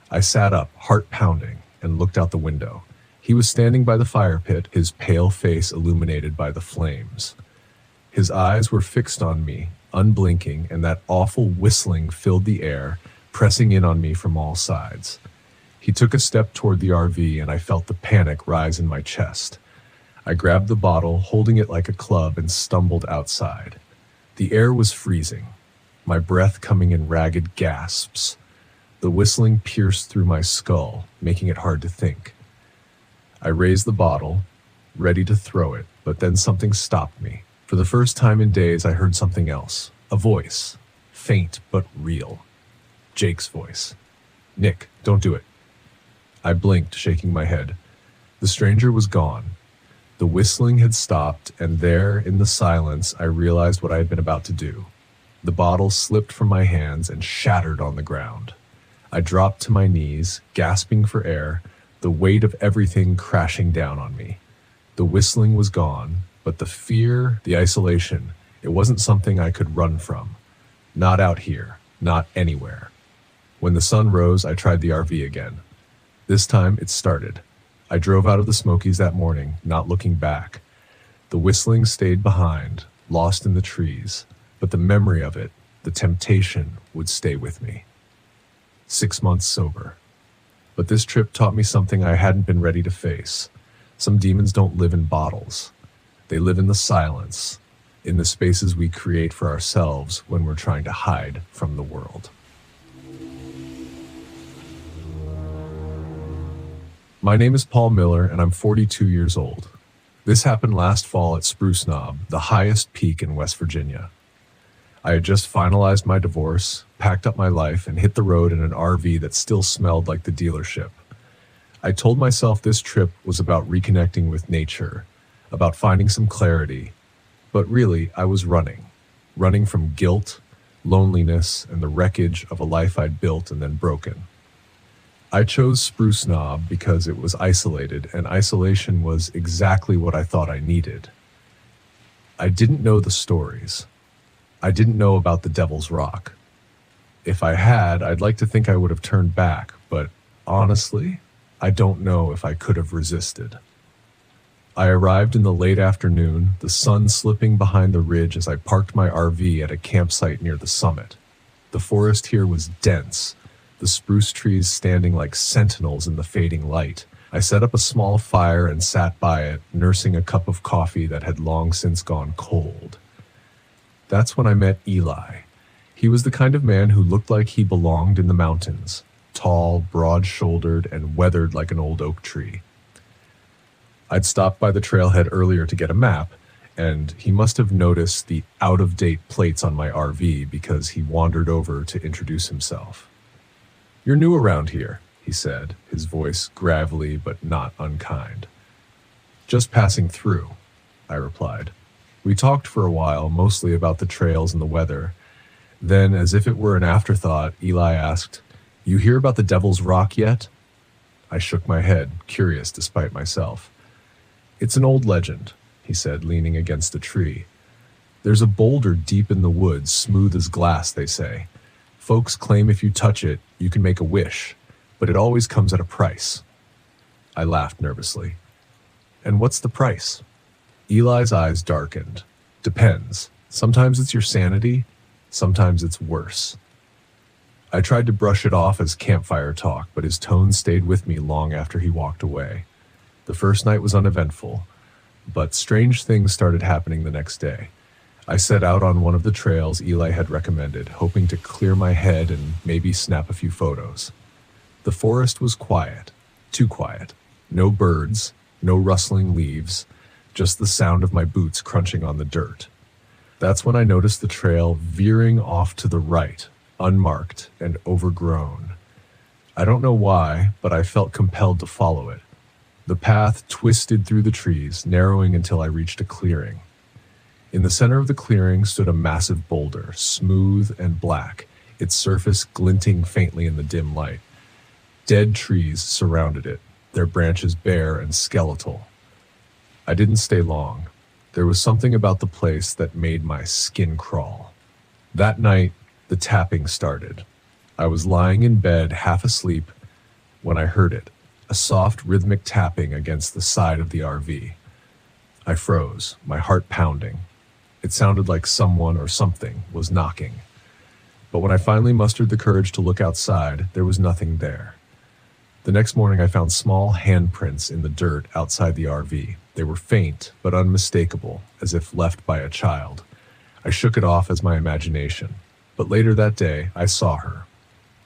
Speaker 1: I sat up, heart pounding, and looked out the window. He was standing by the fire pit, his pale face illuminated by the flames. His eyes were fixed on me, unblinking, and that awful whistling filled the air, pressing in on me from all sides. He took a step toward the RV, and I felt the panic rise in my chest. I grabbed the bottle, holding it like a club, and stumbled outside. The air was freezing, my breath coming in ragged gasps. The whistling pierced through my skull, making it hard to think. I raised the bottle, ready to throw it, but then something stopped me. For the first time in days, I heard something else. A voice. Faint but real. Jake's voice. "Nick, don't do it." I blinked, shaking my head. The stranger was gone. The whistling had stopped, and there, in the silence, I realized what I had been about to do. The bottle slipped from my hands and shattered on the ground. I dropped to my knees, gasping for air, the weight of everything crashing down on me. The whistling was gone, but the fear, the isolation, it wasn't something I could run from. Not out here, not anywhere. When the sun rose, I tried the RV again. This time, it started. I drove out of the Smokies that morning, not looking back. The whistling stayed behind, lost in the trees, but the memory of it, the temptation, would stay with me. 6 months sober. But this trip taught me something I hadn't been ready to face. Some demons don't live in bottles. They live in the silence, in the spaces we create for ourselves when we're trying to hide from the world. My name is Paul Miller, and I'm 42 years old. This happened last fall at Spruce Knob, the highest peak in West Virginia. I had just finalized my divorce, packed up my life, and hit the road in an RV that still smelled like the dealership. I told myself this trip was about reconnecting with nature, about finding some clarity, but really, I was running from guilt, loneliness, and the wreckage of a life I'd built and then broken. I chose Spruce Knob because it was isolated, and isolation was exactly what I thought I needed. I didn't know the stories. I didn't know about the Devil's Rock. If I had, I'd like to think I would have turned back, but honestly, I don't know if I could have resisted. I arrived in the late afternoon, the sun slipping behind the ridge as I parked my RV at a campsite near the summit. The forest here was dense, the spruce trees standing like sentinels in the fading light. I set up a small fire and sat by it, nursing a cup of coffee that had long since gone cold. That's when I met Eli. He was the kind of man who looked like he belonged in the mountains, tall, broad-shouldered, and weathered like an old oak tree. I'd stopped by the trailhead earlier to get a map, and he must have noticed the out-of-date plates on my RV because he wandered over to introduce himself. "You're new around here," he said, his voice gravelly but not unkind. "Just passing through," I replied. We talked for a while, mostly about the trails and the weather. Then, as if it were an afterthought, Eli asked, "You hear about the Devil's Rock yet?" I shook my head, curious despite myself. "It's an old legend," he said, leaning against a tree. "There's a boulder deep in the woods, smooth as glass, they say. Folks claim if you touch it, you can make a wish, but it always comes at a price. I laughed nervously. And what's the price? Eli's eyes darkened. Depends. Sometimes it's your sanity, sometimes it's worse. I tried to brush it off as campfire talk, but his tone stayed with me long after he walked away. The first night was uneventful, but strange things started happening the next day. I set out on one of the trails Eli had recommended, hoping to clear my head and maybe snap a few photos. The forest was quiet, too quiet. No birds, no rustling leaves, just the sound of my boots crunching on the dirt. That's when I noticed the trail veering off to the right, unmarked and overgrown. I don't know why, but I felt compelled to follow it. The path twisted through the trees, narrowing until I reached a clearing. In the center of the clearing stood a massive boulder, smooth and black, its surface glinting faintly in the dim light. Dead trees surrounded it, their branches bare and skeletal. I didn't stay long. There was something about the place that made my skin crawl. That night, the tapping started. I was lying in bed, half asleep, when I heard it, a soft rhythmic tapping against the side of the RV. I froze, my heart pounding. It sounded like someone or something was knocking. But when I finally mustered the courage to look outside, there was nothing there. The next morning, I found small handprints in the dirt outside the RV. They were faint, but unmistakable, as if left by a child. I shook it off as my imagination. But later that day, I saw her.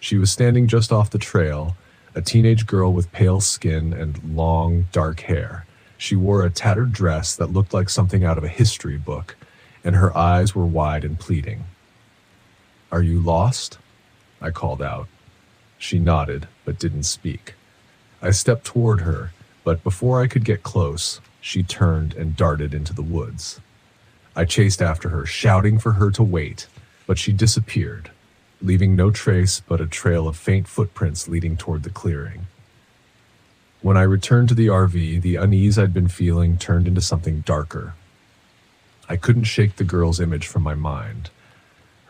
Speaker 1: She was standing just off the trail, a teenage girl with pale skin and long, dark hair. She wore a tattered dress that looked like something out of a history book, and her eyes were wide and pleading. "Are you lost?" I called out. She nodded, but didn't speak. I stepped toward her, but before I could get close, she turned and darted into the woods. I chased after her, shouting for her to wait, but she disappeared, leaving no trace but a trail of faint footprints leading toward the clearing. When I returned to the RV, the unease I'd been feeling turned into something darker. I couldn't shake the girl's image from my mind,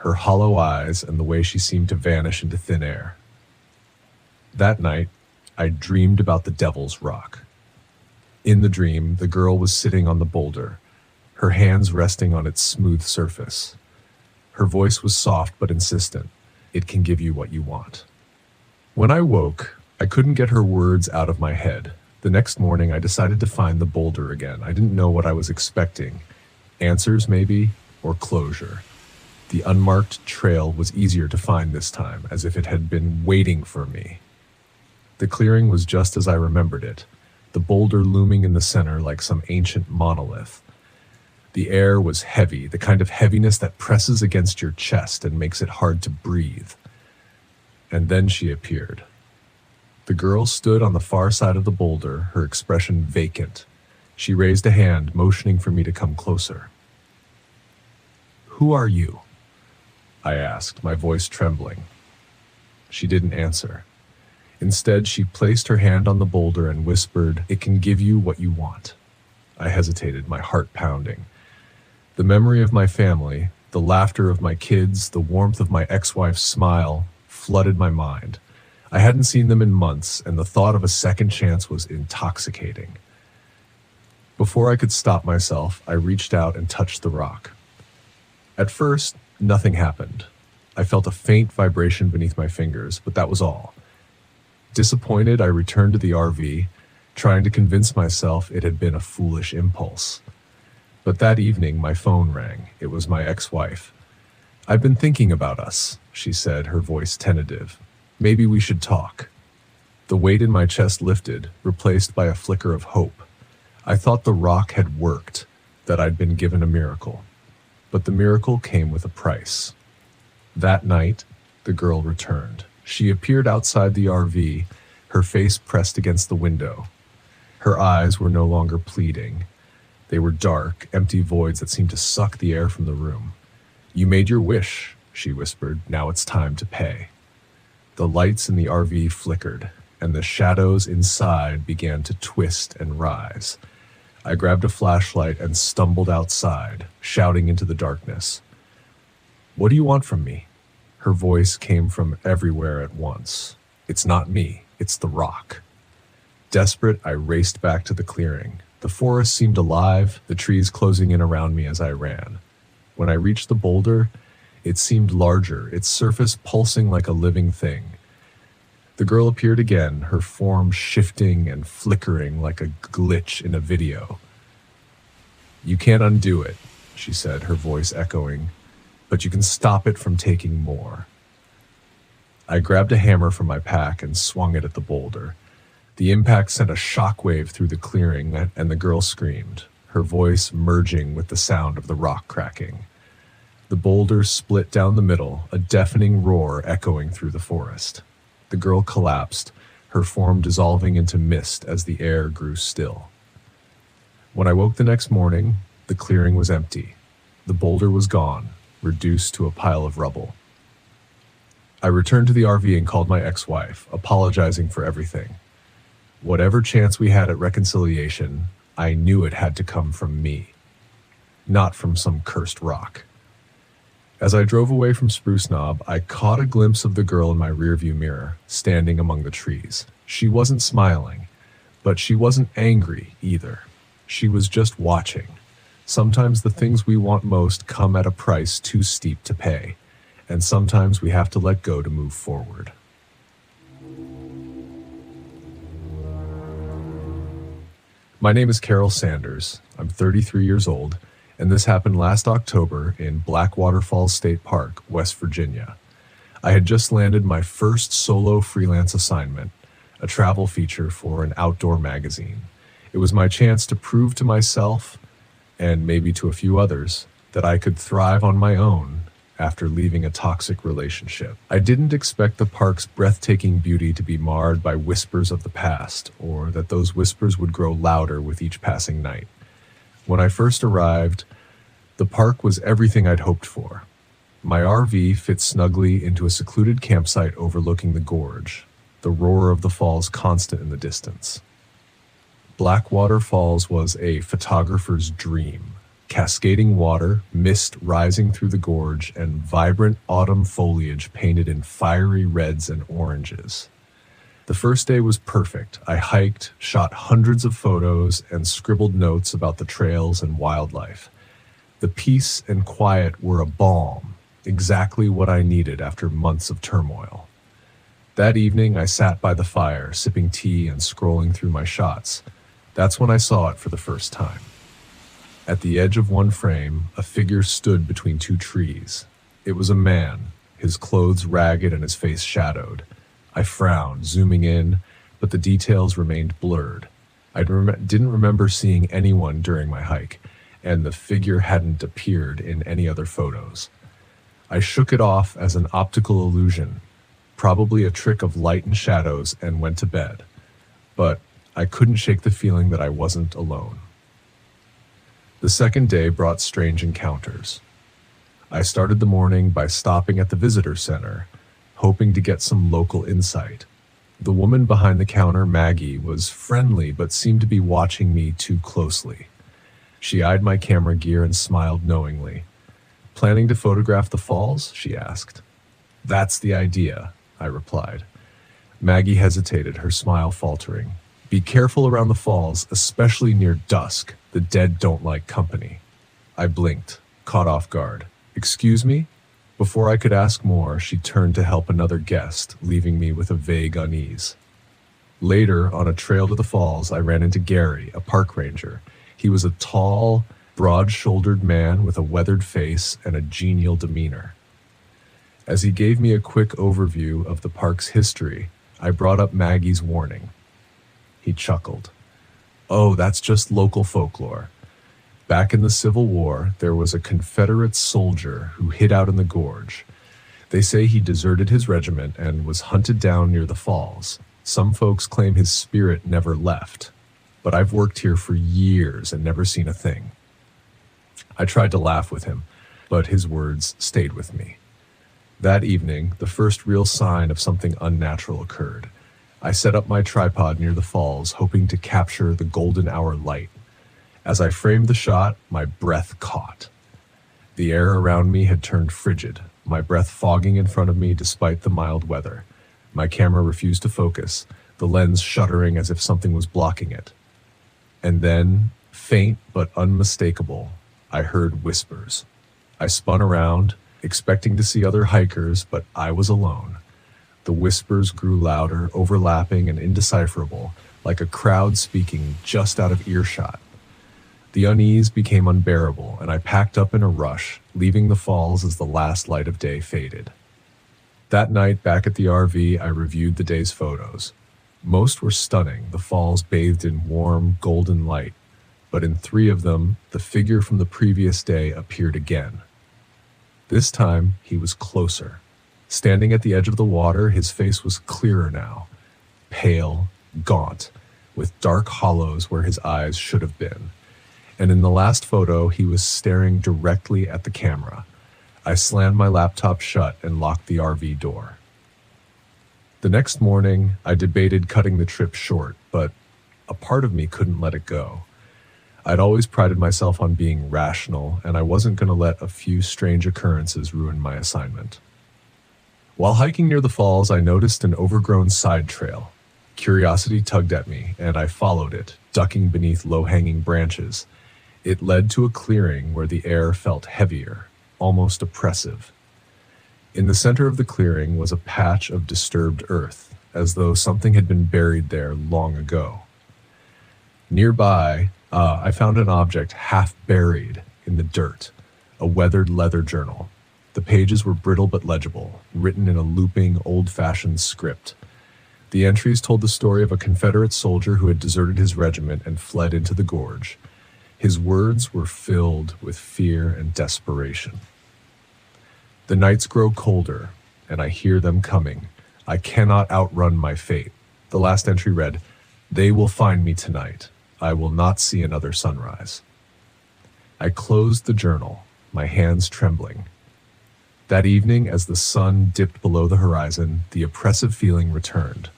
Speaker 1: her hollow eyes and the way she seemed to vanish into thin air. That night, I dreamed about the Devil's Rock. In the dream, the girl was sitting on the boulder, her hands resting on its smooth surface. Her voice was soft but insistent. "It can give you what you want." When I woke, I couldn't get her words out of my head. The next morning, I decided to find the boulder again. I didn't know what I was expecting. Answers, maybe, or closure. The unmarked trail was easier to find this time, as if it had been waiting for me. The clearing was just as I remembered it, the boulder looming in the center like some ancient monolith. The air was heavy, the kind of heaviness that presses against your chest and makes it hard to breathe. And then she appeared. The girl stood on the far side of the boulder, her expression vacant. She raised a hand, motioning for me to come closer. "Who are you?" I asked, my voice trembling. She didn't answer. Instead, she placed her hand on the boulder and whispered, "It can give you what you want." I hesitated, my heart pounding. The memory of my family, the laughter of my kids, the warmth of my ex-wife's smile flooded my mind. I hadn't seen them in months, and the thought of a second chance was intoxicating. Before I could stop myself, I reached out and touched the rock. At first, nothing happened. I felt a faint vibration beneath my fingers, but that was all. Disappointed, I returned to the RV, trying to convince myself it had been a foolish impulse. But that evening, my phone rang. It was my ex-wife. "I've been thinking about us," she said, her voice tentative. "Maybe we should talk." The weight in my chest lifted, replaced by a flicker of hope. I thought the rock had worked, that I'd been given a miracle. But the miracle came with a price. That night, the girl returned. She appeared outside the RV, her face pressed against the window. Her eyes were no longer pleading. They were dark, empty voids that seemed to suck the air from the room. "You made your wish," she whispered. "Now it's time to pay." The lights in the RV flickered, and the shadows inside began to twist and rise. I grabbed a flashlight and stumbled outside, shouting into the darkness. "What do you want from me?" Her voice came from everywhere at once. "It's not me, it's the rock." Desperate, I raced back to the clearing. The forest seemed alive, the trees closing in around me as I ran. When I reached the boulder, it seemed larger, its surface pulsing like a living thing. The girl appeared again, her form shifting and flickering like a glitch in a video. "You can't undo it," she said, her voice echoing, "but you can stop it from taking more." I grabbed a hammer from my pack and swung it at the boulder. The impact sent a shockwave through the clearing, and the girl screamed, her voice merging with the sound of the rock cracking. The boulder split down the middle, a deafening roar echoing through the forest. The girl collapsed, her form dissolving into mist as the air grew still. When I woke the next morning, the clearing was empty. The boulder was gone, reduced to a pile of rubble. I returned to the RV and called my ex-wife, apologizing for everything. Whatever chance we had at reconciliation, I knew it had to come from me, not from some cursed rock. As I drove away from Spruce Knob, I caught a glimpse of the girl in my rearview mirror, standing among the trees. She wasn't smiling, but she wasn't angry either. She was just watching. Sometimes the things we want most come at a price too steep to pay, and sometimes we have to let go to move forward. My name is Carol Sanders. I'm 33 years old, and this happened last October in Blackwater Falls State Park, West Virginia. I had just landed my first solo freelance assignment, a travel feature for an outdoor magazine. It was my chance to prove to myself, and maybe to a few others, that I could thrive on my own after leaving a toxic relationship. I didn't expect the park's breathtaking beauty to be marred by whispers of the past, or that those whispers would grow louder with each passing night. When I first arrived, the park was everything I'd hoped for. My RV fit snugly into a secluded campsite overlooking the gorge, the roar of the falls constant in the distance. Blackwater Falls was a photographer's dream. Cascading water, mist rising through the gorge, and vibrant autumn foliage painted in fiery reds and oranges. The first day was perfect. I hiked, shot hundreds of photos, and scribbled notes about the trails and wildlife. The peace and quiet were a balm, exactly what I needed after months of turmoil. That evening, I sat by the fire, sipping tea and scrolling through my shots. That's when I saw it for the first time. At the edge of one frame, a figure stood between two trees. It was a man, his clothes ragged and his face shadowed. I frowned, zooming in, but the details remained blurred. I didn't remember seeing anyone during my hike, and the figure hadn't appeared in any other photos. I shook it off as an optical illusion, probably a trick of light and shadows, and went to bed. But I couldn't shake the feeling that I wasn't alone. The second day brought strange encounters. I started the morning by stopping at the visitor center, hoping to get some local insight. The woman behind the counter, Maggie, was friendly but seemed to be watching me too closely. She eyed my camera gear and smiled knowingly. "Planning to photograph the falls?" she asked. "That's the idea," I replied. Maggie hesitated, her smile faltering. "Be careful around the falls, especially near dusk. The dead don't like company." I blinked, caught off guard. "Excuse me?" Before I could ask more, she turned to help another guest, leaving me with a vague unease. Later, on a trail to the falls, I ran into Gary, a park ranger. He was a tall, broad-shouldered man with a weathered face and a genial demeanor. As he gave me a quick overview of the park's history, I brought up Maggie's warning. He chuckled. "Oh, that's just local folklore. Back in the Civil War, there was a Confederate soldier who hid out in the gorge. They say he deserted his regiment and was hunted down near the falls. Some folks claim his spirit never left, but I've worked here for years and never seen a thing." I tried to laugh with him, but his words stayed with me. That evening, the first real sign of something unnatural occurred. I set up my tripod near the falls, hoping to capture the golden hour light. As I framed the shot, my breath caught. The air around me had turned frigid. my breath fogging in front of me despite the mild weather. My camera refused to focus, the lens shuddering as if something was blocking it. And then, faint but unmistakable, I heard whispers. I spun around, expecting to see other hikers, but I was alone. The whispers grew louder, overlapping and indecipherable, like a crowd speaking just out of earshot. The unease became unbearable, and I packed up in a rush, leaving the falls as the last light of day faded. That night, back at the RV, I reviewed the day's photos. Most were stunning, the falls bathed in warm, golden light, but in 3 of them, the figure from the previous day appeared again. This time, he was closer. Standing at the edge of the water, his face was clearer now, pale, gaunt, with dark hollows where his eyes should have been. And in the last photo, he was staring directly at the camera. I slammed my laptop shut and locked the RV door. The next morning, I debated cutting the trip short, but a part of me couldn't let it go. I'd always prided myself on being rational, and I wasn't going to let a few strange occurrences ruin my assignment. While hiking near the falls, I noticed an overgrown side trail. Curiosity tugged at me, and I followed it, ducking beneath low-hanging branches. It led to a clearing where the air felt heavier, almost oppressive. In the center of the clearing was a patch of disturbed earth, as though something had been buried there long ago. Nearby, I found an object half buried in the dirt, a weathered leather journal. The pages were brittle but legible, written in a looping, old-fashioned script. The entries told the story of a Confederate soldier who had deserted his regiment and fled into the gorge. His words were filled with fear and desperation. The nights grow colder, and I hear them coming. I cannot outrun my fate. The last entry read, "They will find me tonight. I will not see another sunrise." I closed the journal, my hands trembling. That evening, as the sun dipped below the horizon, the oppressive feeling returned.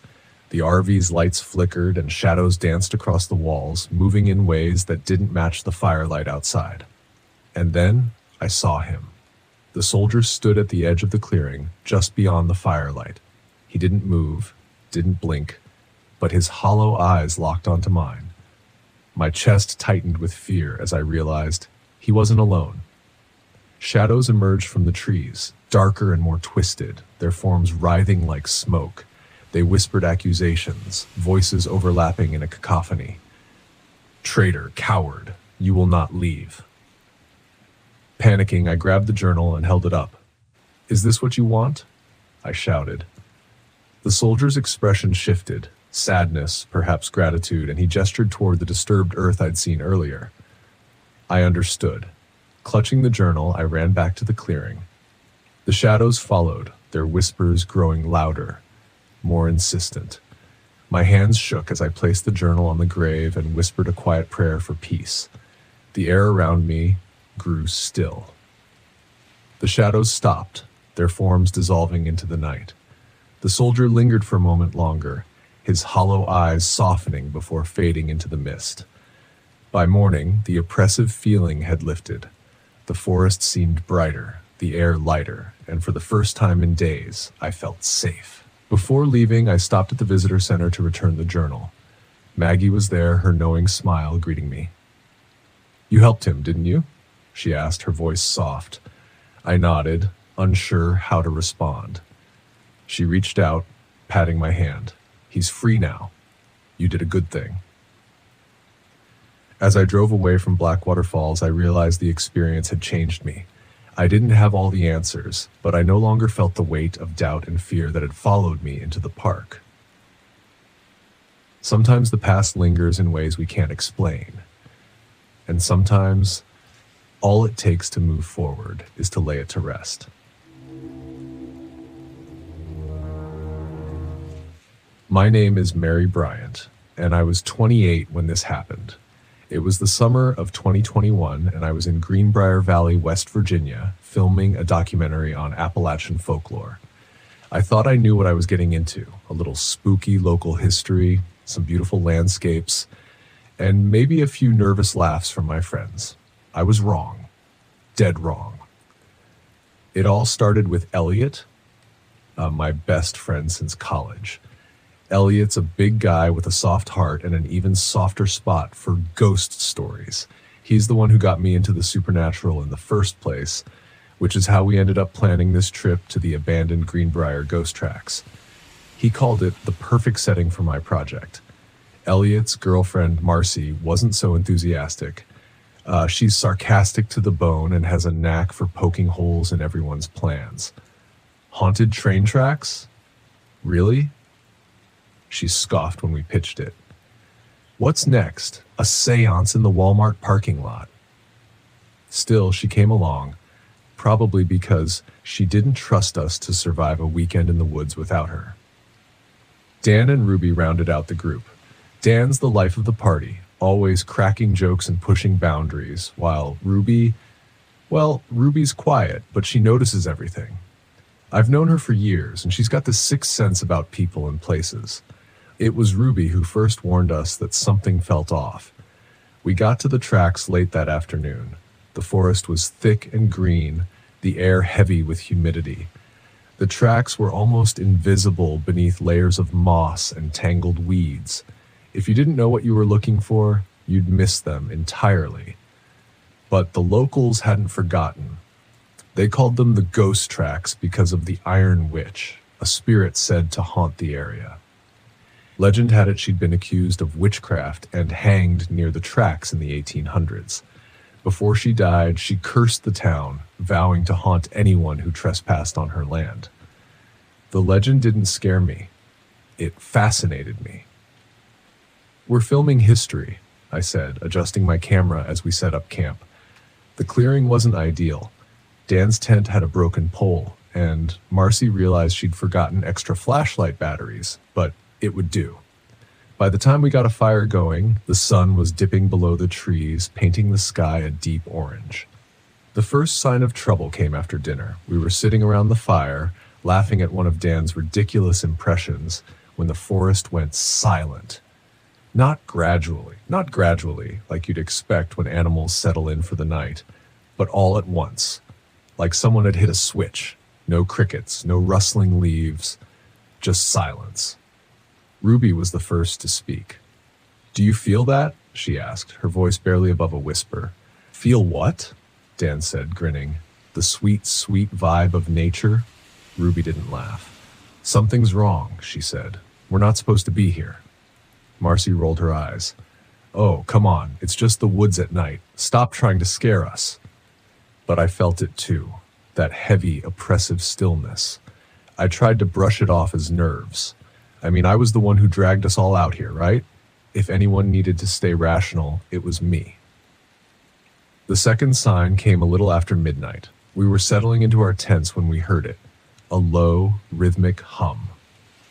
Speaker 1: The RV's lights flickered and shadows danced across the walls, moving in ways that didn't match the firelight outside. And then I saw him. The soldier stood at the edge of the clearing, just beyond the firelight. He didn't move, didn't blink, but his hollow eyes locked onto mine. My chest tightened with fear as I realized he wasn't alone. Shadows emerged from the trees, darker and more twisted, their forms writhing like smoke. They whispered accusations, voices overlapping in a cacophony. "Traitor, coward, you will not leave." Panicking, I grabbed the journal and held it up. "Is this what you want?" I shouted. The soldier's expression shifted, sadness, perhaps gratitude, and he gestured toward the disturbed earth I'd seen earlier. I understood. Clutching the journal, I ran back to the clearing. The shadows followed, their whispers growing louder, more insistent. My hands shook as I placed the journal on the grave and whispered a quiet prayer for peace. The air around me grew still. The shadows stopped, their forms dissolving into the night. The soldier lingered for a moment longer, his hollow eyes softening before fading into the mist. By morning, the oppressive feeling had lifted. The forest seemed brighter, the air lighter, and for the first time in days, I felt safe. Before leaving, I stopped at the visitor center to return the journal. Maggie was there, her knowing smile greeting me. "You helped him, didn't you?" she asked, her voice soft. I nodded, unsure how to respond. She reached out, patting my hand. "He's free now. You did a good thing." As I drove away from Blackwater Falls, I realized the experience had changed me. I didn't have all the answers, but I no longer felt the weight of doubt and fear that had followed me into the park. Sometimes the past lingers in ways we can't explain. And sometimes all it takes to move forward is to lay it to rest. My name is Mary Bryant, and I was 28 when this happened. It was the summer of 2021, and I was in Greenbrier Valley, West Virginia, filming a documentary on Appalachian folklore. I thought I knew what I was getting into, a little spooky local history, some beautiful landscapes, and maybe a few nervous laughs from my friends. I was wrong. Dead wrong. It all started with Elliot, my best friend since college. Elliot's a big guy with a soft heart and an even softer spot for ghost stories. He's the one who got me into the supernatural in the first place, which is how we ended up planning this trip to the abandoned Greenbrier ghost tracks. He called it the perfect setting for my project. Elliot's girlfriend, Marcy, wasn't so enthusiastic. She's sarcastic to the bone and has a knack for poking holes in everyone's plans. Haunted train tracks? Really? She scoffed when we pitched it. What's next? A seance in the Walmart parking lot. Still, she came along, probably because she didn't trust us to survive a weekend in the woods without her. Dan and Ruby rounded out the group. Dan's the life of the party, always cracking jokes and pushing boundaries, while Ruby's quiet, but she notices everything. I've known her for years, and she's got this sixth sense about people and places. It was Ruby who first warned us that something felt off. We got to the tracks late that afternoon. The forest was thick and green, the air heavy with humidity. The tracks were almost invisible beneath layers of moss and tangled weeds. If you didn't know what you were looking for, you'd miss them entirely. But the locals hadn't forgotten. They called them the ghost tracks because of the Iron Witch, a spirit said to haunt the area. Legend had it she'd been accused of witchcraft and hanged near the tracks in the 1800s. Before she died, she cursed the town, vowing to haunt anyone who trespassed on her land. The legend didn't scare me. It fascinated me. We're filming history, I said, adjusting my camera as we set up camp. The clearing wasn't ideal. Dan's tent had a broken pole, and Marcy realized she'd forgotten extra flashlight batteries, but it would do. By the time we got a fire going, the sun was dipping below the trees, painting the sky a deep orange. The first sign of trouble came after dinner. We were sitting around the fire, laughing at one of Dan's ridiculous impressions, when the forest went silent. Not gradually, like you'd expect when animals settle in for the night, but all at once, like someone had hit a switch. No crickets, no rustling leaves, just silence. Ruby was the first to speak. "Do you feel that?" she asked, her voice barely above a whisper. "Feel what?" Dan said, grinning. "The sweet, sweet vibe of nature?" Ruby didn't laugh. "Something's wrong," she said. "We're not supposed to be here." Marcy rolled her eyes. "Oh, come on, it's just the woods at night. Stop trying to scare us." But I felt it too, that heavy, oppressive stillness. I tried to brush it off as nerves. I mean, I was the one who dragged us all out here, right? If anyone needed to stay rational, it was me. The second sign came a little after midnight. We were settling into our tents when we heard it. A low, rhythmic hum.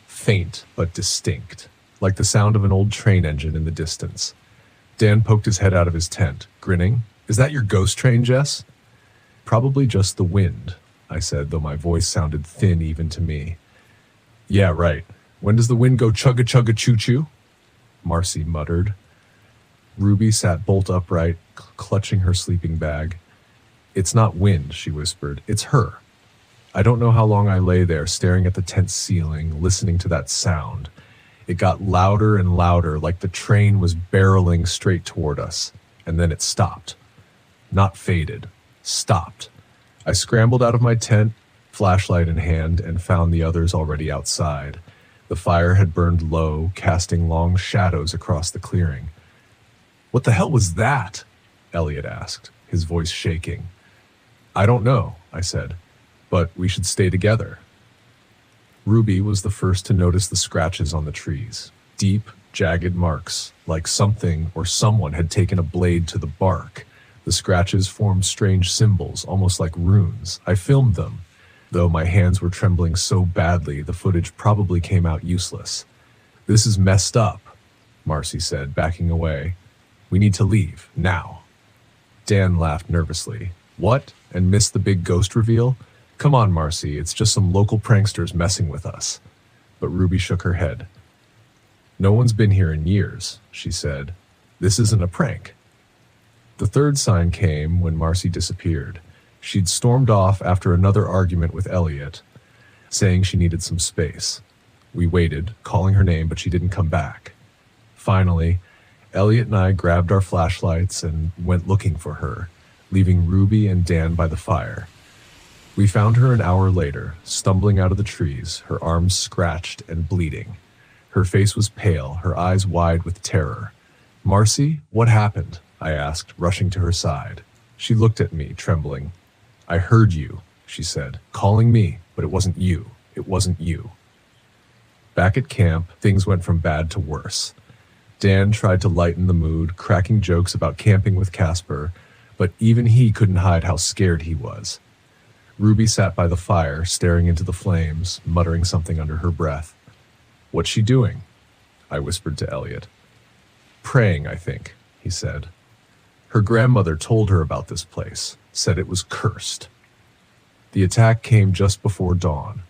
Speaker 1: Faint, but distinct, like the sound of an old train engine in the distance. Dan poked his head out of his tent, grinning. "Is that your ghost train, Jess?" "Probably just the wind," I said, though my voice sounded thin even to me. "Yeah, right. When does the wind go chugga-chugga-choo-choo?" Marcy muttered. Ruby sat bolt upright, clutching her sleeping bag. "It's not wind," she whispered. "It's her." I don't know how long I lay there, staring at the tent ceiling, listening to that sound. It got louder and louder, like the train was barreling straight toward us, and then it stopped. Not faded. Stopped. I scrambled out of my tent, flashlight in hand, and found the others already outside. The fire had burned low, casting long shadows across the clearing. "What the hell was that?" Elliot asked, his voice shaking. "I don't know," I said, "but we should stay together." Ruby was the first to notice the scratches on the trees. Deep, jagged marks, like something or someone had taken a blade to the bark. The scratches formed strange symbols, almost like runes. I filmed them, though my hands were trembling so badly the footage probably came out useless. "This is messed up," Marcy said, backing away. "We need to leave, now." Dan laughed nervously. "What? And missed the big ghost reveal? Come on, Marcy, it's just some local pranksters messing with us." But Ruby shook her head. "No one's been here in years," she said. "This isn't a prank." The third sign came when Marcy disappeared. She'd stormed off after another argument with Elliot, saying she needed some space. We waited, calling her name, but she didn't come back. Finally, Elliot and I grabbed our flashlights and went looking for her, leaving Ruby and Dan by the fire. We found her an hour later, stumbling out of the trees, her arms scratched and bleeding. Her face was pale, her eyes wide with terror. "Marcy, what happened?" I asked, rushing to her side. She looked at me, trembling. "I heard you," she said, "calling me, but it wasn't you. It wasn't you." Back at camp, things went from bad to worse. Dan tried to lighten the mood, cracking jokes about camping with Casper, but even he couldn't hide how scared he was. Ruby sat by the fire, staring into the flames, muttering something under her breath. "What's she doing?" I whispered to Elliot. "Praying, I think," he said. Her grandmother told her about this place, said it was cursed. The attack came just before dawn.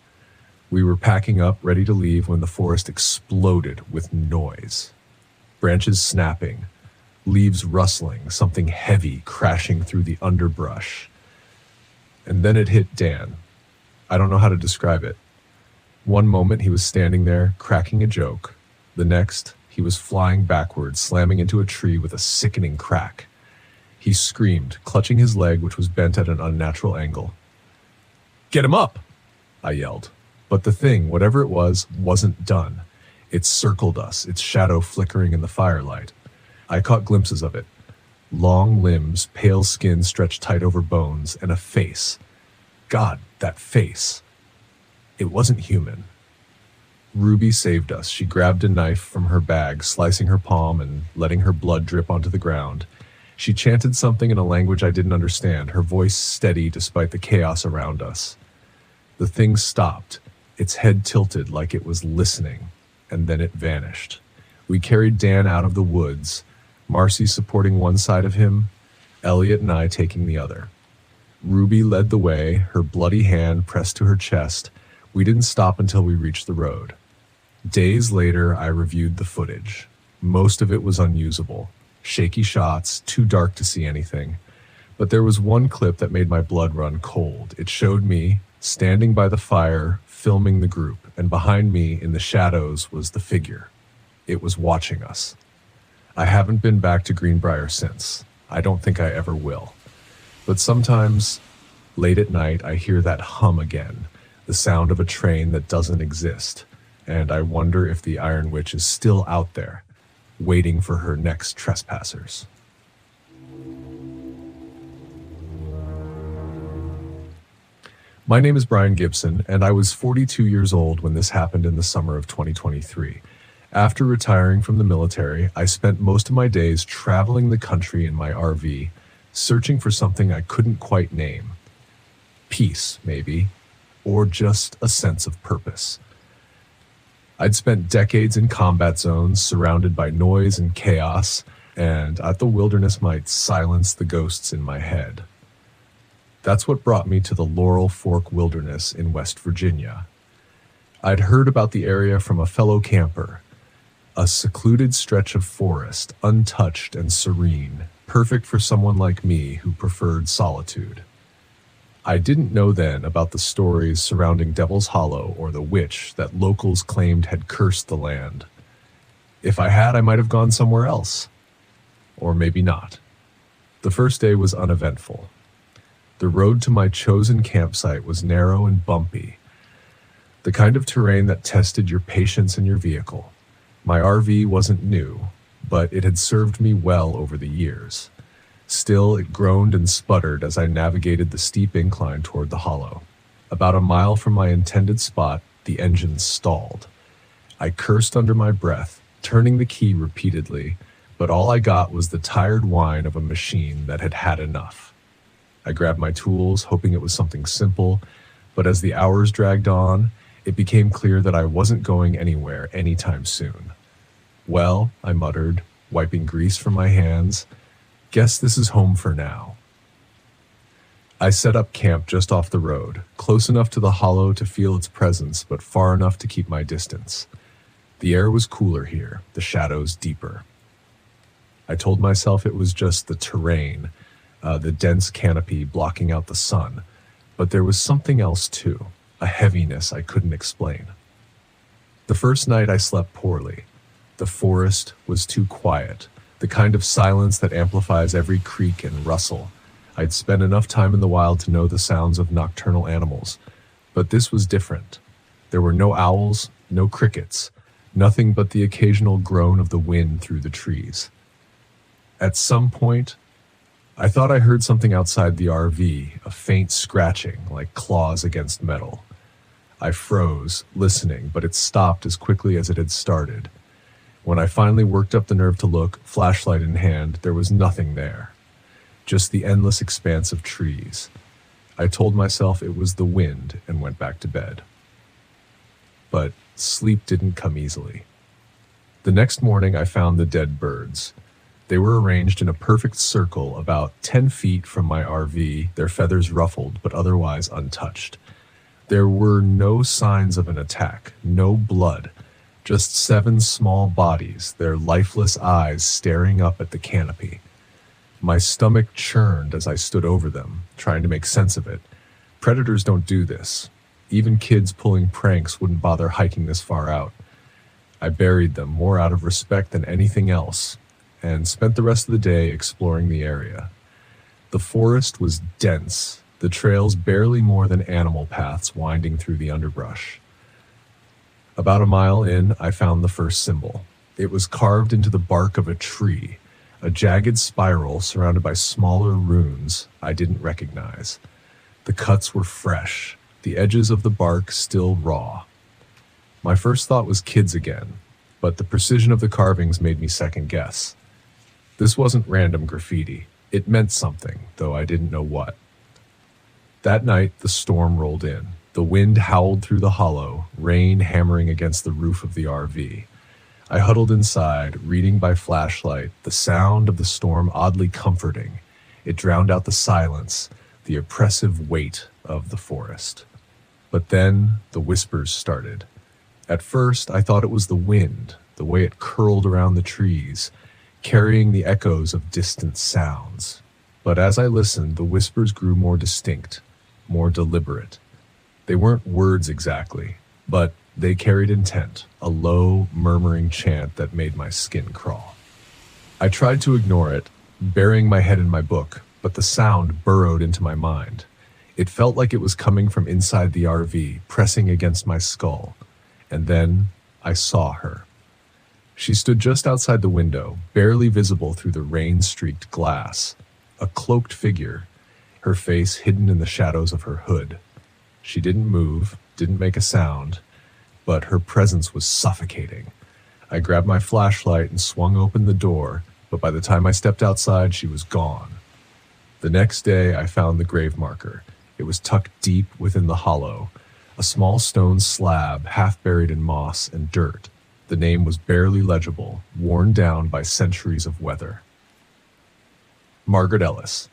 Speaker 1: We were packing up, ready to leave, when the forest exploded with noise. Branches snapping, leaves rustling, something heavy crashing through the underbrush. And then it hit Dan. I don't know how to describe it. One moment he was standing there, cracking a joke. The next, he was flying backwards, slamming into a tree with a sickening crack. He screamed, clutching his leg, which was bent at an unnatural angle. "Get him up!" I yelled. But the thing, whatever it was, wasn't done. It circled us, its shadow flickering in the firelight. I caught glimpses of it. Long limbs, pale skin stretched tight over bones, and a face. God, that face. It wasn't human. Ruby saved us. She grabbed a knife from her bag, slicing her palm and letting her blood drip onto the ground. She chanted something in a language I didn't understand, her voice steady despite the chaos around us. The thing stopped, its head tilted like it was listening, and then it vanished. We carried Dan out of the woods, Marcy supporting one side of him, Elliot and I taking the other. Ruby led the way, her bloody hand pressed to her chest. We didn't stop until we reached the road. Days later, I reviewed the footage. Most of it was unusable. Shaky shots, too dark to see anything. But there was one clip that made my blood run cold. It showed me, standing by the fire, filming the group, and behind me, in the shadows, was the figure. It was watching us. I haven't been back to Greenbrier since. I don't think I ever will. But sometimes, late at night, I hear that hum again, the sound of a train that doesn't exist, and I wonder if the Iron Witch is still out there, waiting for her next trespassers. My name is Brian Gibson, and I was 42 years old when this happened in the summer of 2023. After retiring from the military, I spent most of my days traveling the country in my RV, searching for something I couldn't quite name. Peace, maybe, or just a sense of purpose. I'd spent decades in combat zones, surrounded by noise and chaos, and I thought the wilderness might silence the ghosts in my head. That's what brought me to the Laurel Fork Wilderness in West Virginia. I'd heard about the area from a fellow camper, a secluded stretch of forest, untouched and serene, perfect for someone like me who preferred solitude. I didn't know then about the stories surrounding Devil's Hollow or the witch that locals claimed had cursed the land. If I had, I might have gone somewhere else. Or maybe not. The first day was uneventful. The road to my chosen campsite was narrow and bumpy, the kind of terrain that tested your patience in your vehicle. My RV wasn't new, but it had served me well over the years. Still, it groaned and sputtered as I navigated the steep incline toward the hollow. About a mile from my intended spot, the engine stalled. I cursed under my breath, turning the key repeatedly, but all I got was the tired whine of a machine that had had enough. I grabbed my tools, hoping it was something simple, but as the hours dragged on, it became clear that I wasn't going anywhere anytime soon. "Well," I muttered, wiping grease from my hands, "guess this is home for now." I set up camp just off the road, close enough to the hollow to feel its presence, but far enough to keep my distance. The air was cooler here, the shadows deeper. I told myself it was just the terrain, the dense canopy blocking out the sun. But there was something else too, a heaviness I couldn't explain. The first night I slept poorly. The forest was too quiet, the kind of silence that amplifies every creak and rustle. I'd spent enough time in the wild to know the sounds of nocturnal animals, but this was different. There were no owls, no crickets, nothing but the occasional groan of the wind through the trees. At some point, I thought I heard something outside the RV, a faint scratching like claws against metal. I froze, listening, but it stopped as quickly as it had started. When I finally worked up the nerve to look, flashlight in hand, there was nothing there. Just the endless expanse of trees. I told myself it was the wind and went back to bed. But sleep didn't come easily. The next morning I found the dead birds. They were arranged in a perfect circle about 10 feet from my RV, their feathers ruffled but otherwise untouched. There were no signs of an attack, no blood, just 7 small bodies, their lifeless eyes staring up at the canopy. My stomach churned as I stood over them, trying to make sense of it. Predators don't do this. Even kids pulling pranks wouldn't bother hiking this far out. I buried them more out of respect than anything else, and spent the rest of the day exploring the area. The forest was dense, the trails barely more than animal paths winding through the underbrush. About a mile in, I found the first symbol. It was carved into the bark of a tree, a jagged spiral surrounded by smaller runes I didn't recognize. The cuts were fresh, the edges of the bark still raw. My first thought was kids again, but the precision of the carvings made me second guess. This wasn't random graffiti. It meant something, though I didn't know what. That night, the storm rolled in. The wind howled through the hollow, rain hammering against the roof of the RV. I huddled inside, reading by flashlight, the sound of the storm oddly comforting. It drowned out the silence, the oppressive weight of the forest. But then the whispers started. At first, I thought it was the wind, the way it curled around the trees, carrying the echoes of distant sounds. But as I listened, the whispers grew more distinct, more deliberate. They weren't words exactly, but they carried intent, a low, murmuring chant that made my skin crawl. I tried to ignore it, burying my head in my book, but the sound burrowed into my mind. It felt like it was coming from inside the RV, pressing against my skull. And then I saw her. She stood just outside the window, barely visible through the rain-streaked glass. A cloaked figure, her face hidden in the shadows of her hood. She didn't move, didn't make a sound, but her presence was suffocating. I grabbed my flashlight and swung open the door, but by the time I stepped outside, she was gone. The next day, I found the grave marker. It was tucked deep within the hollow, a small stone slab half buried in moss and dirt. The name was barely legible, worn down by centuries of weather. Margaret Ellis.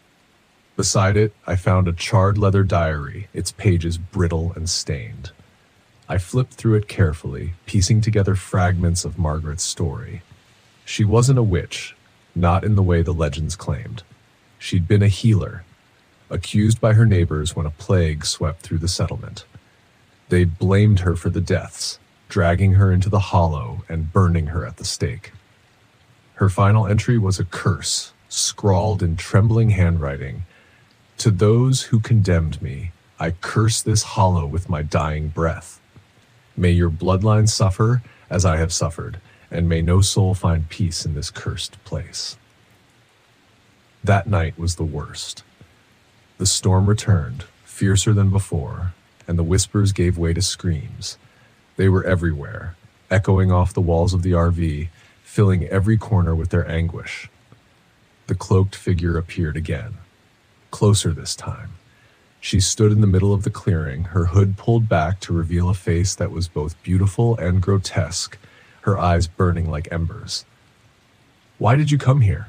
Speaker 1: Beside it, I found a charred leather diary, its pages brittle and stained. I flipped through it carefully, piecing together fragments of Margaret's story. She wasn't a witch, not in the way the legends claimed. She'd been a healer, accused by her neighbors when a plague swept through the settlement. They blamed her for the deaths, dragging her into the hollow and burning her at the stake. Her final entry was a curse, scrawled in trembling handwriting. To those who condemned me, I curse this hollow with my dying breath. May your bloodline suffer as I have suffered, and may no soul find peace in this cursed place. That night was the worst. The storm returned, fiercer than before, and the whispers gave way to screams. They were everywhere, echoing off the walls of the RV, filling every corner with their anguish. The cloaked figure appeared again, closer this time. She stood in the middle of the clearing, her hood pulled back to reveal a face that was both beautiful and grotesque, her eyes burning like embers. "Why did you come here?"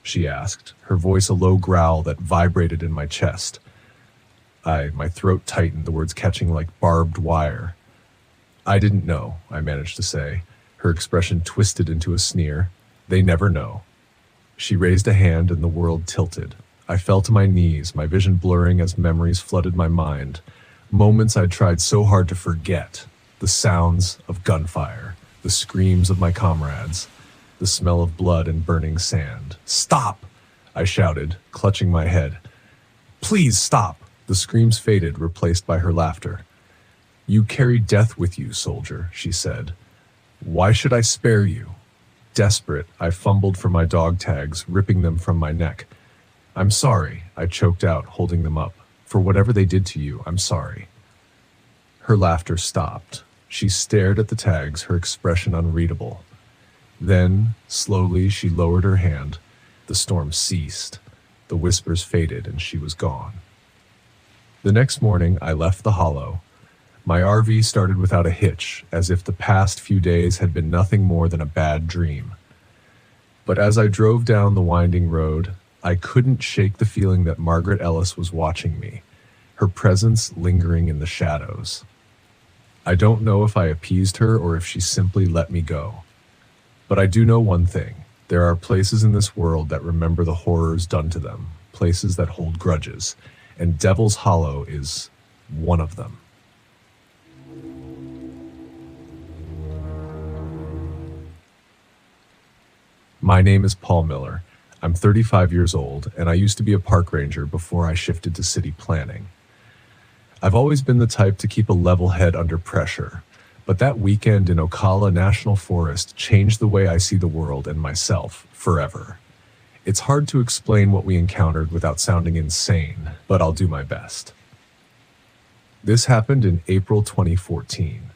Speaker 1: she asked, her voice a low growl that vibrated in my chest. My throat tightened, the words catching like barbed wire. "I didn't know," I managed to say, her expression twisted into a sneer. "They never know." She raised a hand and the world tilted. I fell to my knees, my vision blurring as memories flooded my mind. Moments I'd tried so hard to forget. The sounds of gunfire, the screams of my comrades, the smell of blood and burning sand. "Stop!" I shouted, clutching my head. "Please stop!" The screams faded, replaced by her laughter. "You carry death with you, soldier," she said. "Why should I spare you?" Desperate, I fumbled for my dog tags, ripping them from my neck. "I'm sorry," I choked out, holding them up. "For whatever they did to you, I'm sorry." Her laughter stopped. She stared at the tags, her expression unreadable. Then, slowly, she lowered her hand. The storm ceased. The whispers faded, and she was gone. The next morning, I left the hollow. My RV started without a hitch, as if the past few days had been nothing more than a bad dream. But as I drove down the winding road, I couldn't shake the feeling that Margaret Ellis was watching me, her presence lingering in the shadows. I don't know if I appeased her or if she simply let me go. But I do know one thing. There are places in this world that remember the horrors done to them, places that hold grudges, and Devil's Hollow is one of them. My name is Paul Miller. I'm 35 years old, and I used to be a park ranger before I shifted to city planning. I've always been the type to keep a level head under pressure, but that weekend in Ocala National Forest changed the way I see the world and myself forever. It's hard to explain what we encountered without sounding insane, but I'll do my best. This happened in April 2014.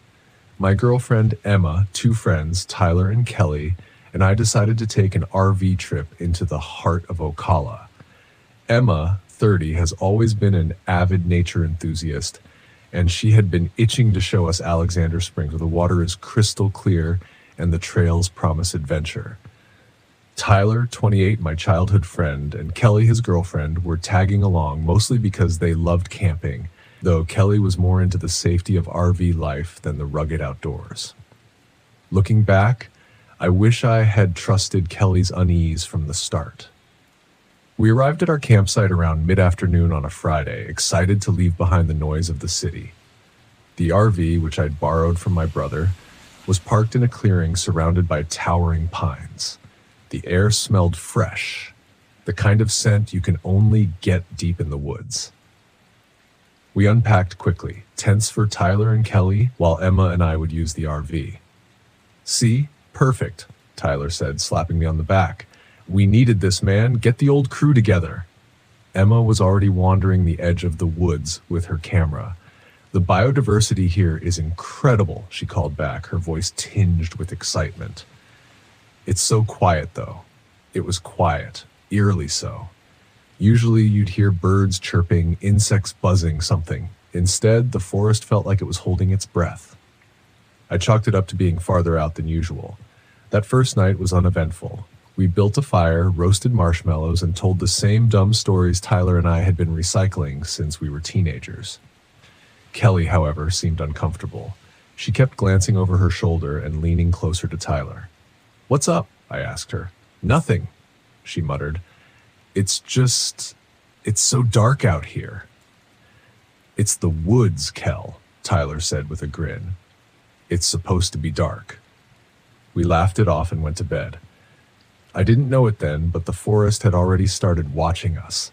Speaker 1: My girlfriend Emma, two friends, Tyler and Kelly, and I decided to take an RV trip into the heart of Ocala. Emma, 30, has always been an avid nature enthusiast, and she had been itching to show us Alexander Springs, where the water is crystal clear and the trails promise adventure. Tyler, 28, my childhood friend, and Kelly, his girlfriend, were tagging along mostly because they loved camping, though Kelly was more into the safety of RV life than the rugged outdoors. Looking back, I wish I had trusted Kelly's unease from the start. We arrived at our campsite around mid-afternoon on a Friday, excited to leave behind the noise of the city. The RV, which I'd borrowed from my brother, was parked in a clearing surrounded by towering pines. The air smelled fresh, the kind of scent you can only get deep in the woods. We unpacked quickly, tents for Tyler and Kelly, while Emma and I would use the RV. "See? Perfect," Tyler said, slapping me on the back. "We needed this, man. Get the old crew together." Emma was already wandering the edge of the woods with her camera. "The biodiversity here is incredible," she called back, her voice tinged with excitement. "It's so quiet, though." It was quiet, eerily so. Usually you'd hear birds chirping, insects buzzing, something. Instead, the forest felt like it was holding its breath. I chalked it up to being farther out than usual. That first night was uneventful. We built a fire, roasted marshmallows, and told the same dumb stories Tyler and I had been recycling since we were teenagers. Kelly, however, seemed uncomfortable. She kept glancing over her shoulder and leaning closer to Tyler. "What's up?" I asked her. "Nothing," she muttered. It's so dark out here." "It's the woods, Kel," Tyler said with a grin. "It's supposed to be dark." We laughed it off and went to bed. I didn't know it then, but the forest had already started watching us.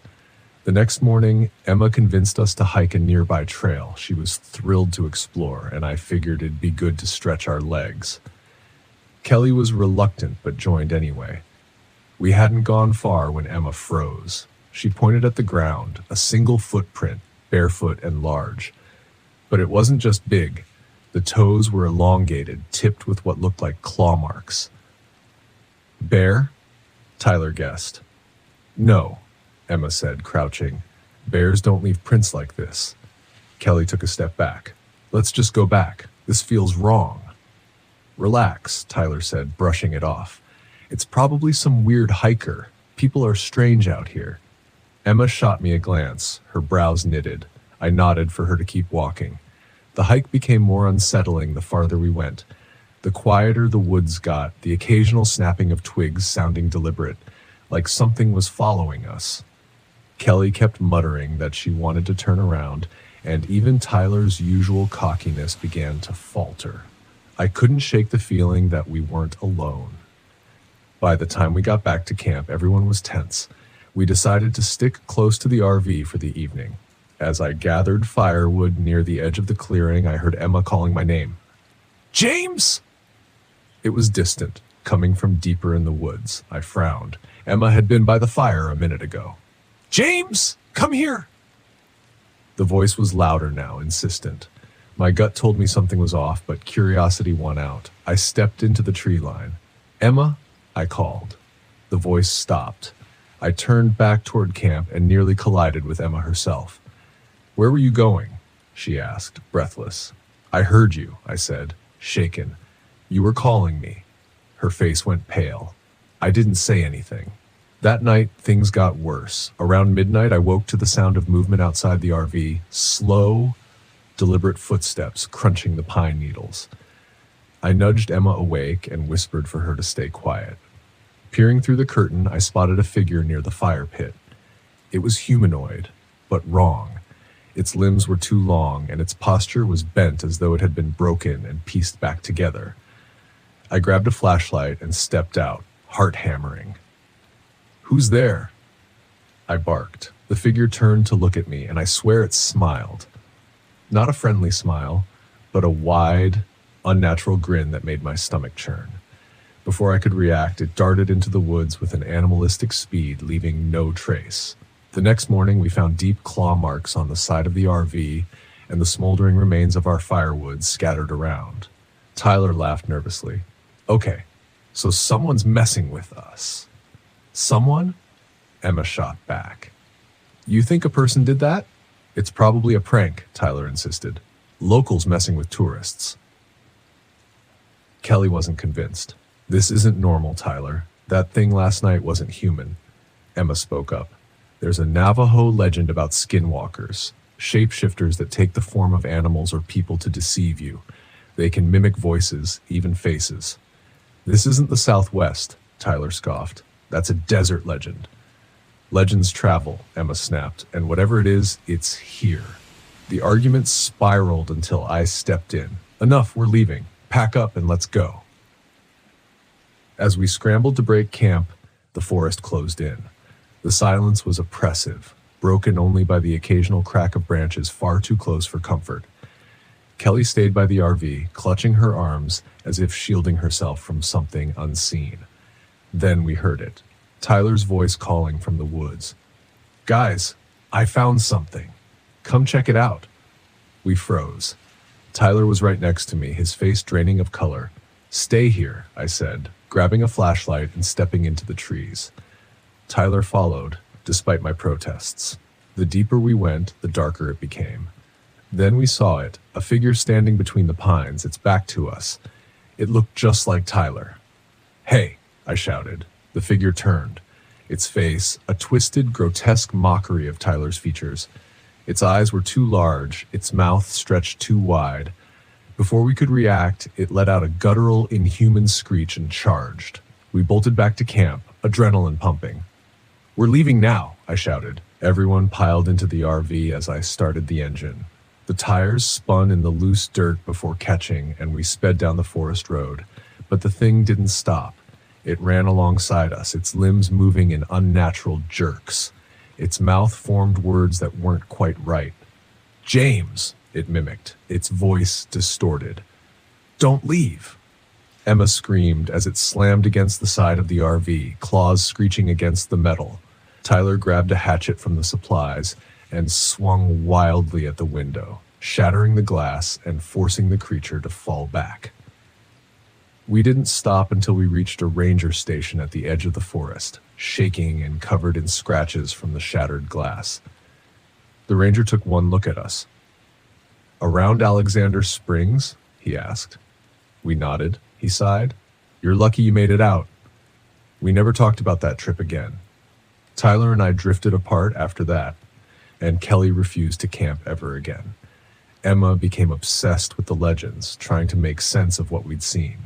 Speaker 1: The next morning, Emma convinced us to hike a nearby trail. She was thrilled to explore, and I figured it'd be good to stretch our legs. Kelly was reluctant, but joined anyway. We hadn't gone far when Emma froze. She pointed at the ground, a single footprint, barefoot and large. But it wasn't just big. The toes were elongated, tipped with what looked like claw marks. "Bear?" Tyler guessed. "No," Emma said, crouching. "Bears don't leave prints like this." Kelly took a step back. "Let's just go back. This feels wrong." "Relax," Tyler said, brushing it off. "It's probably some weird hiker. People are strange out here." Emma shot me a glance, her brows knitted. I nodded for her to keep walking. The hike became more unsettling the farther we went. The quieter the woods got, the occasional snapping of twigs sounding deliberate, like something was following us. Kelly kept muttering that she wanted to turn around, and even Tyler's usual cockiness began to falter. I couldn't shake the feeling that we weren't alone. By the time we got back to camp, everyone was tense. We decided to stick close to the RV for the evening. As I gathered firewood near the edge of the clearing, I heard Emma calling my name. "James!" It was distant, coming from deeper in the woods. I frowned. Emma had been by the fire a minute ago. "James, come here!" The voice was louder now, insistent. My gut told me something was off, but curiosity won out. I stepped into the tree line. "Emma," I called. The voice stopped. I turned back toward camp and nearly collided with Emma herself. "Where were you going?" she asked, breathless. "I heard you," I said, shaken. "You were calling me." Her face went pale. I didn't say anything. That night, things got worse. Around midnight, I woke to the sound of movement outside the RV, slow, deliberate footsteps crunching the pine needles. I nudged Emma awake and whispered for her to stay quiet. Peering through the curtain, I spotted a figure near the fire pit. It was humanoid, but wrong. Its limbs were too long, and its posture was bent as though it had been broken and pieced back together. I grabbed a flashlight and stepped out, heart hammering. "Who's there?" I barked. The figure turned to look at me, and I swear it smiled. Not a friendly smile, but a wide, unnatural grin that made my stomach churn. Before I could react, it darted into the woods with an animalistic speed, leaving no trace. The next morning, we found deep claw marks on the side of the RV and the smoldering remains of our firewood scattered around. Tyler laughed nervously. "Okay, so someone's messing with us." "Someone?" Emma shot back. "You think a person did that?" "It's probably a prank," Tyler insisted. "Locals messing with tourists." Kelly wasn't convinced. "This isn't normal, Tyler. That thing last night wasn't human." Emma spoke up. "There's a Navajo legend about skinwalkers, shapeshifters that take the form of animals or people to deceive you. They can mimic voices, even faces." "This isn't the Southwest," Tyler scoffed. "That's a desert legend." "Legends travel," Emma snapped, "and whatever it is, it's here." The argument spiraled until I stepped in. "Enough, we're leaving. Pack up and let's go." As we scrambled to break camp, the forest closed in. The silence was oppressive, broken only by the occasional crack of branches far too close for comfort. Kelly stayed by the RV, clutching her arms as if shielding herself from something unseen. Then we heard it. Tyler's voice calling from the woods. "Guys, I found something. Come check it out." We froze. Tyler was right next to me, his face draining of color. "Stay here," I said, grabbing a flashlight and stepping into the trees. Tyler followed, despite my protests. The deeper we went, the darker it became. Then we saw it, a figure standing between the pines, its back to us. It looked just like Tyler. "Hey," I shouted. The figure turned. Its face, a twisted, grotesque mockery of Tyler's features. Its eyes were too large, its mouth stretched too wide. Before we could react, it let out a guttural, inhuman screech and charged. We bolted back to camp, adrenaline pumping. "We're leaving now," I shouted. Everyone piled into the RV as I started the engine. The tires spun in the loose dirt before catching, and we sped down the forest road. But the thing didn't stop. It ran alongside us, its limbs moving in unnatural jerks. Its mouth formed words that weren't quite right. "James," it mimicked, its voice distorted. "Don't leave." Emma screamed as it slammed against the side of the RV, claws screeching against the metal. Tyler grabbed a hatchet from the supplies and swung wildly at the window, shattering the glass and forcing the creature to fall back. We didn't stop until we reached a ranger station at the edge of the forest, shaking and covered in scratches from the shattered glass. The ranger took one look at us. "Around Alexander Springs?" he asked. We nodded. He sighed. "You're lucky you made it out." We never talked about that trip again. Tyler and I drifted apart after that, and Kelly refused to camp ever again. Emma became obsessed with the legends, trying to make sense of what we'd seen.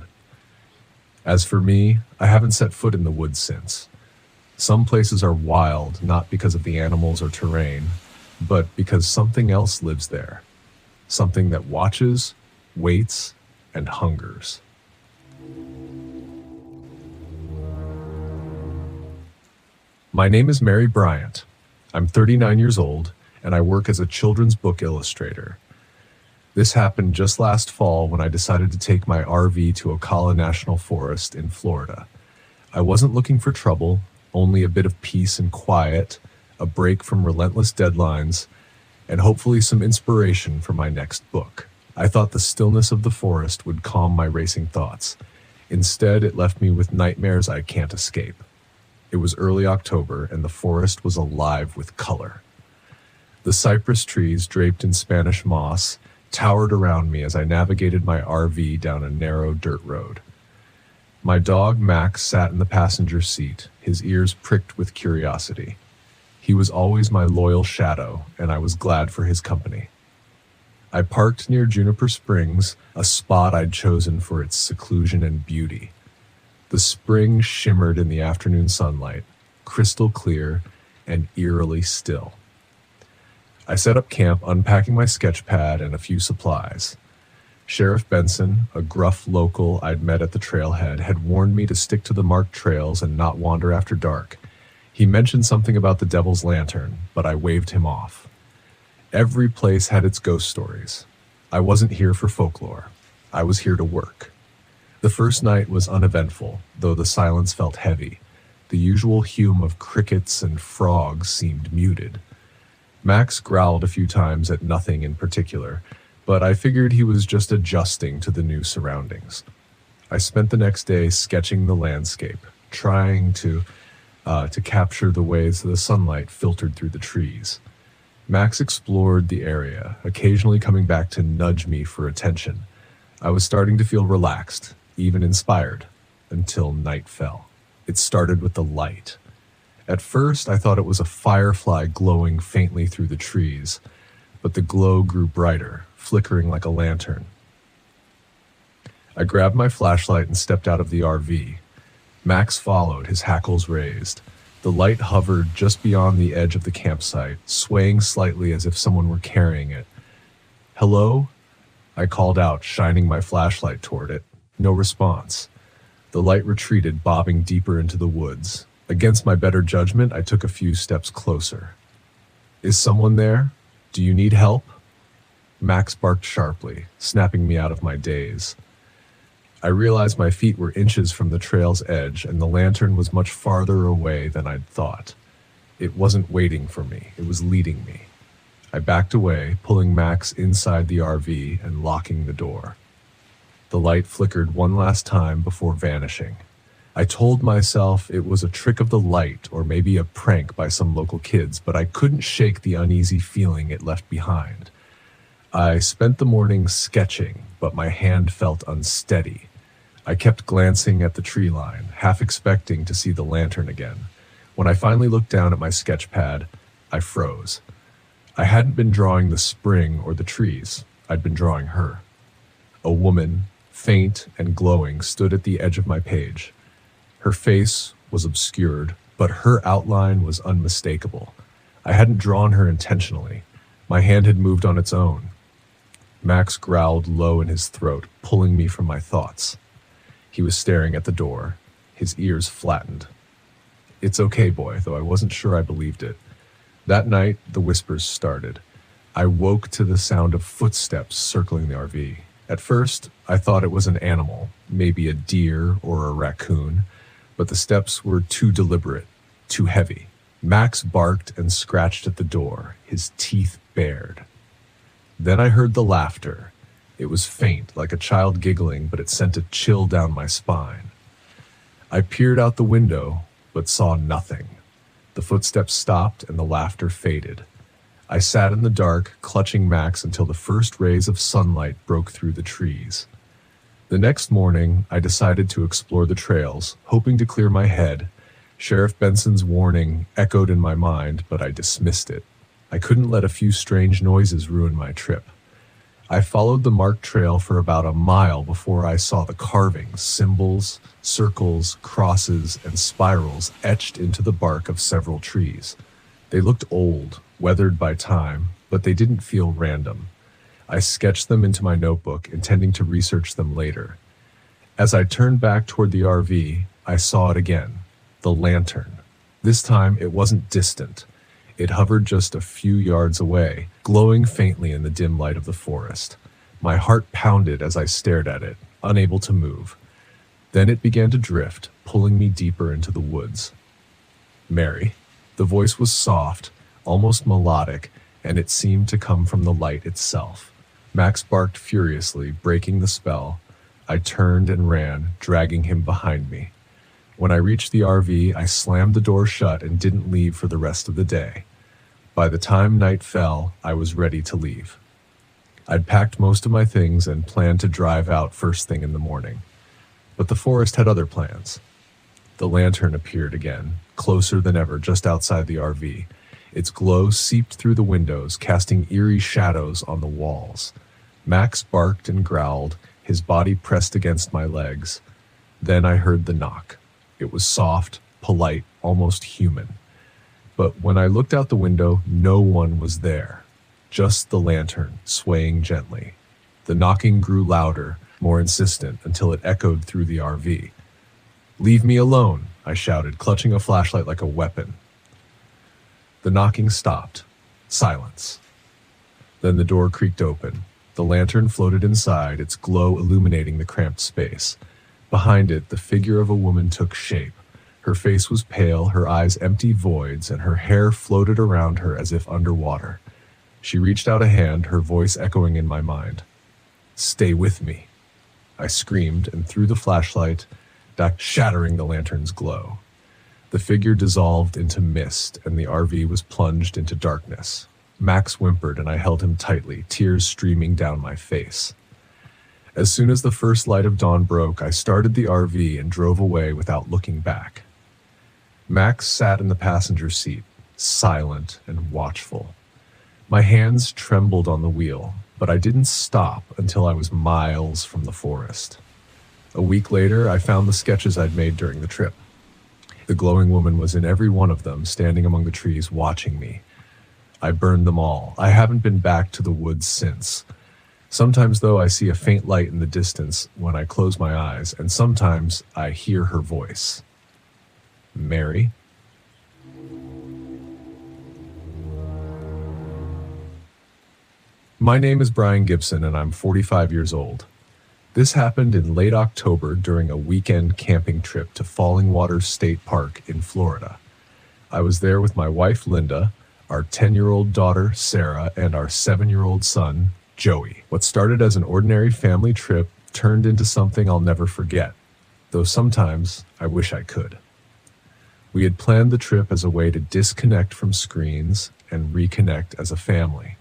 Speaker 1: As for me, I haven't set foot in the woods since. Some places are wild, not because of the animals or terrain, but because something else lives there. Something that watches, waits, and hungers. My name is Mary Bryant. I'm 39 years old, and I work as a children's book illustrator. This happened just last fall when I decided to take my RV to Ocala National Forest in Florida. I wasn't looking for trouble, only a bit of peace and quiet, a break from relentless deadlines, and hopefully some inspiration for my next book. I thought the stillness of the forest would calm my racing thoughts. Instead, it left me with nightmares I can't escape. It was early October, and the forest was alive with color. The cypress trees, draped in Spanish moss, towered around me as I navigated my RV down a narrow dirt road. My dog, Max, sat in the passenger seat, his ears pricked with curiosity. He was always my loyal shadow, and I was glad for his company. I parked near Juniper Springs, a spot I'd chosen for its seclusion and beauty. The spring shimmered in the afternoon sunlight, crystal clear and eerily still. I set up camp, unpacking my sketch pad and a few supplies. Sheriff Benson, a gruff local I'd met at the trailhead, had warned me to stick to the marked trails and not wander after dark. He mentioned something about the Devil's Lantern, but I waved him off. Every place had its ghost stories. I wasn't here for folklore. I was here to work. The first night was uneventful, though the silence felt heavy. The usual hum of crickets and frogs seemed muted. Max growled a few times at nothing in particular, but I figured he was just adjusting to the new surroundings. I spent the next day sketching the landscape, trying to capture the ways the sunlight filtered through the trees. Max explored the area, occasionally coming back to nudge me for attention. I was starting to feel relaxed, even inspired, until night fell. It started with the light. At first, I thought it was a firefly glowing faintly through the trees, but the glow grew brighter, flickering like a lantern. I grabbed my flashlight and stepped out of the RV. Max followed, his hackles raised. The light hovered just beyond the edge of the campsite, swaying slightly as if someone were carrying it. "Hello?" I called out, shining my flashlight toward it. No response. The light retreated, bobbing deeper into the woods. Against my better judgment, I took a few steps closer. "Is someone there? Do you need help?" Max barked sharply, snapping me out of my daze. I realized my feet were inches from the trail's edge, and the lantern was much farther away than I'd thought. It wasn't waiting for me, it was leading me. I backed away, pulling Max inside the RV and locking the door. The light flickered one last time before vanishing. I told myself it was a trick of the light or maybe a prank by some local kids, but I couldn't shake the uneasy feeling it left behind. I spent the morning sketching, but my hand felt unsteady. I kept glancing at the tree line, half expecting to see the lantern again. When I finally looked down at my sketch pad, I froze. I hadn't been drawing the spring or the trees. I'd been drawing her. A woman, faint and glowing, stood at the edge of my page. Her face was obscured, but her outline was unmistakable. I hadn't drawn her intentionally. My hand had moved on its own. Max growled low in his throat, pulling me from my thoughts. He was staring at the door, his ears flattened. "It's okay, boy," though I wasn't sure I believed it. That night, the whispers started. I woke to the sound of footsteps circling the RV. At first, I thought it was an animal, maybe a deer or a raccoon, but the steps were too deliberate, too heavy. Max barked and scratched at the door, his teeth bared. Then I heard the laughter. It was faint, like a child giggling, but it sent a chill down my spine. I peered out the window, but saw nothing. The footsteps stopped and the laughter faded. I sat in the dark, clutching Max until the first rays of sunlight broke through the trees. The next morning, I decided to explore the trails, hoping to clear my head. Sheriff Benson's warning echoed in my mind, but I dismissed it. I couldn't let a few strange noises ruin my trip. I followed the marked trail for about a mile before I saw the carvings, symbols, circles, crosses, and spirals etched into the bark of several trees. They looked old, weathered by time, but they didn't feel random. I sketched them into my notebook, intending to research them later. As I turned back toward the RV, I saw it again, the lantern. This time it wasn't distant. It hovered just a few yards away, glowing faintly in the dim light of the forest. My heart pounded as I stared at it, unable to move. Then it began to drift, pulling me deeper into the woods. Mary. The voice was soft, almost melodic, and it seemed to come from the light itself. Max barked furiously, breaking the spell. I turned and ran, dragging him behind me. When I reached the RV, I slammed the door shut and didn't leave for the rest of the day. By the time night fell, I was ready to leave. I'd packed most of my things and planned to drive out first thing in the morning. But the forest had other plans. The lantern appeared again, closer than ever, just outside the RV. Its glow seeped through the windows, casting eerie shadows on the walls. Max barked and growled, his body pressed against my legs. Then I heard the knock. It was soft, polite, almost human. But when I looked out the window, no one was there. Just the lantern, swaying gently. The knocking grew louder, more insistent, until it echoed through the RV. "Leave me alone," I shouted, clutching a flashlight like a weapon. The knocking stopped. Silence. Then the door creaked open. The lantern floated inside, its glow illuminating the cramped space. Behind it, the figure of a woman took shape. Her face was pale, her eyes empty voids, and her hair floated around her as if underwater. She reached out a hand, her voice echoing in my mind. "Stay with me." I screamed and threw the flashlight, shattering the lantern's glow. The figure dissolved into mist, and the RV was plunged into darkness. Max whimpered, and I held him tightly, tears streaming down my face. As soon as the first light of dawn broke, I started the RV and drove away without looking back. Max sat in the passenger seat, silent and watchful. My hands trembled on the wheel, but I didn't stop until I was miles from the forest. A week later, I found the sketches I'd made during the trip. The glowing woman was in every one of them, standing among the trees watching me. I burned them all. I haven't been back to the woods since. Sometimes, though, I see a faint light in the distance when I close my eyes, and sometimes I hear her voice. Mary? My name is Brian Gibson, and I'm 45 years old. This happened in late October during a weekend camping trip to Falling Waters State Park in Florida. I was there with my wife, Linda, our 10-year-old daughter, Sarah, and our 7-year-old son, Joey. What started as an ordinary family trip turned into something I'll never forget, though sometimes I wish I could. We had planned the trip as a way to disconnect from screens and reconnect as a family.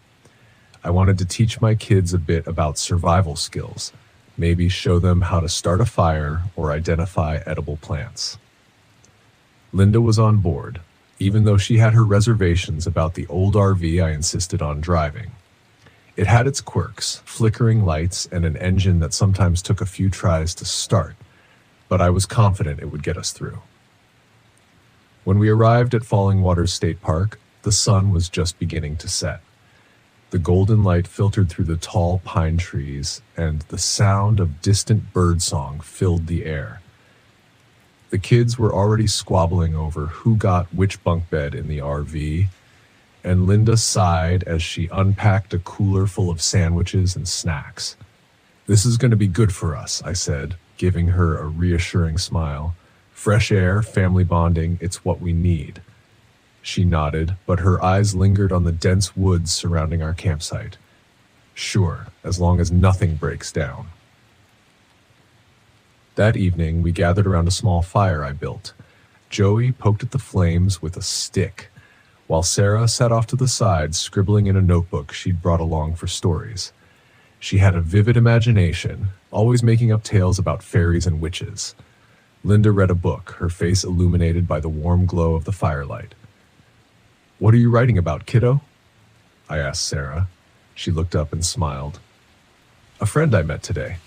Speaker 1: I wanted to teach my kids a bit about survival skills, maybe show them how to start a fire or identify edible plants. Linda was on board, even though she had her reservations about the old RV I insisted on driving. It had its quirks, flickering lights and an engine that sometimes took a few tries to start, but I was confident it would get us through. When we arrived at Falling Waters State Park, the sun was just beginning to set. The golden light filtered through the tall pine trees, and the sound of distant birdsong filled the air. The kids were already squabbling over who got which bunk bed in the RV, and Linda sighed as she unpacked a cooler full of sandwiches and snacks. "This is going to be good for us," I said, giving her a reassuring smile. "Fresh air, family bonding, it's what we need." She nodded, but her eyes lingered on the dense woods surrounding our campsite. "Sure, as long as nothing breaks down." That evening, we gathered around a small fire I built. Joey poked at the flames with a stick, while Sarah sat off to the side, scribbling in a notebook she'd brought along for stories. She had a vivid imagination, always making up tales about fairies and witches. Linda read a book, her face illuminated by the warm glow of the firelight. "What are you writing about, kiddo?" I asked Sarah. She looked up and smiled. A friend I met today.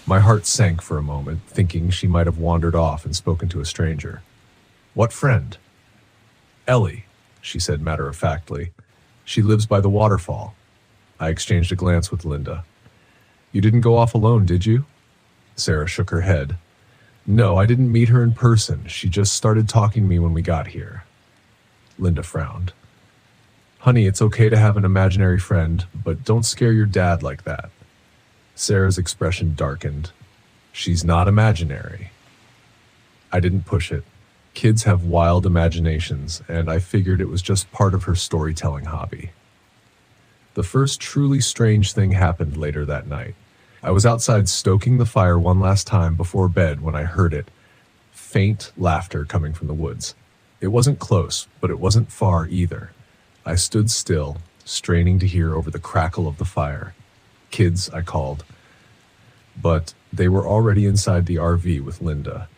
Speaker 1: My heart sank for a moment, thinking she might have wandered off and spoken to a stranger. What friend? Ellie, she said matter-of-factly. She lives by the waterfall. I exchanged a glance with Linda. You didn't go off alone, did you? Sarah shook her head. No, I didn't meet her in person. She just started talking to me when we got here. Linda frowned. Honey, it's okay to have an imaginary friend, but don't scare your dad like that. Sarah's expression darkened. She's not imaginary. I didn't push it. Kids have wild imaginations, and I figured it was just part of her storytelling hobby. The first truly strange thing happened later that night. I was outside stoking the fire one last time before bed when I heard it. Faint laughter coming from the woods. It wasn't close, but it wasn't far either. I stood still, straining to hear over the crackle of the fire. Kids, I called. But they were already inside the RV with Linda.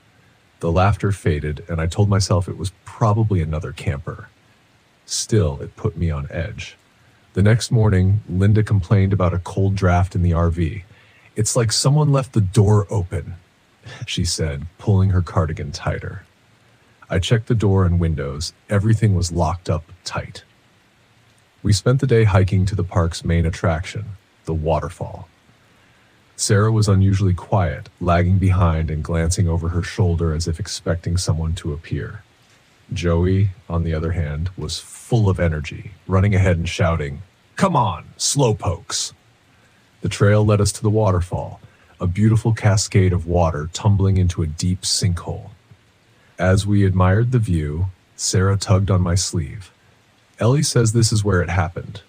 Speaker 1: The laughter faded, and I told myself it was probably another camper. Still, it put me on edge. The next morning, Linda complained about a cold draft in the RV. It's like someone left the door open, she said, pulling her cardigan tighter. I checked the door and windows. Everything was locked up tight. We spent the day hiking to the park's main attraction, the waterfall. Sarah was unusually quiet, lagging behind and glancing over her shoulder as if expecting someone to appear. Joey, on the other hand, was full of energy, running ahead and shouting, "Come on, slowpokes!" The trail led us to the waterfall, a beautiful cascade of water tumbling into a deep sinkhole. As we admired the view, Sarah tugged on my sleeve. Ellie says this is where it happened,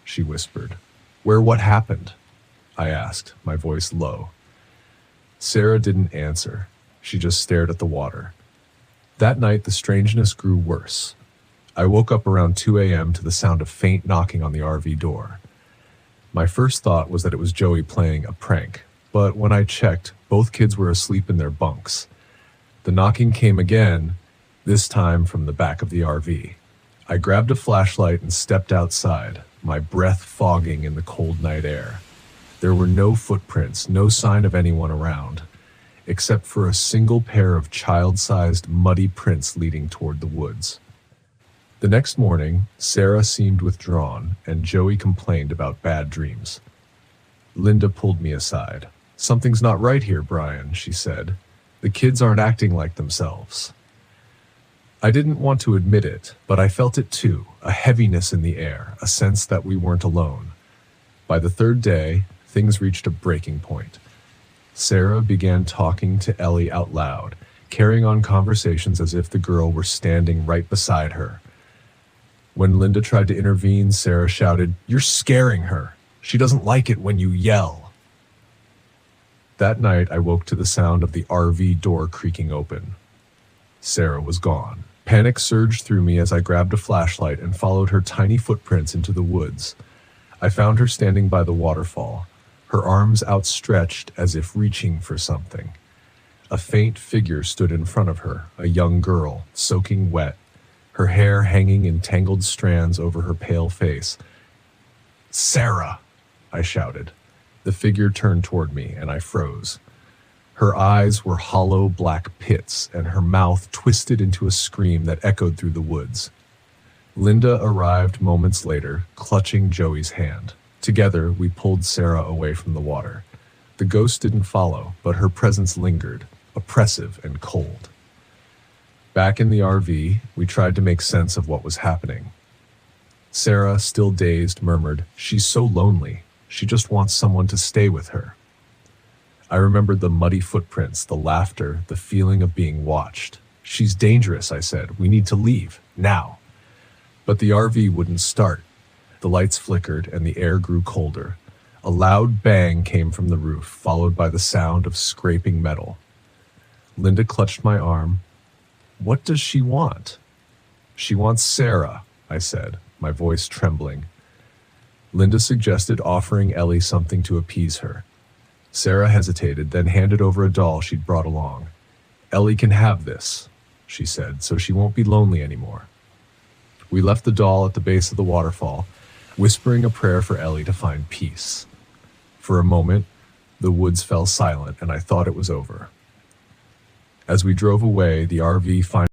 Speaker 1: she whispered. Where what happened? I asked, my voice low. Sarah didn't answer. She just stared at the water. That night, the strangeness grew worse. I woke up around 2 a.m. to the sound of faint knocking on the RV door. My first thought was that it was Joey playing a prank, but when I checked, both kids were asleep in their bunks. The knocking came again, this time from the back of the RV. I grabbed a flashlight and stepped outside, my breath fogging in the cold night air. There were no footprints, no sign of anyone around, except for a single pair of child-sized muddy prints leading toward the woods. The next morning, Sarah seemed withdrawn, and Joey complained about bad dreams. Linda pulled me aside. Something's not right here, Brian, she said. The kids aren't acting like themselves. I didn't want to admit it, but I felt it too, a heaviness in the air, a sense that we weren't alone. By the third day, things reached a breaking point. Sarah began talking to Ellie out loud, carrying on conversations as if the girl were standing right beside her. When Linda tried to intervene, Sarah shouted, "You're scaring her. She doesn't like it when you yell." That night, I woke to the sound of the RV door creaking open. Sarah was gone. Panic surged through me as I grabbed a flashlight and followed her tiny footprints into the woods. I found her standing by the waterfall, her arms outstretched as if reaching for something. A faint figure stood in front of her, a young girl, soaking wet, her hair hanging in tangled strands over her pale face. "Sarah!" I shouted. The figure turned toward me, and I froze. Her eyes were hollow black pits, and her mouth twisted into a scream that echoed through the woods. Linda arrived moments later, clutching Joey's hand. Together, we pulled Sarah away from the water. The ghost didn't follow, but her presence lingered, oppressive and cold. Back in the RV, we tried to make sense of what was happening. Sarah, still dazed, murmured, "She's so lonely. She just wants someone to stay with her." I remembered the muddy footprints, the laughter, the feeling of being watched. "She's dangerous," I said. "We need to leave, now." But the RV wouldn't start. The lights flickered and the air grew colder. A loud bang came from the roof, followed by the sound of scraping metal. Linda clutched my arm. "What does she want?" "She wants Sarah," I said, my voice trembling. Linda suggested offering Ellie something to appease her. Sarah hesitated, then handed over a doll she'd brought along. "Ellie can have this," she said, "so she won't be lonely anymore." We left the doll at the base of the waterfall, whispering a prayer for Ellie to find peace. For a moment, the woods fell silent, and I thought it was over. As we drove away, the RV finally